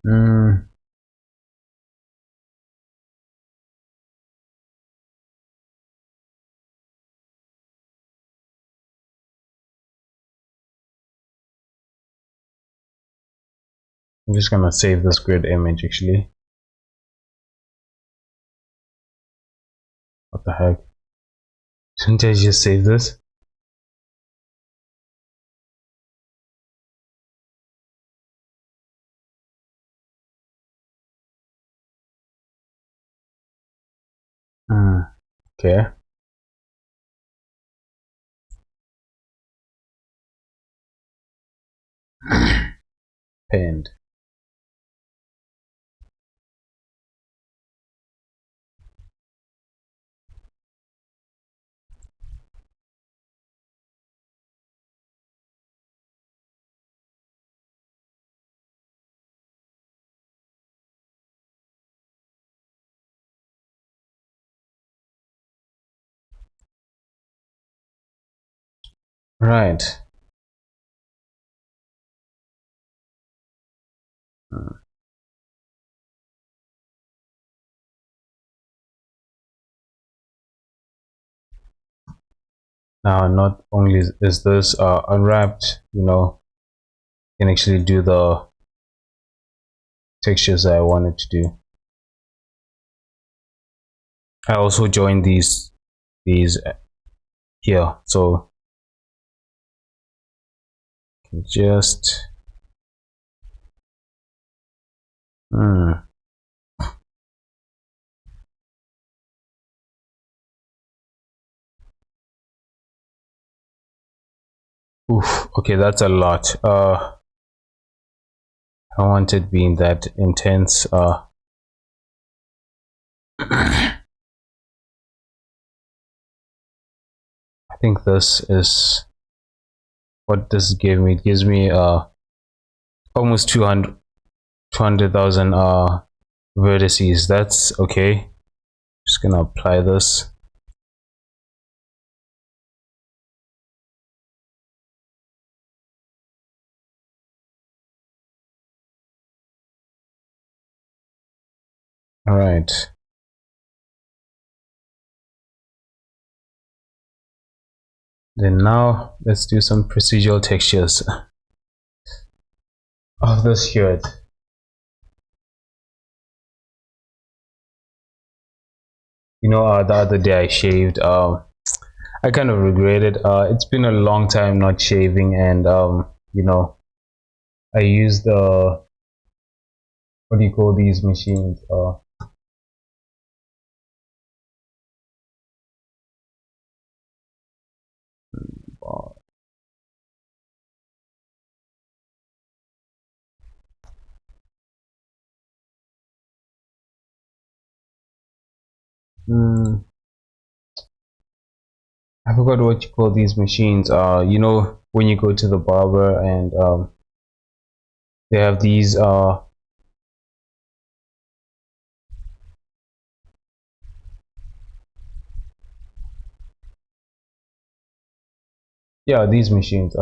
Mm, I'm just gonna save this grid image actually. What the heck? Shouldn't I just save this? Okay. Pinned. Right. Now, not only is this unwrapped, can actually do the textures I wanted to do. I also joined these here, so just oof, okay, that's a lot. I want it being that intense. I think this is what this gave me. It gives me almost 200,000 vertices. That's okay. Just gonna apply this. All right. Then now let's do some procedural textures of this shirt. The other day I shaved. I kind of regret it. It's been a long time not shaving, and I used what do you call these machines? Hmm, I forgot what you call these machines. When you go to the barber and they have these yeah, these machines.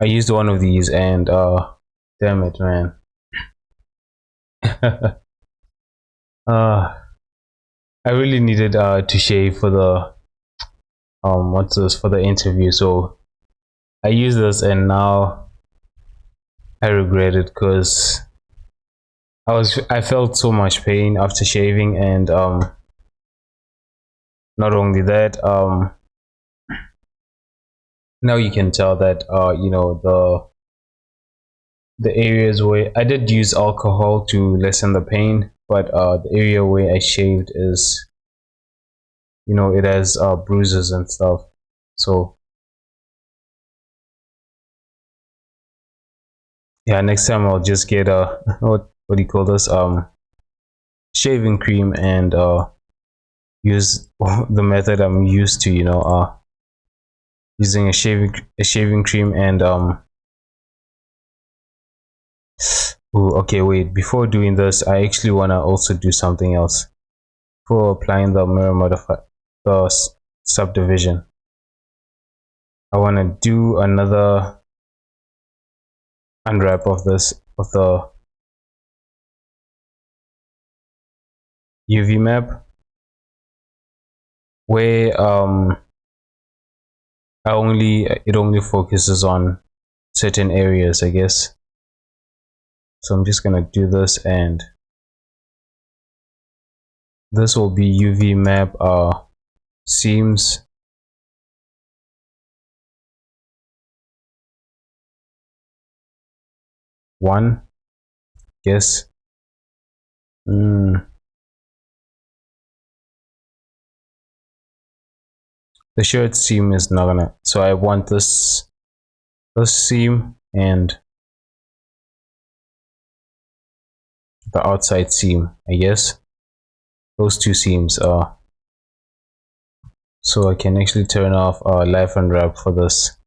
I used one of these and damn it, man. I really needed to shave for the what's this, for the interview, so I used this and now I regret it because I felt so much pain after shaving, and not only that, now you can tell that the areas where I did use alcohol to lessen the pain, but the area where I shaved is you know, it has bruises and stuff. So yeah, next time I'll just get a what do you call this, shaving cream, and use the method I'm used to, you know, using a shaving cream, and ooh, okay, wait, before doing this I actually want to also do something else. For applying the mirror modifier, the subdivision, I want to do another unwrap of this, of the UV map, where it only focuses on certain areas, I guess. So I'm just gonna do this, and this will be UV map seams 1, yes. The shirt seam is not gonna, so I want this seam and the outside seam, I guess. Those two seams are, so I can actually turn off live unwrap for this.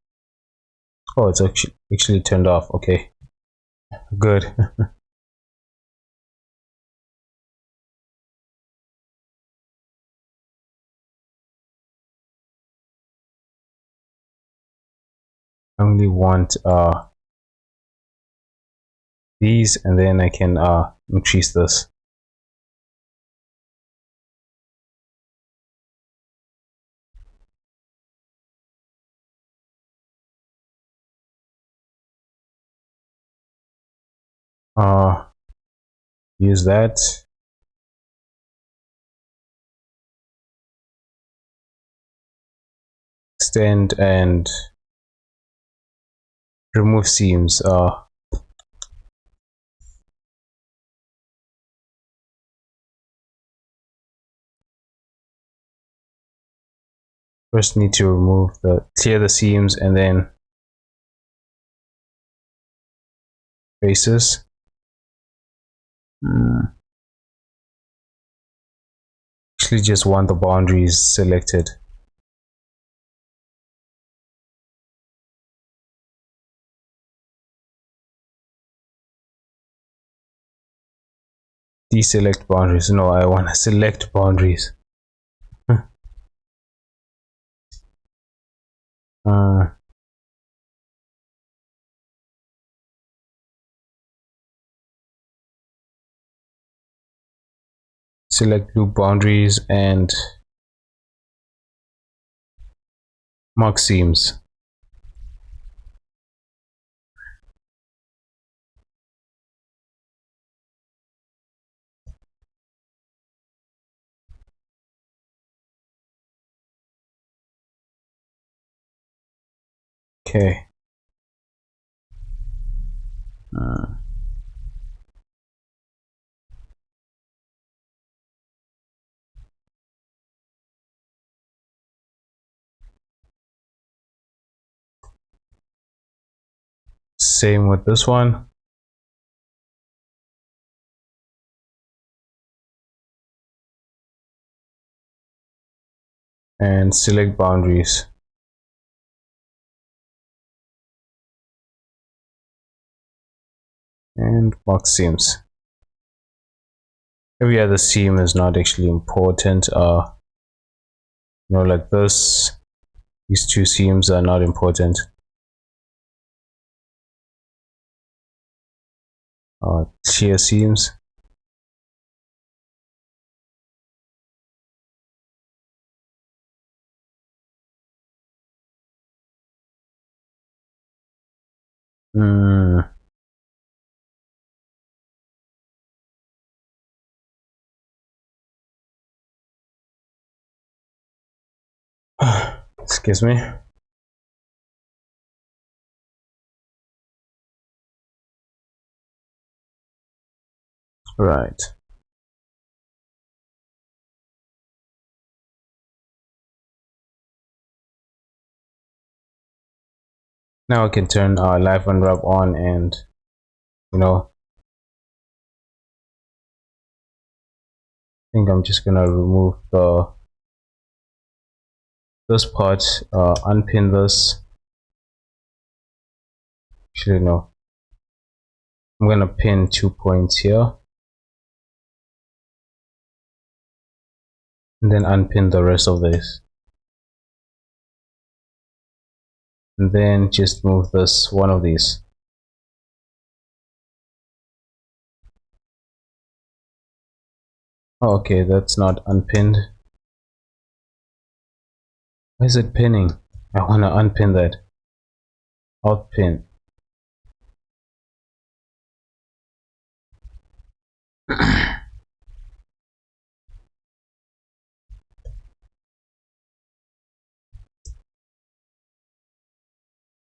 Oh, it's actually turned off. Okay, good. I only want these, and then I can increase this. Use that. Extend and remove seams. First need to clear the seams, and then faces. Actually just want the boundaries selected. Deselect boundaries. No, I want to select boundaries. Select loop boundaries and mark seams. Okay. Same with this one. And select boundaries. And mark seams. Every other seam is not actually important. You know, like this, these two seams are not important. Clear seams. Excuse me. Right. Now I can turn live unwrap on, and you know, I think I'm just gonna remove the this part, unpin this. Actually, no, I'm gonna pin 2 points here and then unpin the rest of this, and then just move this one of these. Oh, okay, that's not unpinned. Why is it pinning? I want to unpin that. Outpin.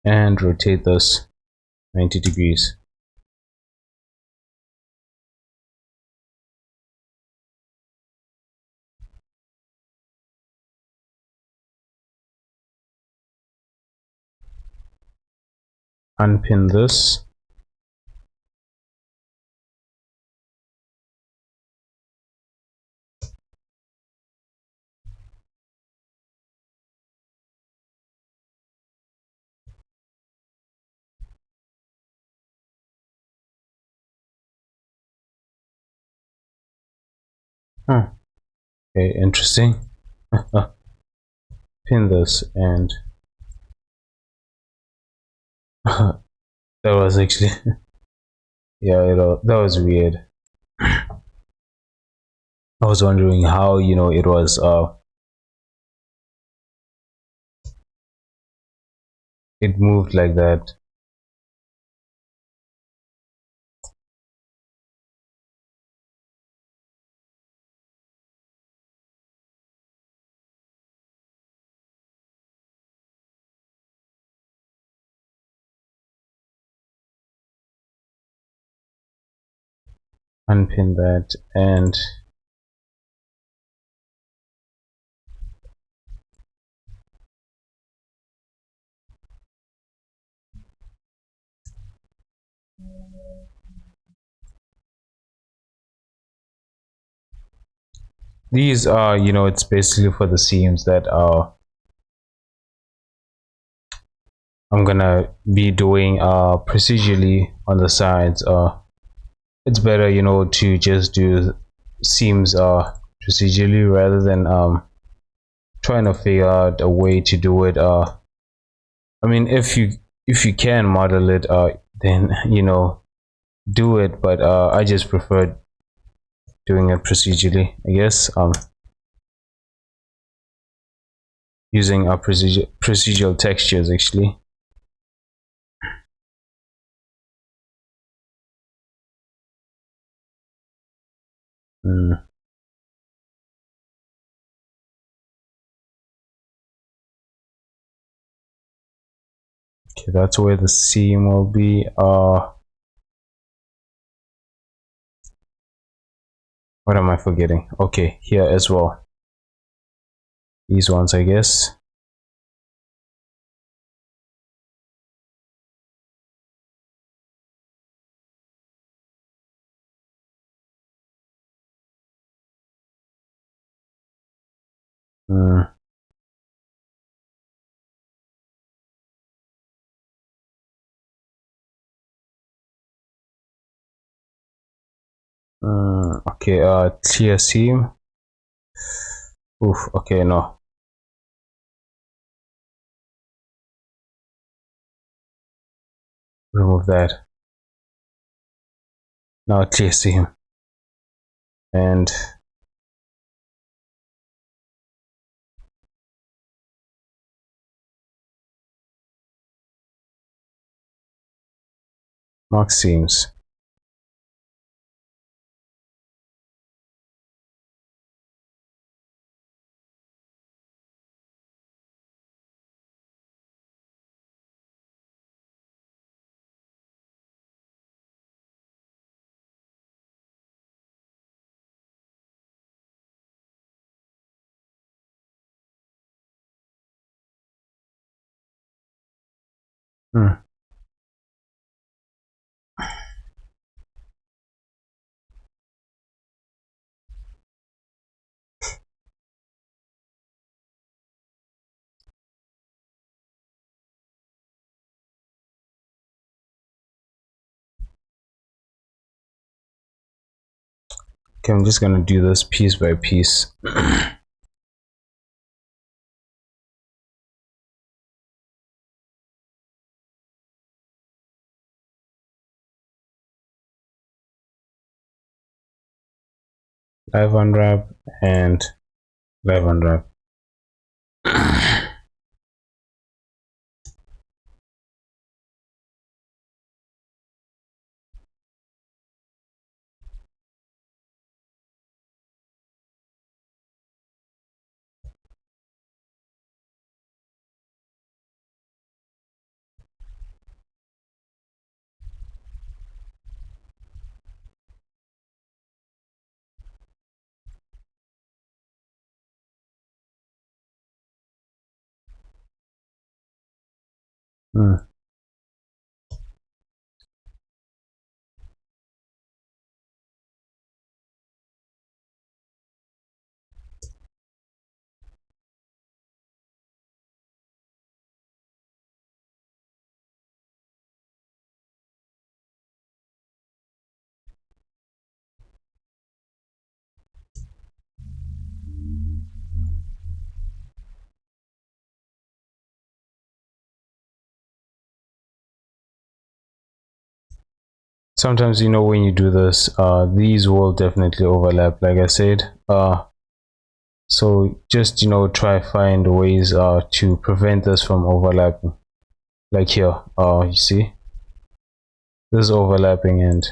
And rotate this 90 degrees. Unpin this. Huh. Okay, interesting. Pin this, and that was actually yeah, that was weird. I was wondering how it was it moved like that. Unpin that, and these are it's basically for the seams that I'm gonna be doing procedurally on the sides. It's better to just do seams procedurally rather than trying to figure out a way to do it. I mean, if you can model it, then do it, but I just prefer doing it procedurally, I guess. Using procedural textures actually. Mm, okay, that's where the seam will be. What am I forgetting? Okay, here as well. These ones, I guess. Mm, okay, clear seam. Oof, okay, no. Remove that. Now clear seam. And mark seams. Hmm. Okay, I'm just gonna do this piece by piece. 5 unwrap and 5 unwrap. Hmm. Sometimes, you know, when you do this, these will definitely overlap, like I said. So just, you know, try find ways to prevent this from overlapping. Like here, you see this is overlapping, and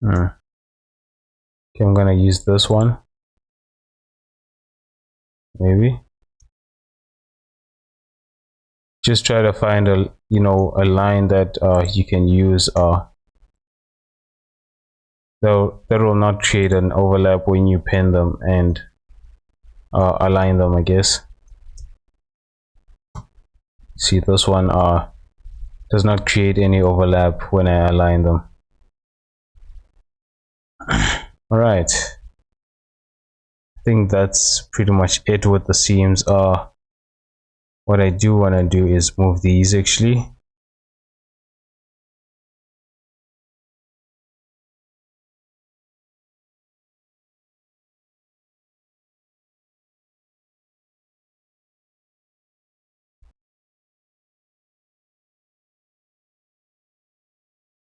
okay, I'm gonna use this one, maybe. Just try to find a, you know, a line that you can use that will not create an overlap when you pin them and align them, I guess. See, this one does not create any overlap when I align them. All right, I think that's pretty much it with the seams. What I do want to do is move these, actually.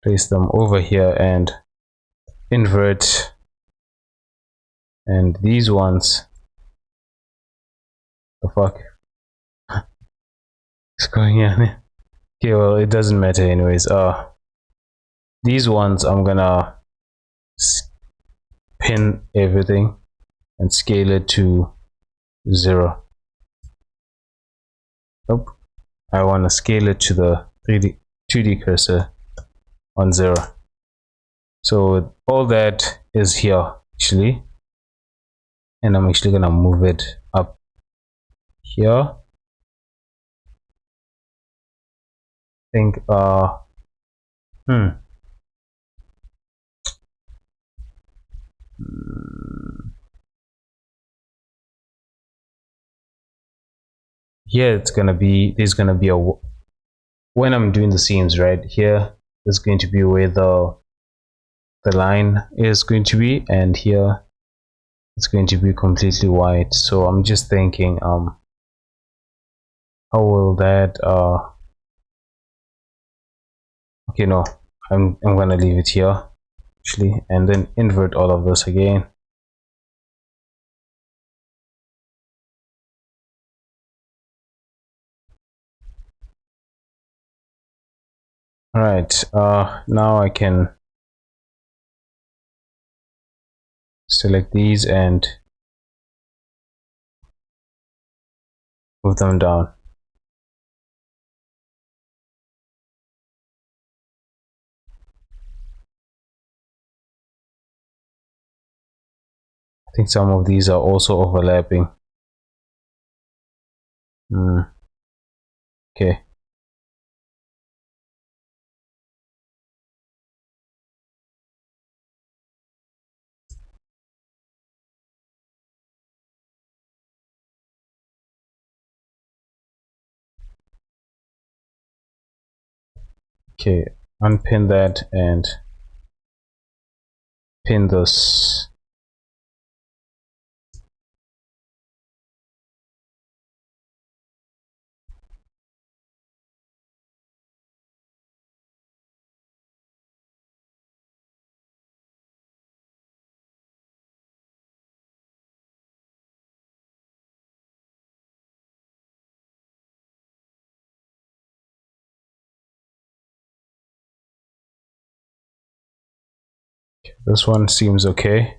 Place them over here and invert, and these ones, the fuck is going on? Okay, well, it doesn't matter anyways. These ones I'm gonna pin everything and scale it to 0. Nope, I want to scale it to the 2D cursor on 0. So all that is here, actually, and I'm actually gonna move it up here. I think here it's gonna be, there's gonna be a, when I'm doing the seams right here, is going to be where the line is going to be, and here it's going to be completely white. So I'm just thinking, how will that okay, no, I'm gonna leave it here, actually, and then invert all of this again. All right, now I can select these and move them down. think some of these are also overlapping. Okay. Okay, unpin that and pin this. This one seems okay.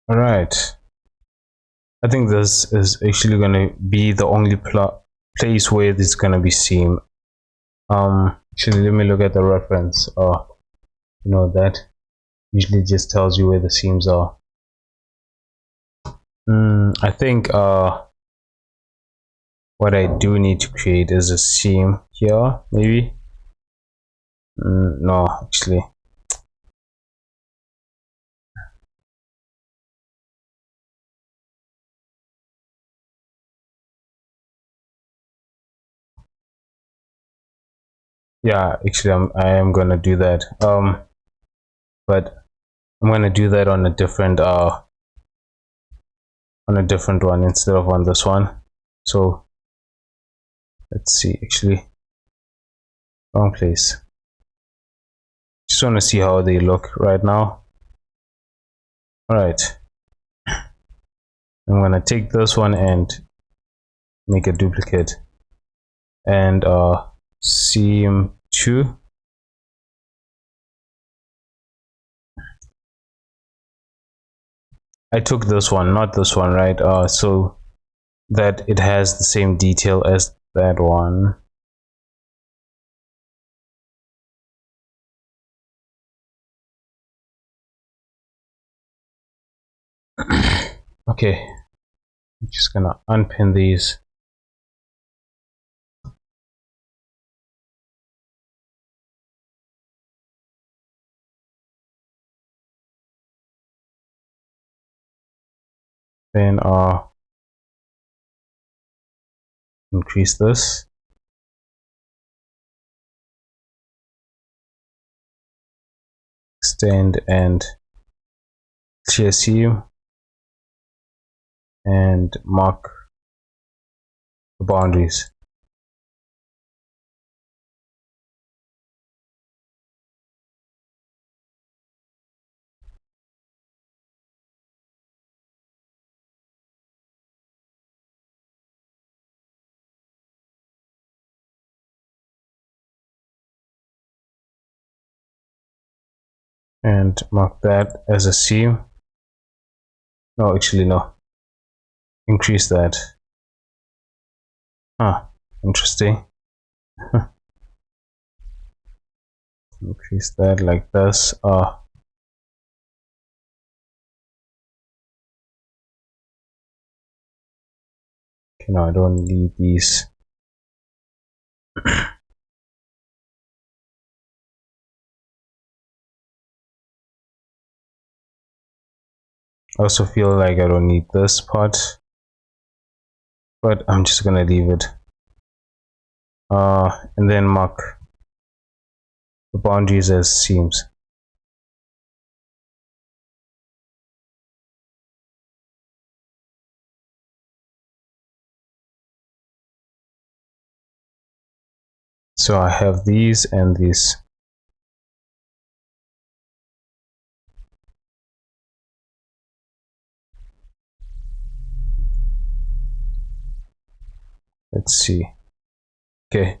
All right. I think this is actually gonna be the only place where this is gonna be seam. Actually, let me look at the reference. That usually just tells you where the seams are. I think what I do need to create is a seam here, maybe. No, actually. Yeah, actually, I am gonna do that. But I'm gonna do that on a different one instead of on this one. So let's see. Actually, wrong place. Just want to see how they look right now. All right. I'm gonna take this one and make a duplicate and seam 2. I took this one, not this one, right? So that it has the same detail as that one. Okay, I'm just gonna unpin these. Then increase this. Extend and clear seam and mark the boundaries. And mark that as a seam. No, actually no. Increase that. Interesting. increase that like this. Okay, no, I don't need these. I also feel like I don't need this part, but I'm just gonna leave it. And then mark the boundaries as seams. So I have these and these. Let's see. Okay,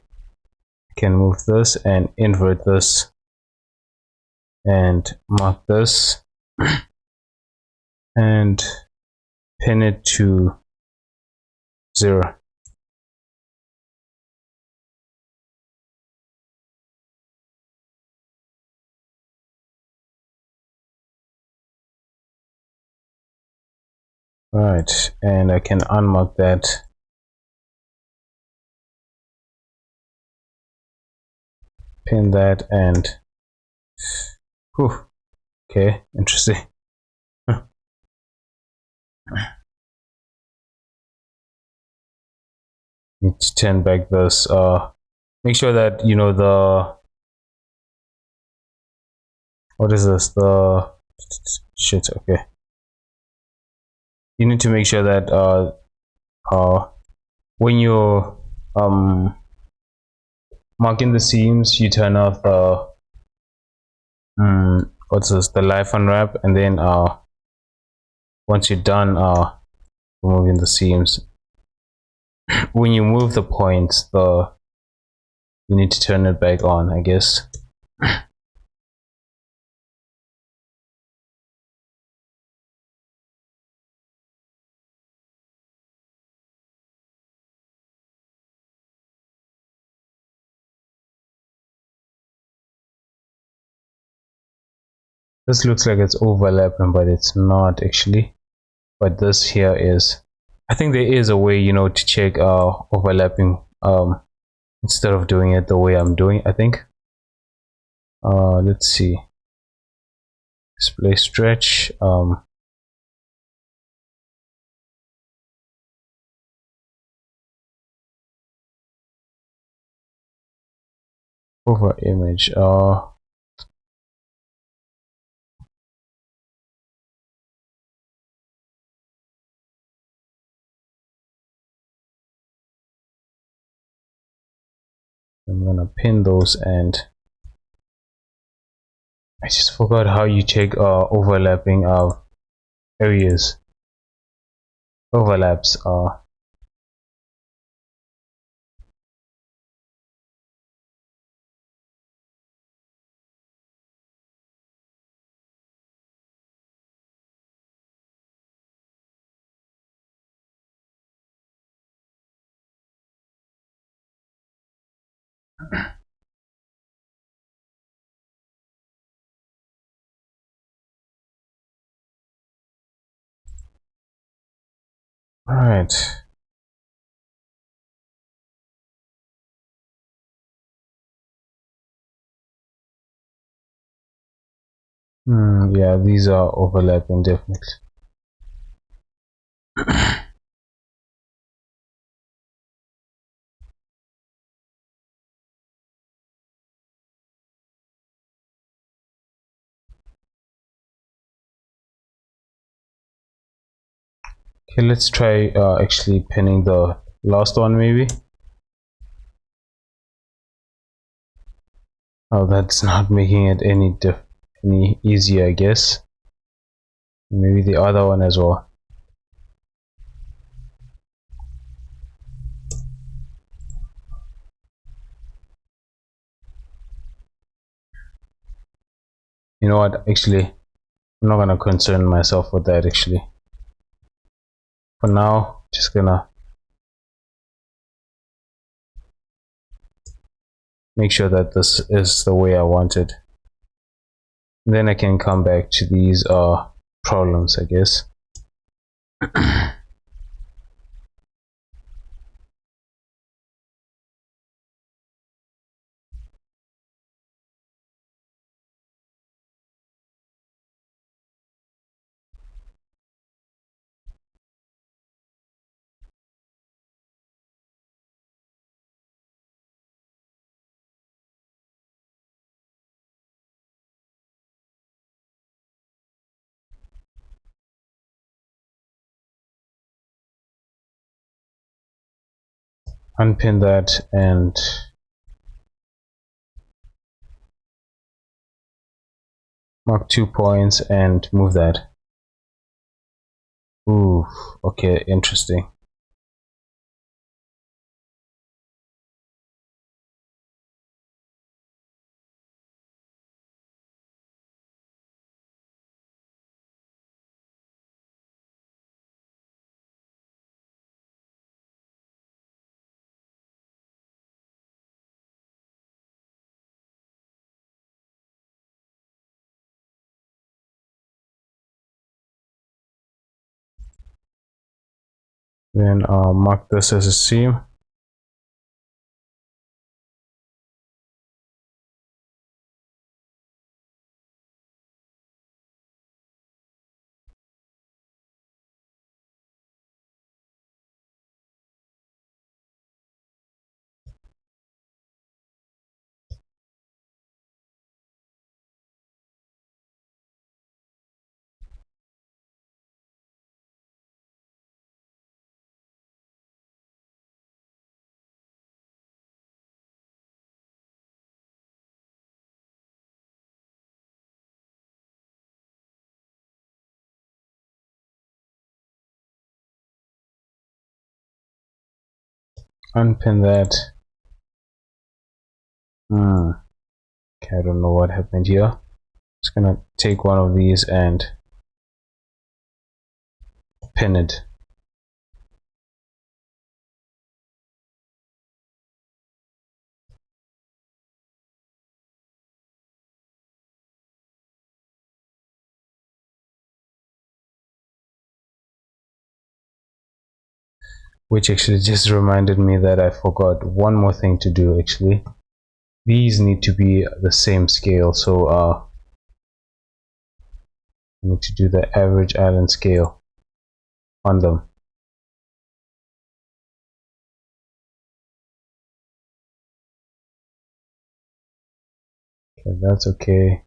I can move this and invert this and mark this and pin it to 0. Right, and I can unmark that. Pin that and whew, okay, interesting. Need to turn back this. Make sure that you know the, what is this, the shit. Okay, you need to make sure that when you're marking the seams, you turn off the what's this, the life unwrap, and then once you're done removing the seams, when you move the points, you need to turn it back on, I guess. This looks like it's overlapping, but it's not actually. But this here is, I think there is a way, you know, to check overlapping instead of doing it the way I'm doing, I think. Let's see. Display stretch. Over image. I'm gonna pin those, and I just forgot how you check overlapping areas. Overlaps. All right. Yeah, these are overlapping definitely. Okay, let's try actually pinning the last one maybe. Oh, that's not making it any easier, I guess. Maybe the other one as well. You know what, actually, I'm not gonna concern myself with that actually. For now, just gonna make sure that this is the way I want it. Then I can come back to these problems, I guess. Unpin that and mark 2 points and move that. Ooh, okay, interesting. Then mark this as a seam. Unpin that. Okay, I don't know what happened here. Just gonna take one of these and pin it. Which actually just reminded me that I forgot one more thing to do. Actually, these need to be the same scale, so I need to do the average island scale on them. Okay, that's okay.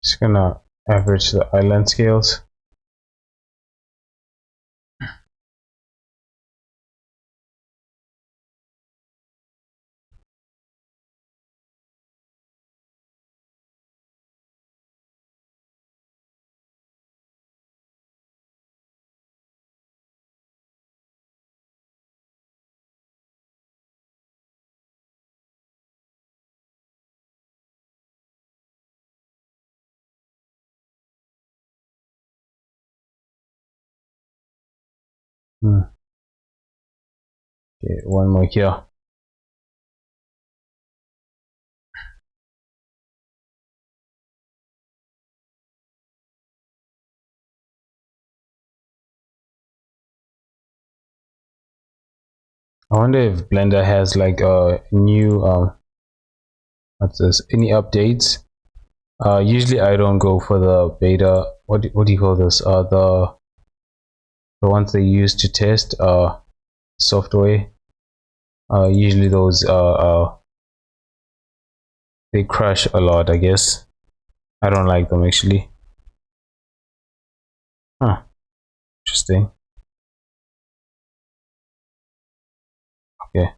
Just gonna average the island scales. Okay, one more here. I wonder if Blender has like a new what's this? Any updates? Usually I don't go for the beta. What do you call this? The ones they use to test software. Usually those they crash a lot, I guess. I don't like them actually. Huh, interesting. Okay.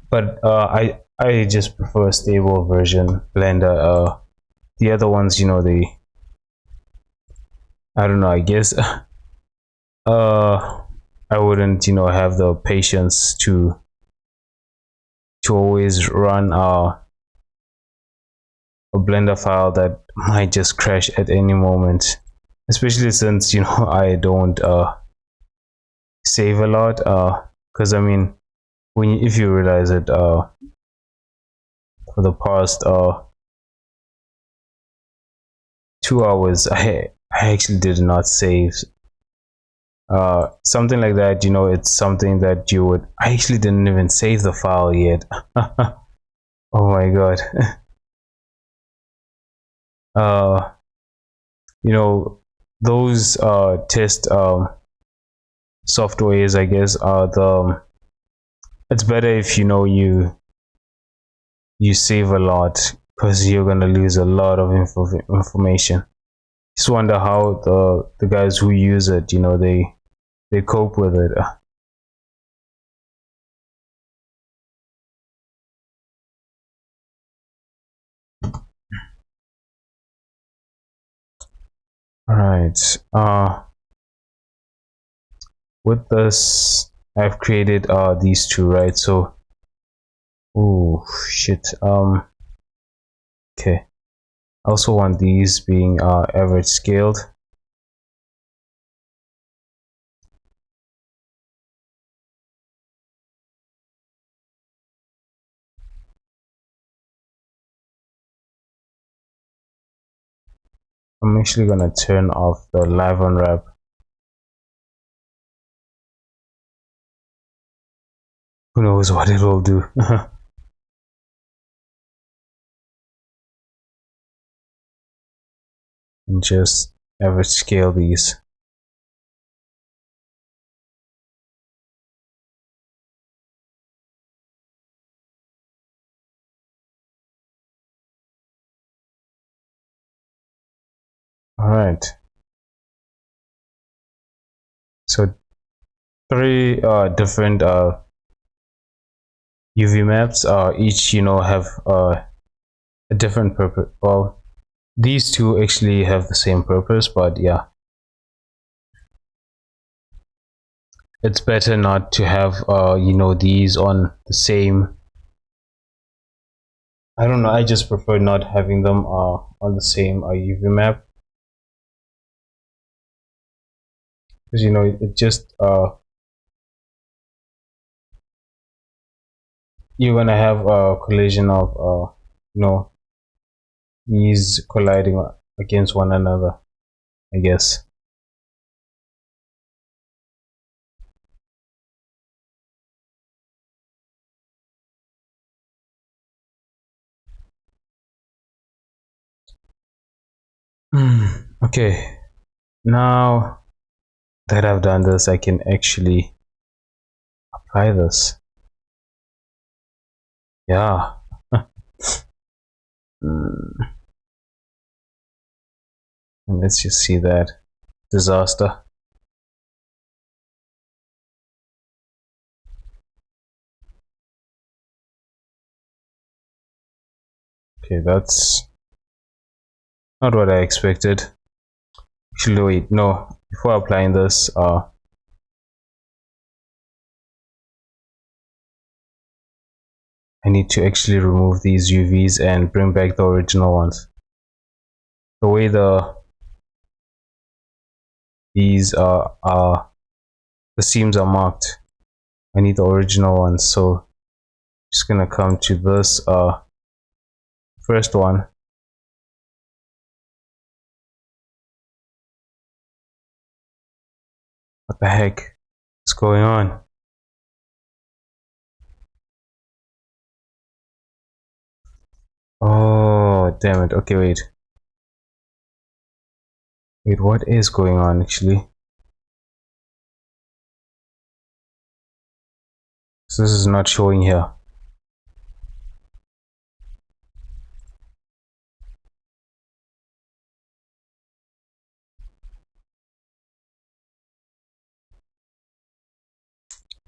but I just prefer a stable version Blender. The other ones, you know, they, I don't know, I guess I wouldn't, you know, have the patience to always run a Blender file that might just crash at any moment, especially since, you know, I don't save a lot. Because I mean, when you, if you realize it, for the past 2 hours, I actually did not save something like that. You know, it's something that you would, I actually didn't even save the file yet. Oh my god. uh you know, those test softwares, I guess, are the, it's better if, you know, you save a lot, because you're gonna lose a lot of information. Just wonder how the guys who use it, you know, they cope with it. All right. With this, I've created these two, right? So, oh shit. Okay. I also want these being average scaled. I'm actually gonna turn off the live unwrap. Who knows what it will do? And just average scale these. All right. So three different UV maps. Each, you know, have a different purpose. Well, these two actually have the same purpose, but yeah, it's better not to have you know, these on the same, I don't know, I just prefer not having them on the same UV map, because, you know, it just you're gonna have a collision of you know, these colliding against one another, I guess. Okay, now that I've done this, I can actually apply this. Yeah. And let's just see that disaster. Okay, that's not what I expected. Actually, wait, no. Before applying this, I need to actually remove these UVs and bring back the original ones. The way these the seams are marked, I need the original ones. So just gonna come to this first one. What the heck is going on? Oh damn it. Okay, wait, what is going on actually? So this is not showing here.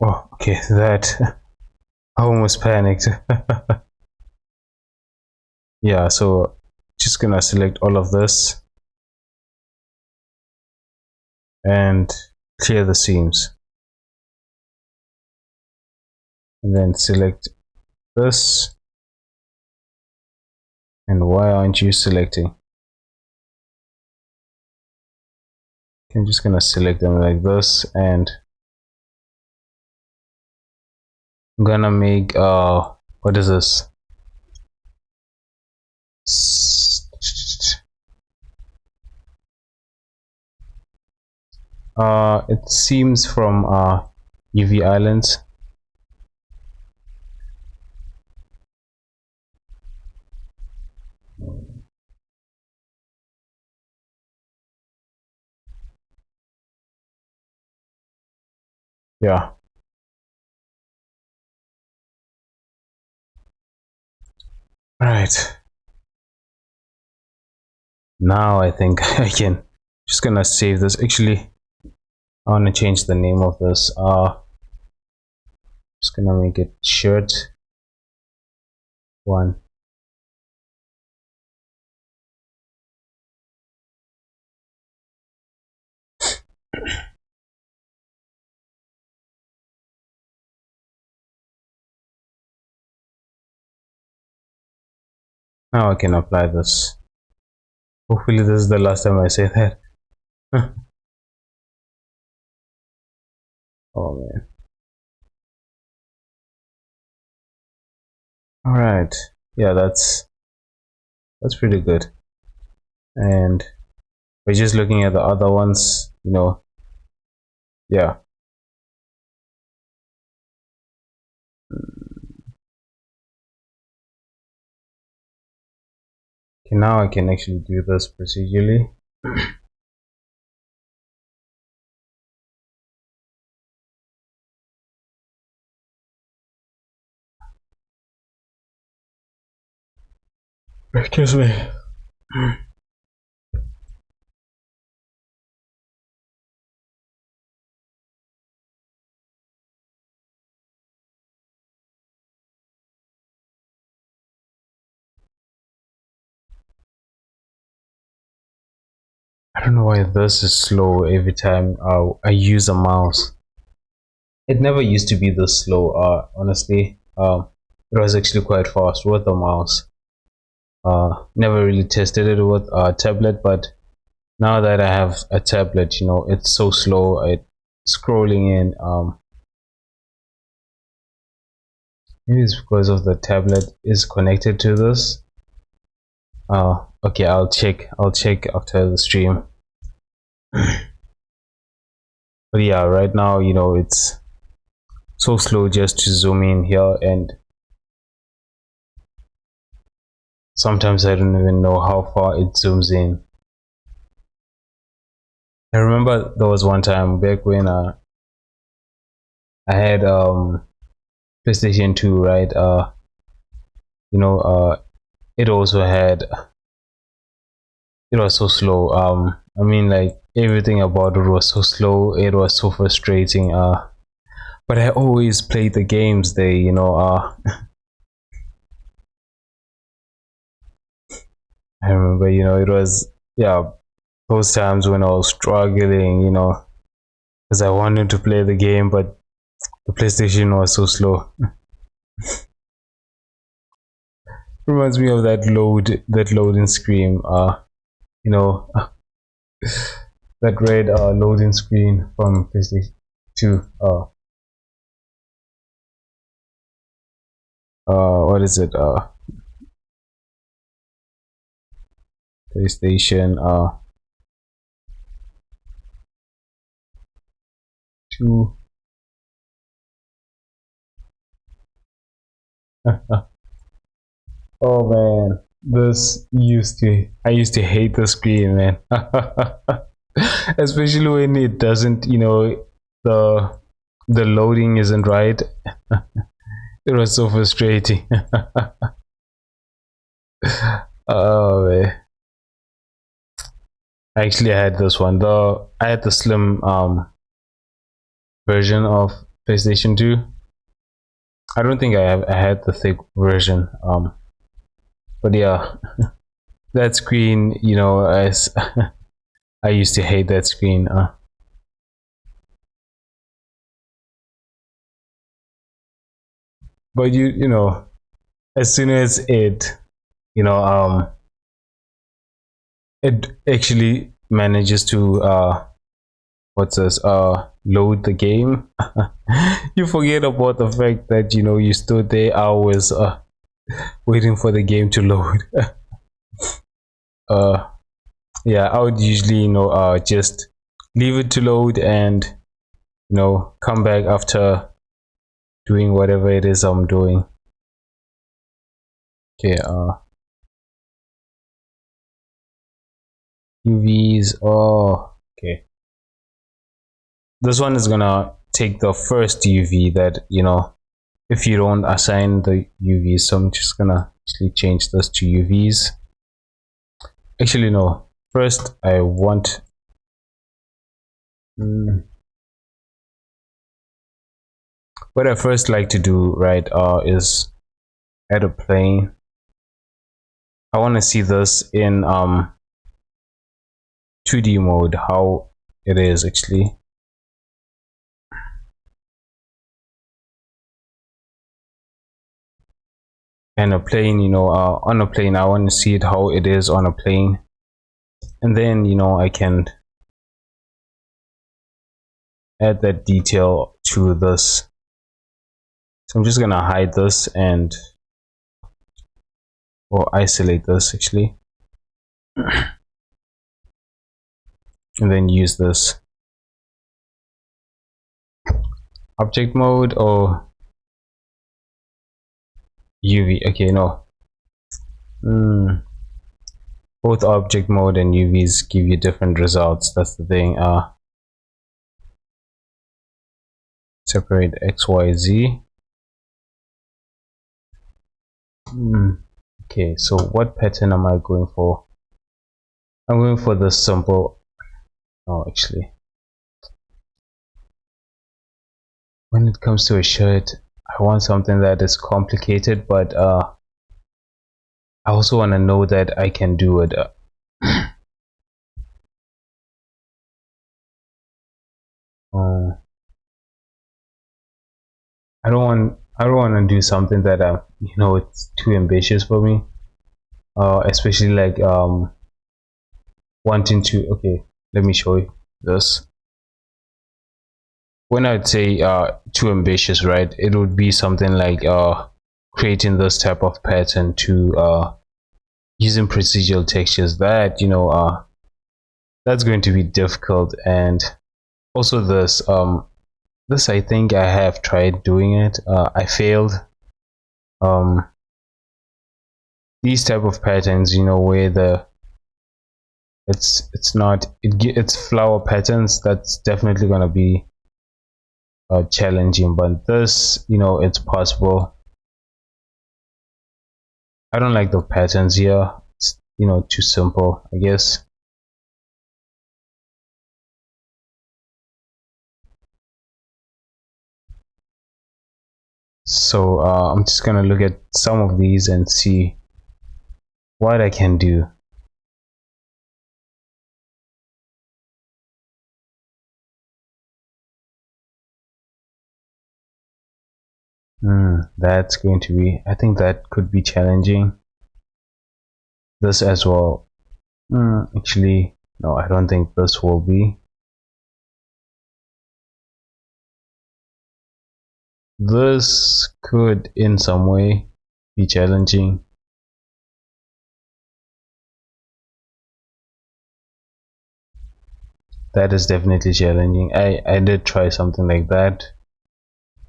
Oh, okay, that I almost panicked. Yeah, so just gonna select all of this and clear the seams, and then select this. And why aren't you selecting? I'm just gonna select them like this, and I'm gonna make what is this? It seems from UV Islands. Yeah. Right. Now I think I can. Just gonna save this. Actually, I wanna change the name of this. Just gonna make it shirt one. Now I can apply this. Hopefully this is the last time I say that. Oh man. Alright. Yeah, that's pretty good. And we're just looking at the other ones, you know. Yeah. Okay, now I can actually do this procedurally. Excuse me. I don't know why this is slow every time I use a mouse. It never used to be this slow, honestly. It was actually quite fast with the mouse. Never really tested it with a tablet, but now that I have a tablet, you know, it's so slow. Scrolling in. Maybe it's because of the tablet is connected to this. Okay, I'll check after the stream. But yeah, right now, you know, it's so slow just to zoom in here, and sometimes I don't even know how far it zooms in. I remember there was one time back when I had PlayStation 2, right? You know, it also had, it was so slow. I mean, like, everything about it was so slow. It was so frustrating. But I always played the games. They, you know, I remember, you know, it was, yeah, those times when I was struggling, you know, because I wanted to play the game, but the PlayStation was so slow. Reminds me of that loading screen. You know, that red loading screen from PlayStation 2. What is it? PlayStation 2. Oh man, I used to hate the screen, man. Especially when it doesn't, you know, the loading isn't right. It was so frustrating. Oh man. Actually, I had this one. I had the slim version of PlayStation 2. I don't think I had the thick version. But yeah, that screen, as I used to hate that screen. But as soon as you know, it actually manages to what's this load the game, you forget about the fact that you stood there hours waiting for the game to load. uh yeah, I would usually just leave it to load and come back after doing whatever it is I'm doing. Okay, UVs. Oh, okay, this one is gonna take the first UV that if you don't assign the UVs. So I'm just gonna actually change this to UVs. Actually, no, first I want what I first like to do, right, is add a plane. I want to see this in 2D mode, how it is actually. And a plane, on a plane, I want to see it how it is on a plane, and then I can add that detail to this. So I'm just gonna hide this or isolate this actually, and then use this object mode or UV. Okay, no. Both object mode and UVs give you different results. That's the thing. Separate XYZ. Okay, so what pattern am I going for? I'm going for the simple. Oh, actually, when it comes to a shirt, I want something that is complicated, but I also want to know that I can do it. I don't want to do something that it's too ambitious for me. Especially like wanting to. Okay, let me show you this. When I'd say too ambitious, right, it would be something like creating this type of pattern to using procedural textures. That that's going to be difficult. And also this I think I have tried doing it. I failed. These type of patterns, where it's not it's flower patterns, that's definitely gonna be challenging. But this, it's possible. I don't like the patterns here. It's too simple, I guess. So I'm just gonna look at some of these and see what I can do. That's going to be, I think that could be challenging. This as well. Actually, no, I don't think this will be. This could in some way be challenging. That is definitely challenging. I did try something like that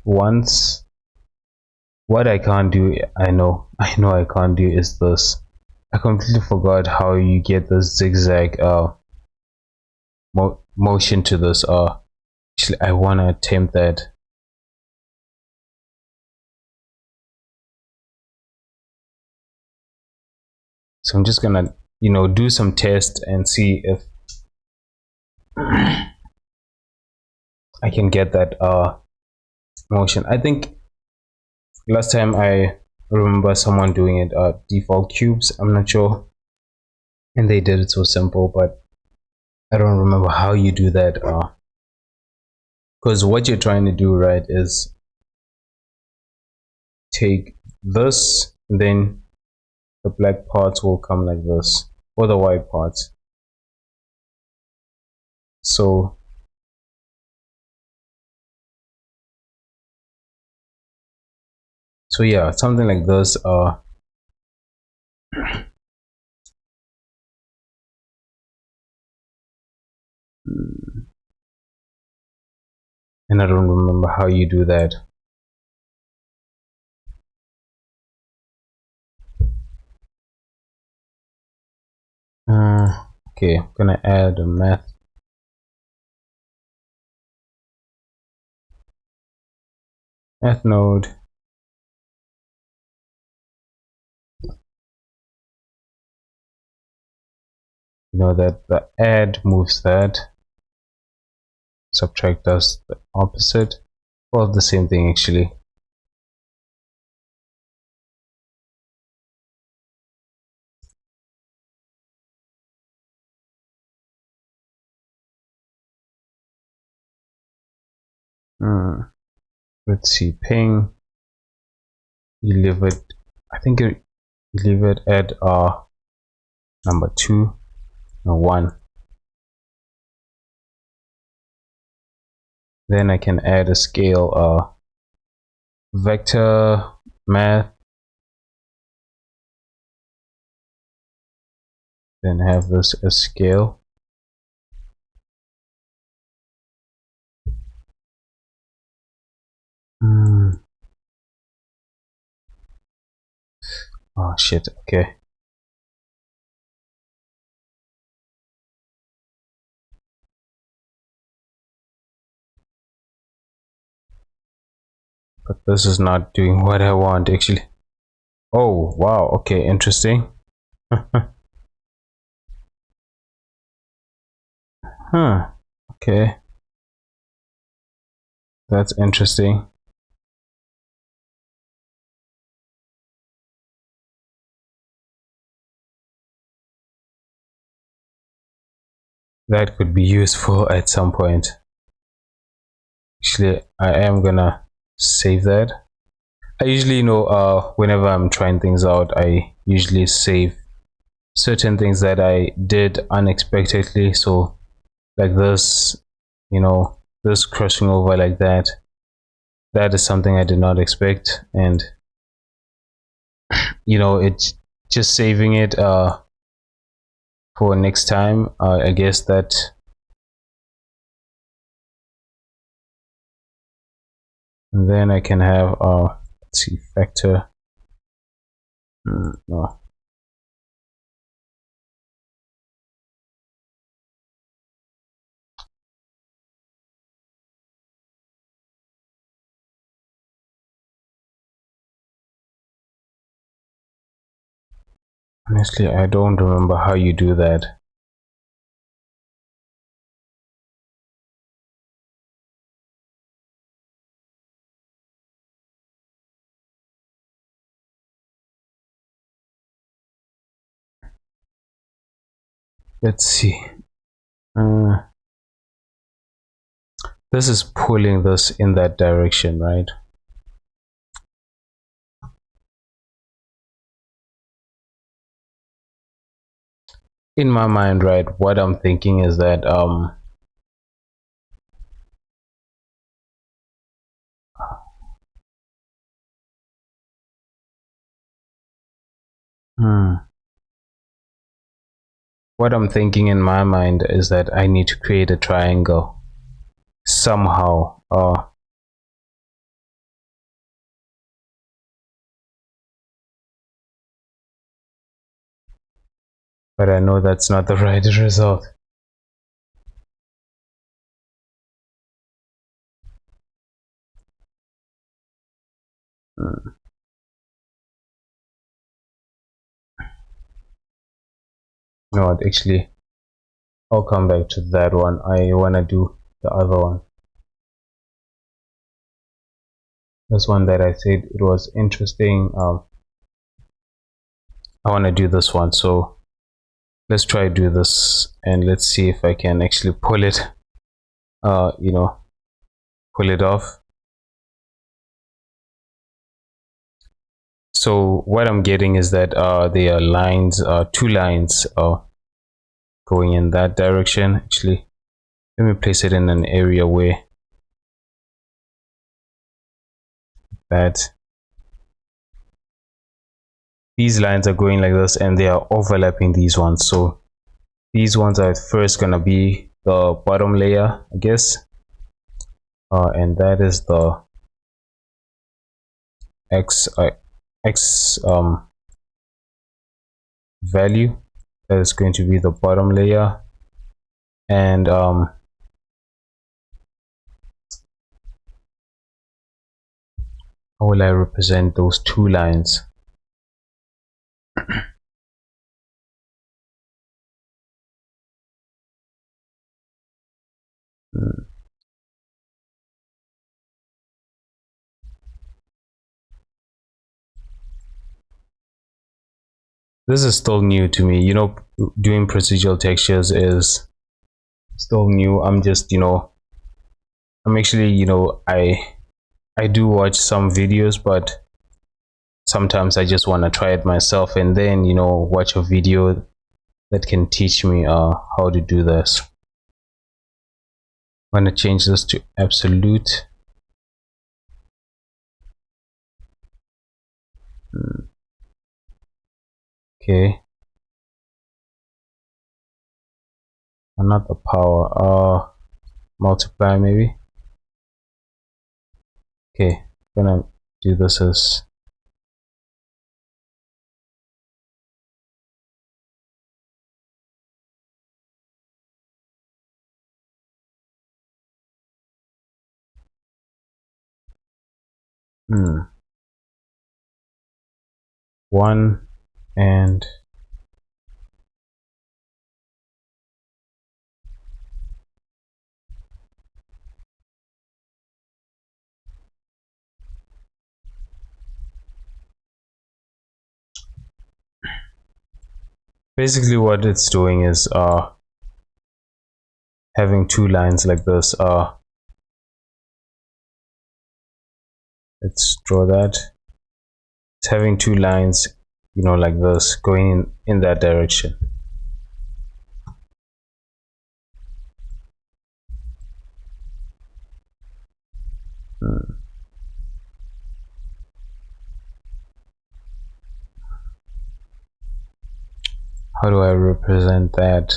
once. What I can't do, I know I can't do is this. I completely forgot how you get this zigzag motion to this. Actually, I want to attempt that. So I'm just gonna do some tests and see if I can get that motion. I think Last time I remember someone doing it default cubes. I'm not sure, and they did it so simple, but I don't remember how you do that. Because what you're trying to do, right, is take this, and then the black parts will come like this, or the white parts. So yeah, something like this. And I don't remember how you do that. Okay, I'm gonna add a math node. You know that the add moves that, subtract does the opposite. Well, the same thing actually. Let's see, ping. You leave it. I think you leave it at number 2 and 1. Then I can add a scale vector math, then have this as scale. Oh shit, okay. But this is not doing what I want actually. Oh wow, okay, interesting. Huh, okay. That's interesting. That could be useful at some point. Actually, I am gonna save that. I usually know whenever I'm trying things out, I usually save certain things that I did unexpectedly. So like this, you know, this crossing over like that, that is something I did not expect, and you know, it's just saving it for next time. I guess that. And then I can have let's see, factor. No. Honestly, I don't remember how you do that. Let's see. This is pulling this in that direction, right? In my mind, right, what I'm thinking is that what I'm thinking in my mind is that I need to create a triangle somehow. But I know that's not the right result. No, actually, I'll come back to that one. I want to do the other one. this one that I said it was interesting. I want to do this one, so let's try do this and let's see if I can actually pull it pull it off. So what I'm getting is that there are lines, two lines going in that direction. Actually, let me place it in an area where that these lines are going like this and they are overlapping these ones. So these ones are first gonna be the bottom layer, I guess, and that is the x value. That is going to be the bottom layer, and how will I represent those two lines? This is still new to me, you know. Doing procedural textures is still new. I'm just, I'm actually, I do watch some videos, but sometimes I just want to try it myself and then, watch a video that can teach me how to do this. I'm going to change this to absolute. Okay, and not the power, multiply maybe. Okay, I'm gonna do this as one, and basically what it's doing is having two lines like this. Let's draw that. It's having two lines, like this, going in that direction. How do I represent that?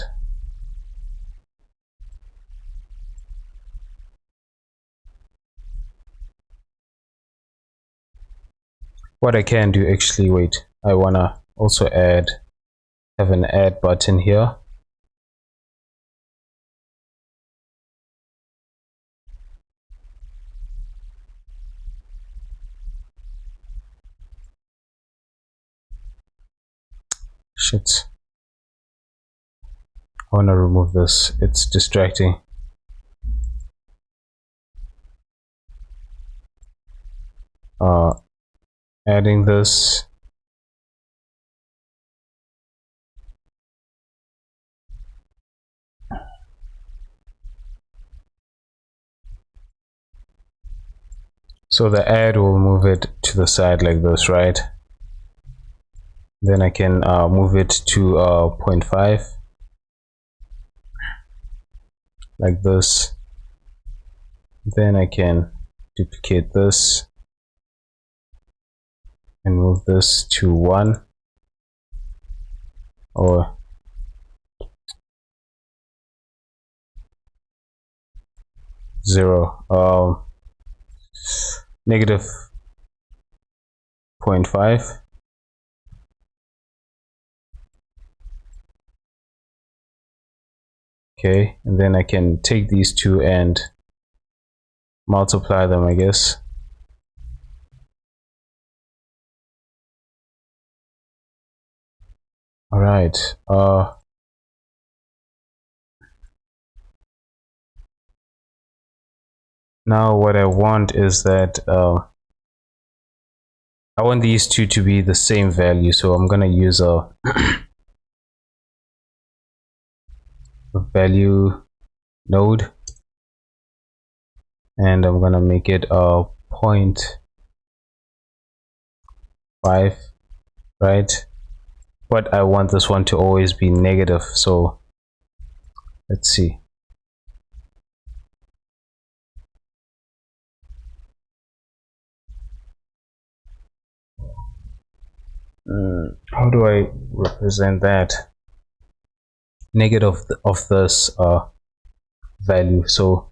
What I can do, actually, wait, I wanna also have an add button here. Shit, I want to remove this, it's distracting. Adding this, so the add will move it to the side like this, right? Then I can move it to 0.5 like this. Then I can duplicate this and move this to 1 or -0.5. Okay, and then I can take these two and multiply them, I guess. All right. Now what I want is that I want these two to be the same value, so I'm gonna use a value node, and I'm gonna make it a 0.5, right? But I want this one to always be negative, so let's see. How do I represent that? Negative of this value, so,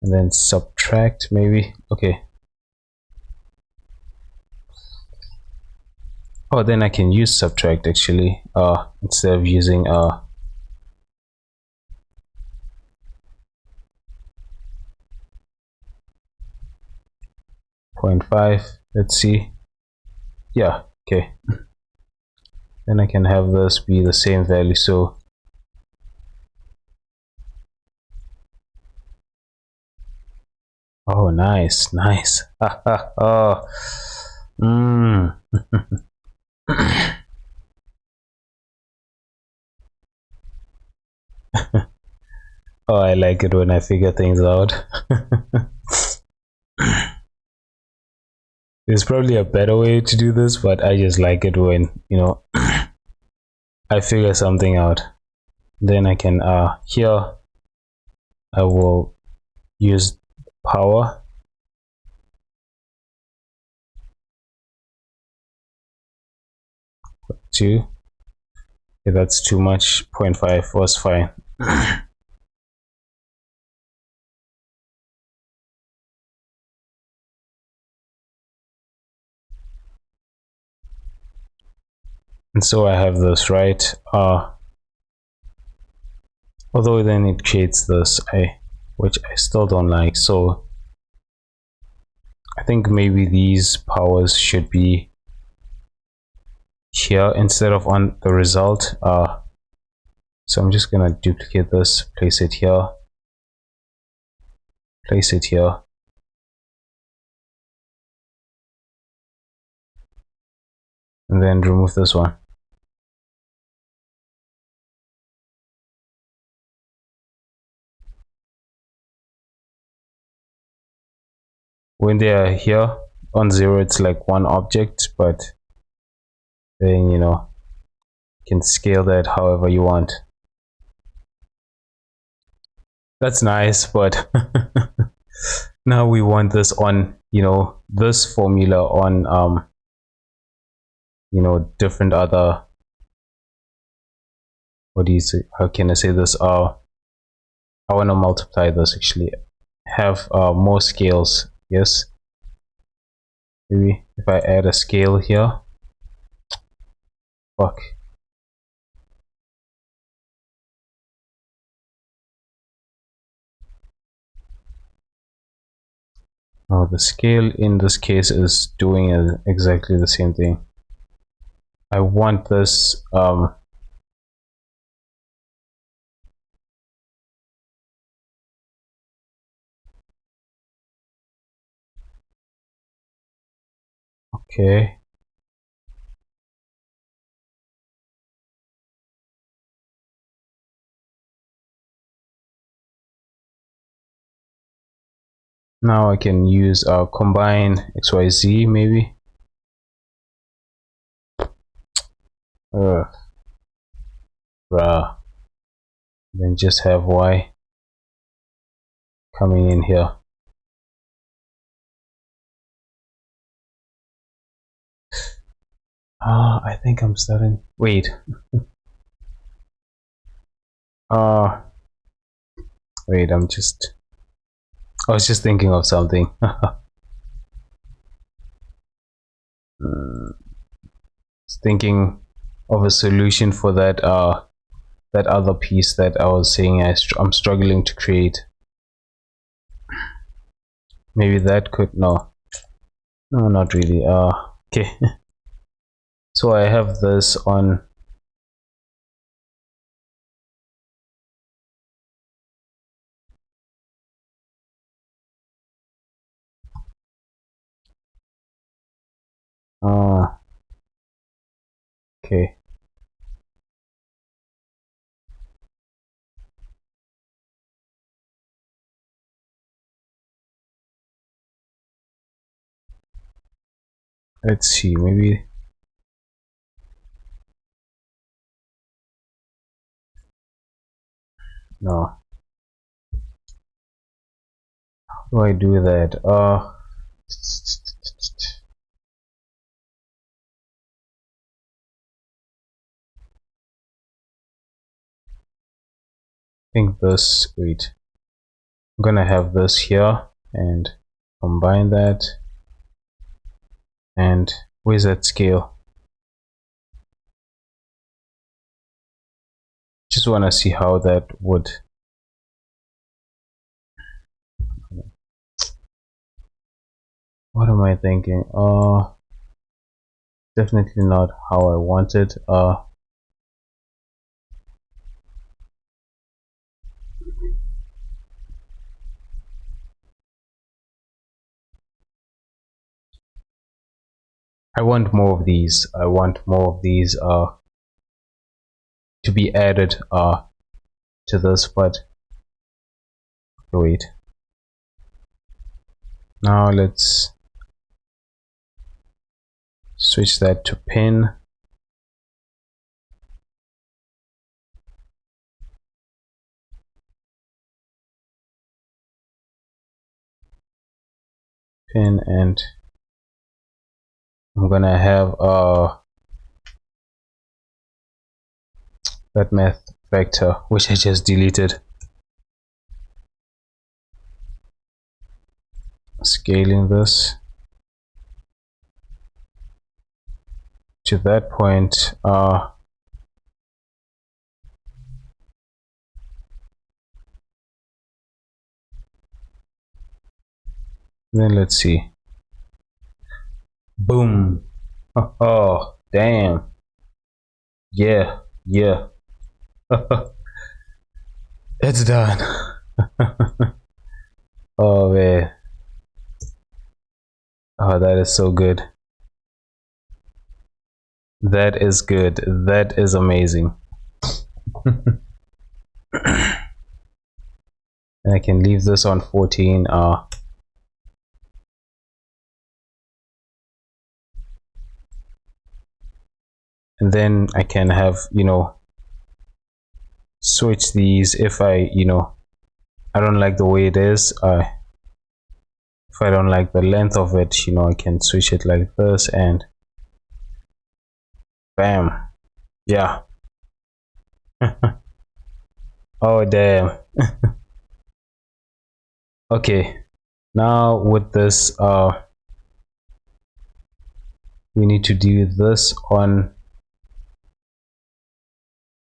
and then subtract maybe. Okay. Oh, then I can use subtract actually, instead of using 0.5. Let's see. Yeah, okay. Then I can have this be the same value, so oh, nice, nice. Oh, oh, I like it when I figure things out. There's probably a better way to do this, but I just like it when, I figure something out. Then I can, here, I will use power. Two. Okay, that's too much. 0.5 was fine. And so I have this, right? Although then it creates this, which I still don't like. So I think maybe these powers should be here instead of on the result. So I'm just gonna duplicate this, place it here, place it here. And then remove this one. When they are here on 0, it's like one object, but then you can scale that however you want. That's nice, but now we want this on, this formula on different other, what do you say, how can I say this, I want to multiply this, actually have more scales. Yes, maybe if I add a scale here. Fuck. Oh, the scale in this case is doing exactly the same thing. I want this okay. Now I can use combine XYZ maybe. Bruh. Then just have Y coming in here. I think I'm starting. Wait. Wait, I was just thinking of something. Thinking of a solution for that that other piece that I was saying I'm struggling to create. Maybe that could, no, not really. Okay. So I have this on Okay. Let's see, maybe no. How do I do that? I think this, wait. I'm gonna have this here and combine that. And where's that scale? Just wanna see how that would. What am I thinking? Definitely not how I wanted. I want more of these. I want more of these to be added to this, but wait. Now let's switch that to pin. Pin, and I'm gonna have that math vector which I just deleted. Scaling this to that point. Then let's see. Boom. Oh, damn. Yeah, yeah. It's done. Oh man. Oh, that is so good. That is good. That is amazing. And I can leave this on 14. And then I can have, switch these if I, I don't like the way it is. If I don't like the length of it, I can switch it like this and bam. Yeah. Oh damn. Okay, now with this we need to do this on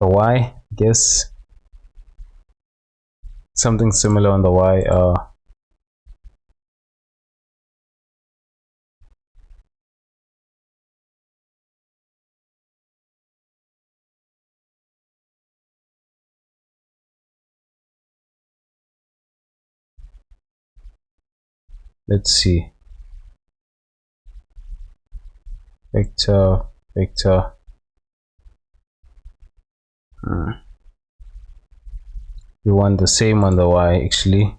the Y, I guess. Something similar on the Y. Let's see. Vector, vector. We want the same on the Y actually.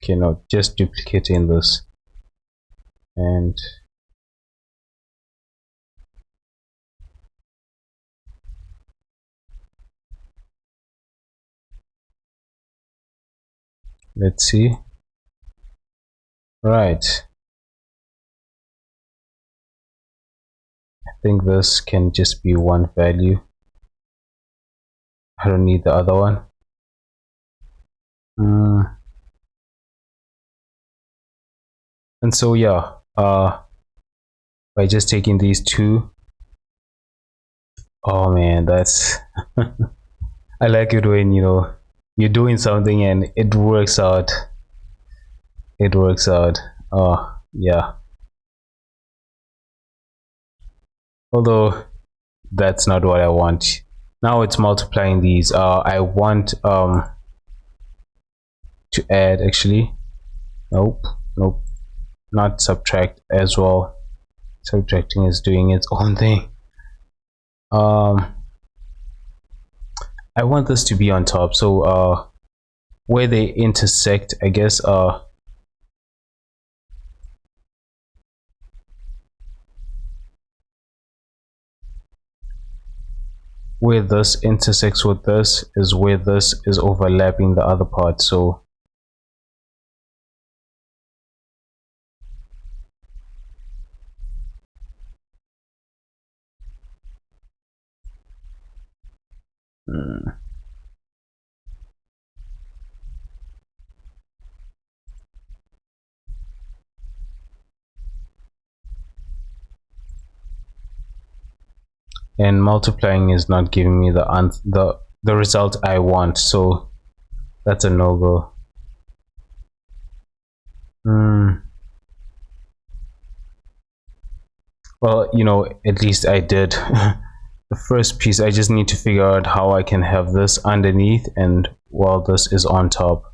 Okay, no, just duplicating this and let's see. Right, I think this can just be one value. I don't need the other one. And so yeah, by just taking these two, oh man, that's I like it when you're doing something and it works out. It works out. Oh yeah. although that's not what I want. Now it's multiplying these. I want to add, actually. Nope, nope, not subtract as well. Subtracting is doing its own thing. I want this to be on top, so where they intersect, I guess, where this intersects with this is where this is overlapping the other part. So and multiplying is not giving me the result I want, so that's a no-go. Well, you know, at least I did the first piece. I just need to figure out how I can have this underneath and while this is on top.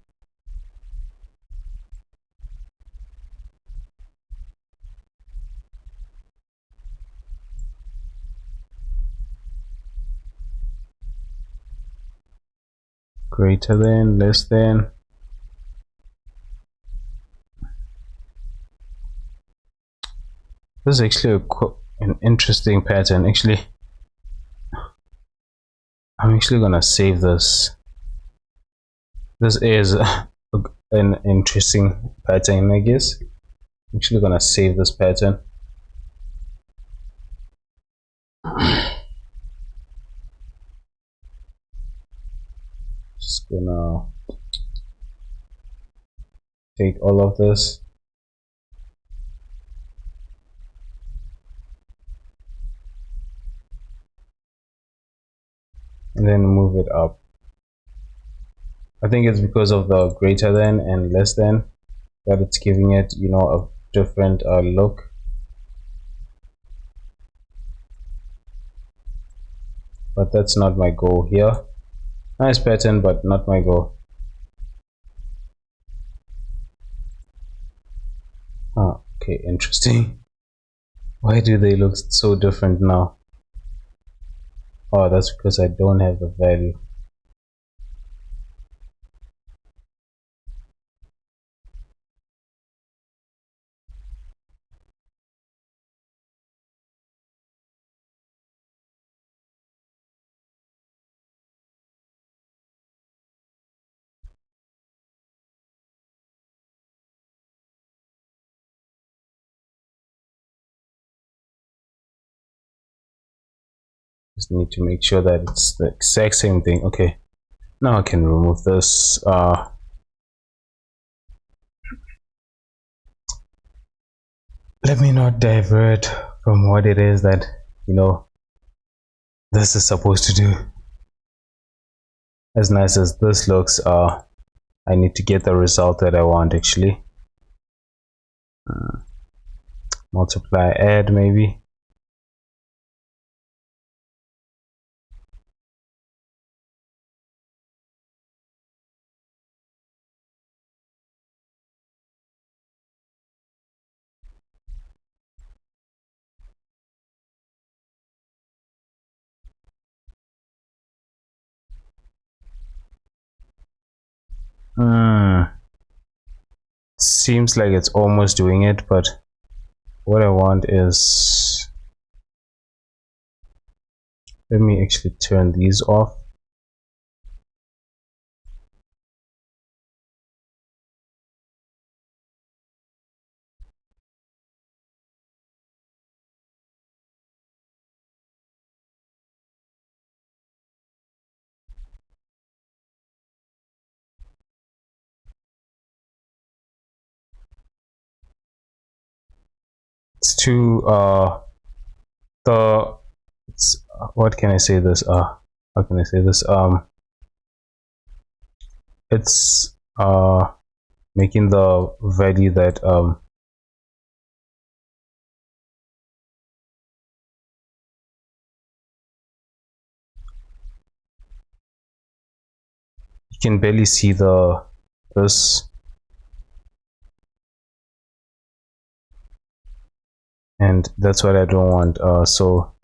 Greater than, less than. This is actually an interesting pattern. Actually, I'm actually gonna save this. This is an interesting pattern, I guess. I'm actually gonna save this pattern. Just gonna take all of this. And then move it up. I think it's because of the greater than and less than that it's giving it, you know, a different look. But that's not my goal here. Nice pattern, but not my goal. Oh, okay, interesting. Why do they look so different now? Oh, that's because I don't have the value. Just need to make sure that it's the exact same thing. Okay, now I can remove this. Let me not divert from what it is that, you know, this is supposed to do. As nice as this looks, I need to get the result that I want, actually. Multiply, add, maybe. Seems like it's almost doing it, but what I want is, let me actually turn these off. It's too the it's what can I say this how can I say this it's making the value that can barely see the this, and that's what I don't want. So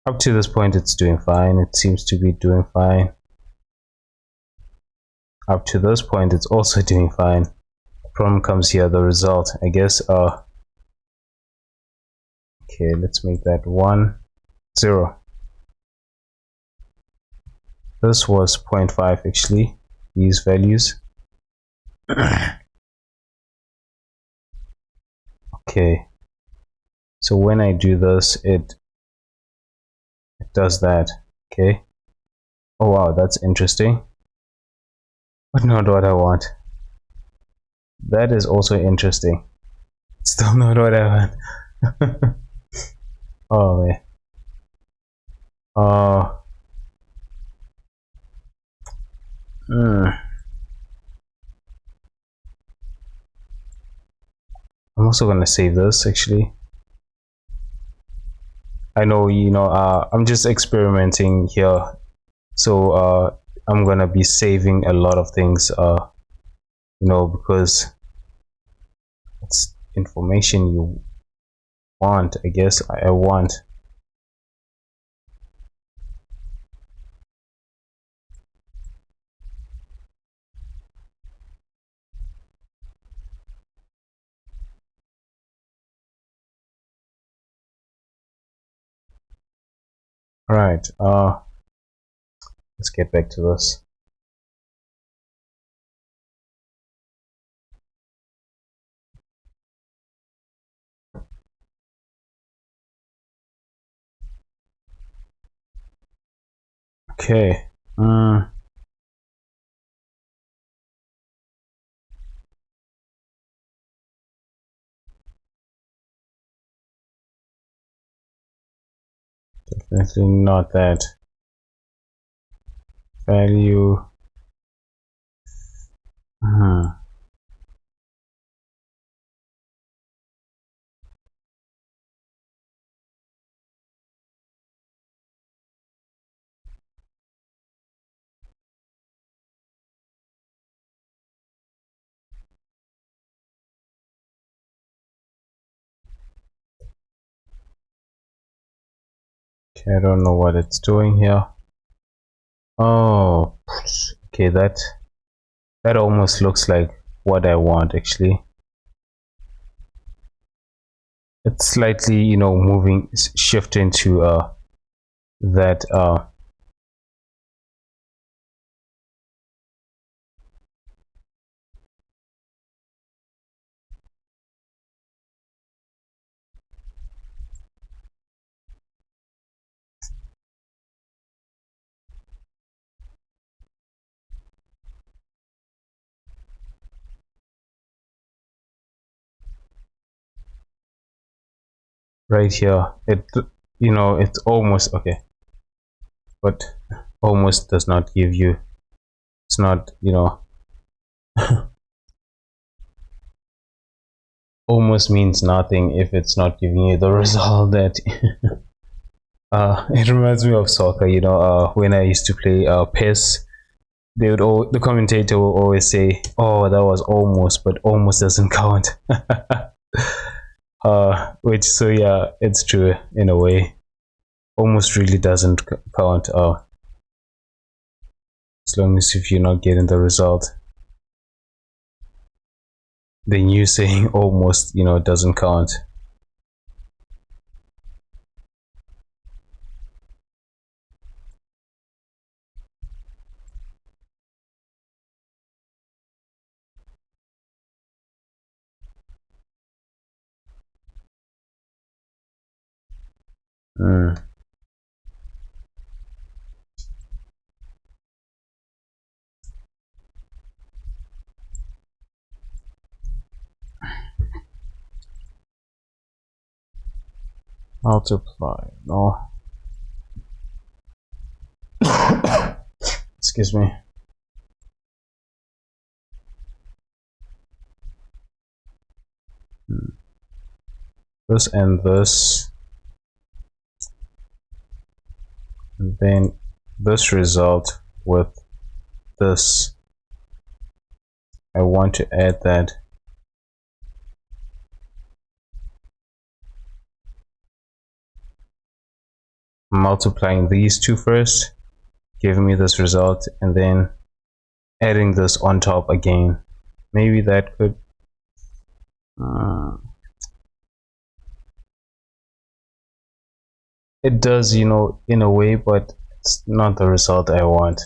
up to this point it's doing fine. It seems to be doing fine. Up to this point it's also doing fine. The problem comes here, the result, I guess. Okay, let's make that 1 0. This was 0.5 actually, these values. Okay, so when I do this, it does that. Okay, oh wow, that's interesting, but not what I want. That is also interesting, still not what I want. Oh man. I'm also gonna save this actually. I know, I'm just experimenting here, so I'm gonna be saving a lot of things, because it's information you want, I guess. I want. Right, let's get back to this. Okay. Definitely not that. Value. Okay, I don't know what it's doing here. Oh, okay, that almost looks like what I want actually. It's slightly, moving, shifting to that right here. It's almost okay, but almost does not give you, it's not, almost means nothing if it's not giving you the result that it reminds me of soccer, when I used to play PES. The commentator will always say, oh, that was almost, but almost doesn't count. Which, so yeah, it's true in a way. Almost really doesn't count, as long as if you're not getting the result. Then you saying almost, doesn't count. Multiply, no. Excuse me. This and this, and then this result with this. I want to add that. Multiplying these two first, giving me this result, and then adding this on top again. Maybe that could it does, you know, in a way, but it's not the result I want.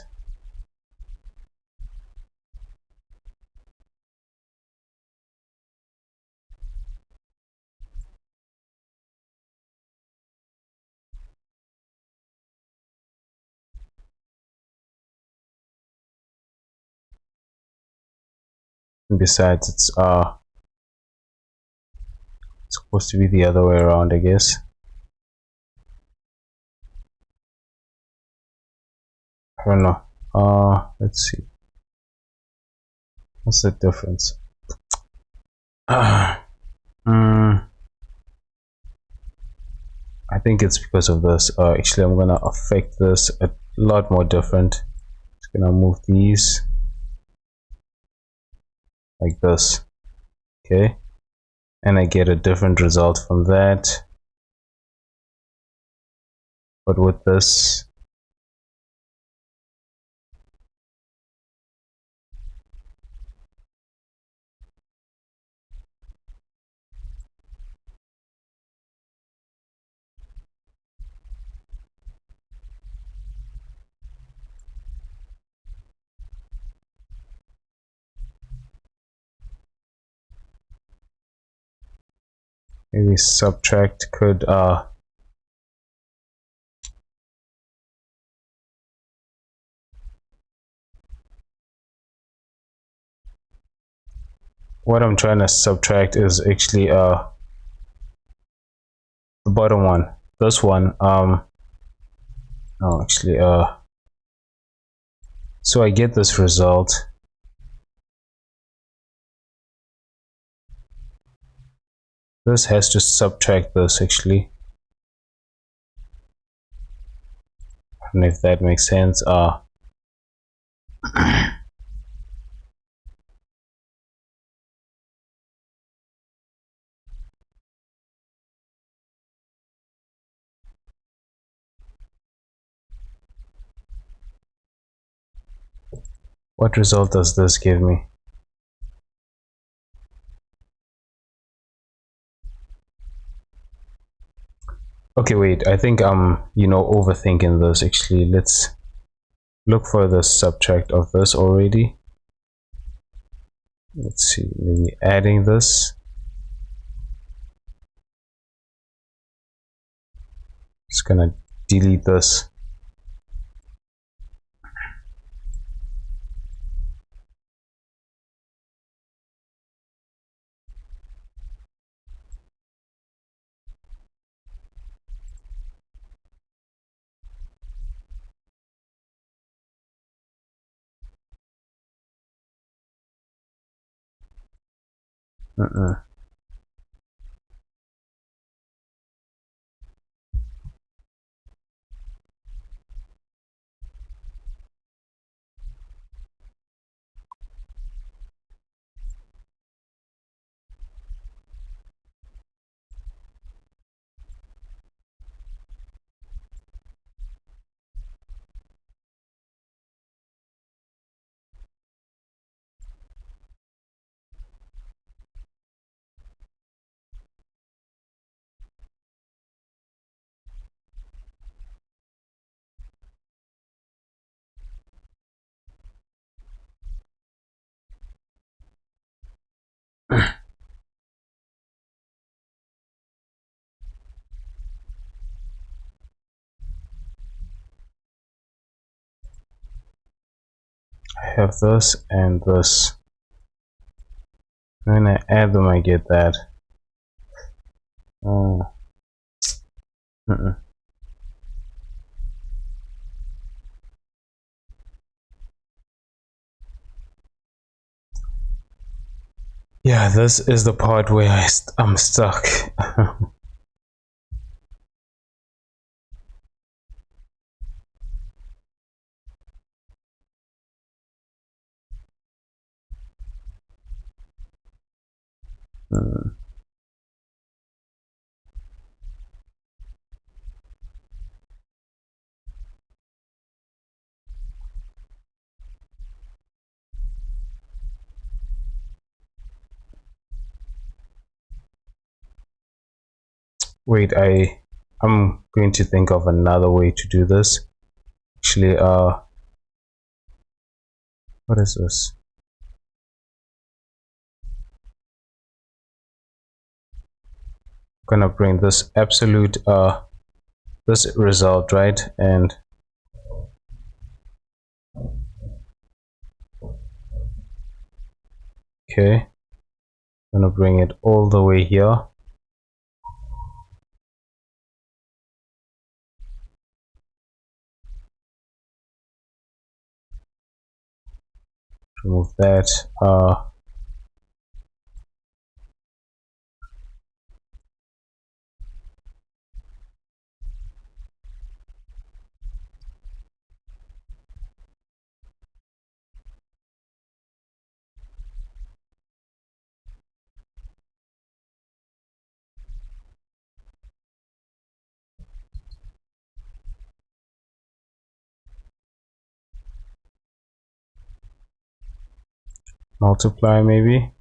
And besides, it's supposed to be the other way around, I guess. I don't know. Let's see. What's the difference? I think it's because of this. Actually, I'm gonna affect this a lot more different. Just gonna move these like this. Okay, and I get a different result from that. But with this, maybe subtract could what I'm trying to subtract is actually the bottom one, this one. No, actually so I get this result. This has to subtract this actually. I don't know if that makes sense. What result does this give me? Okay, wait, I think I'm, you know, overthinking this actually. Let's look for the subtract of this already. Let's see, maybe adding this. Just gonna delete this. I have this and this. When I add them, I get that. Yeah, this is the part where I'm stuck. Hmm. Wait, I'm going to think of another way to do this. Actually, what is this? I'm gonna bring this absolute this result, right? And okay, I'm gonna bring it all the way here. Remove that. Multiply maybe.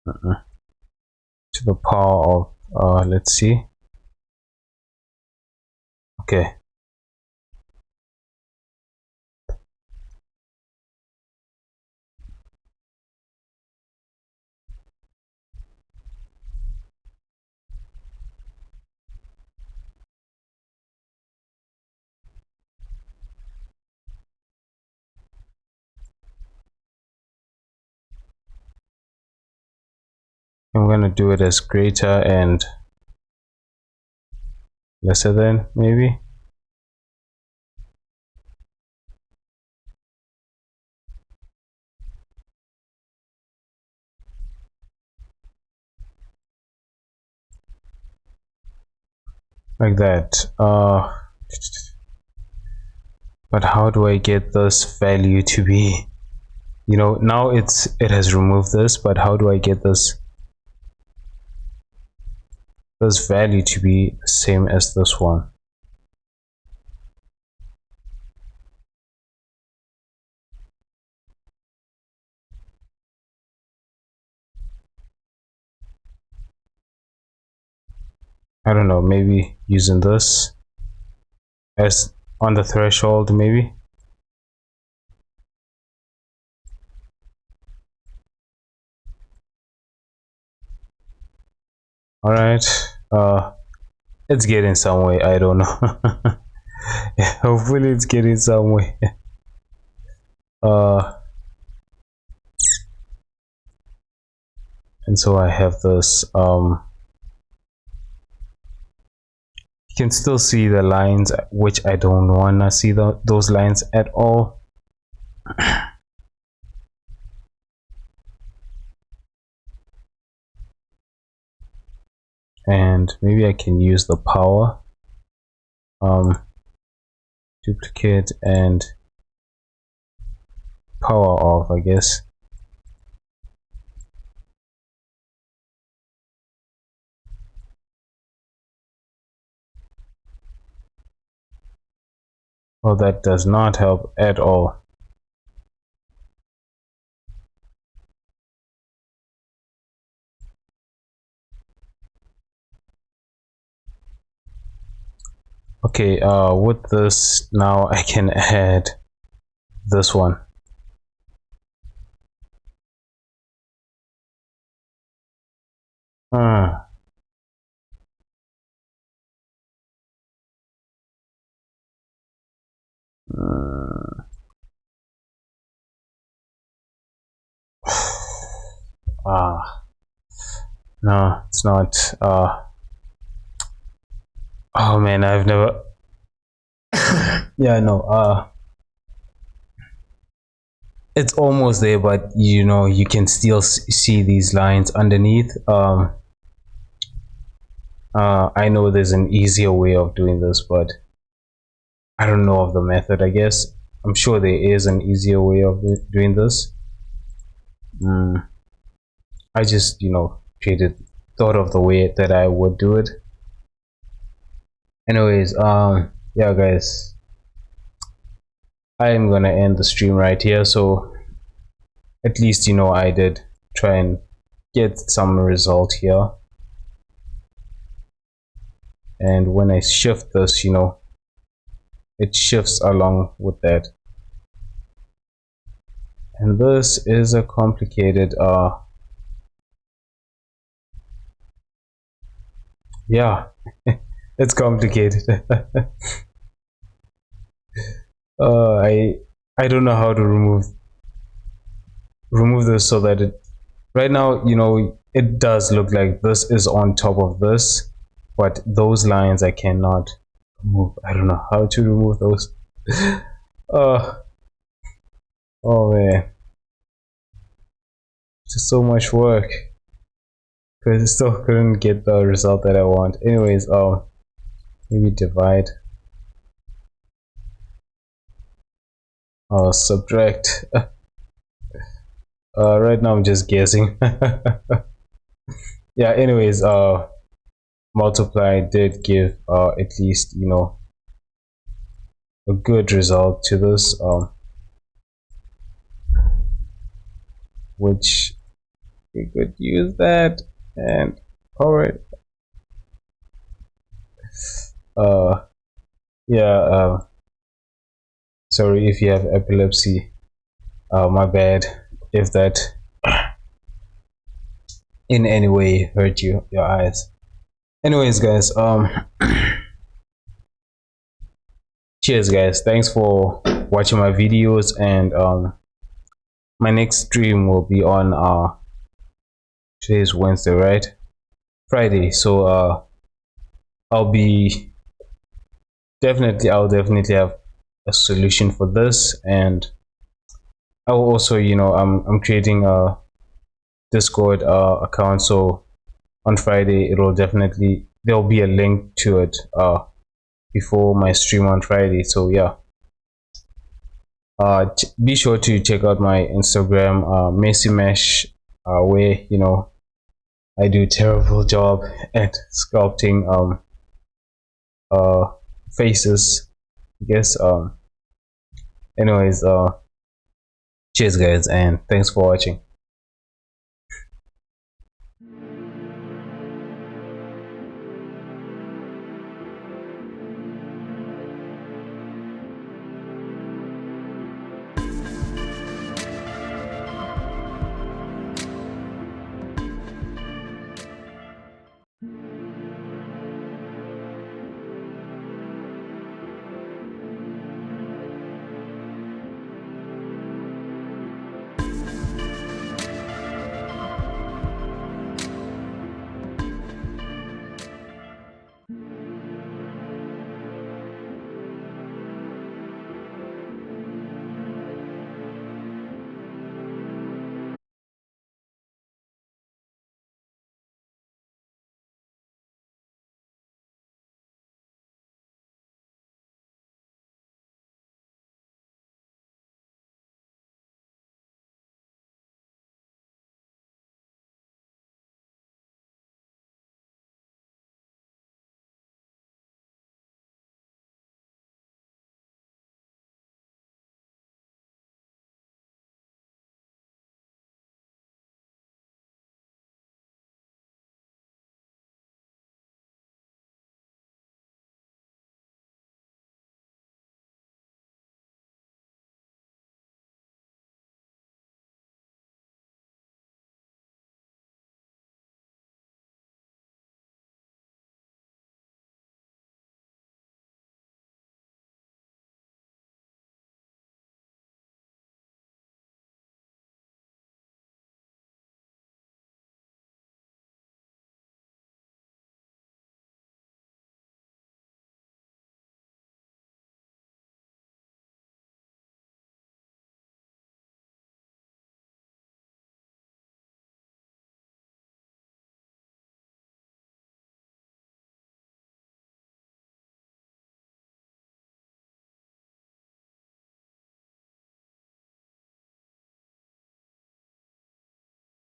To the power of let's see. Okay. I'm gonna do it as greater and lesser than maybe. Like that. But how do I get this value to be, you know, now it has removed this, but how do I get this value to be the same as this one? I don't know, maybe using this as on the threshold maybe. All right, it's getting some way. I don't know. Yeah, hopefully it's getting some way. uh and so I have this you can still see the lines, which I don't want to see those lines at all. And maybe I can use the power duplicate and power off, I guess. Oh, that does not help at all. Okay, with this now I can add this one. Uh, no, it's not. Oh man, I've never. Yeah, no. It's almost there, but you know, you can still see these lines underneath. I know there's an easier way of doing this, but I don't know of the method. I guess I'm sure there is an easier way of doing this. I just, thought of the way that I would do it. Anyways, yeah, guys, I am gonna end the stream right here. So at least, I did try and get some result here. And when I shift this, it shifts along with that. And this is a complicated, yeah, it's complicated. I don't know how to remove this so that it, right now, it does look like this is on top of this, but those lines I cannot remove. I don't know how to remove those. uh oh man, just so much work because I still couldn't get the result that I want. Anyways, maybe divide, subtract. Right now I'm just guessing. Yeah, anyways, multiply did give at least, a good result to this, which we could use that. And all right, yeah, sorry if you have epilepsy, my bad if that in any way hurt your eyes. Anyways, guys, cheers, guys, thanks for watching my videos. And my next stream will be on today's Wednesday, right? Friday. So I'll definitely have a solution for this. And I will also, I'm creating a Discord account, so on Friday there'll be a link to it before my stream on Friday. So yeah, be sure to check out my Instagram, Messi Mesh, where I do terrible job at sculpting faces, I guess. Anyways, cheers, guys, and thanks for watching.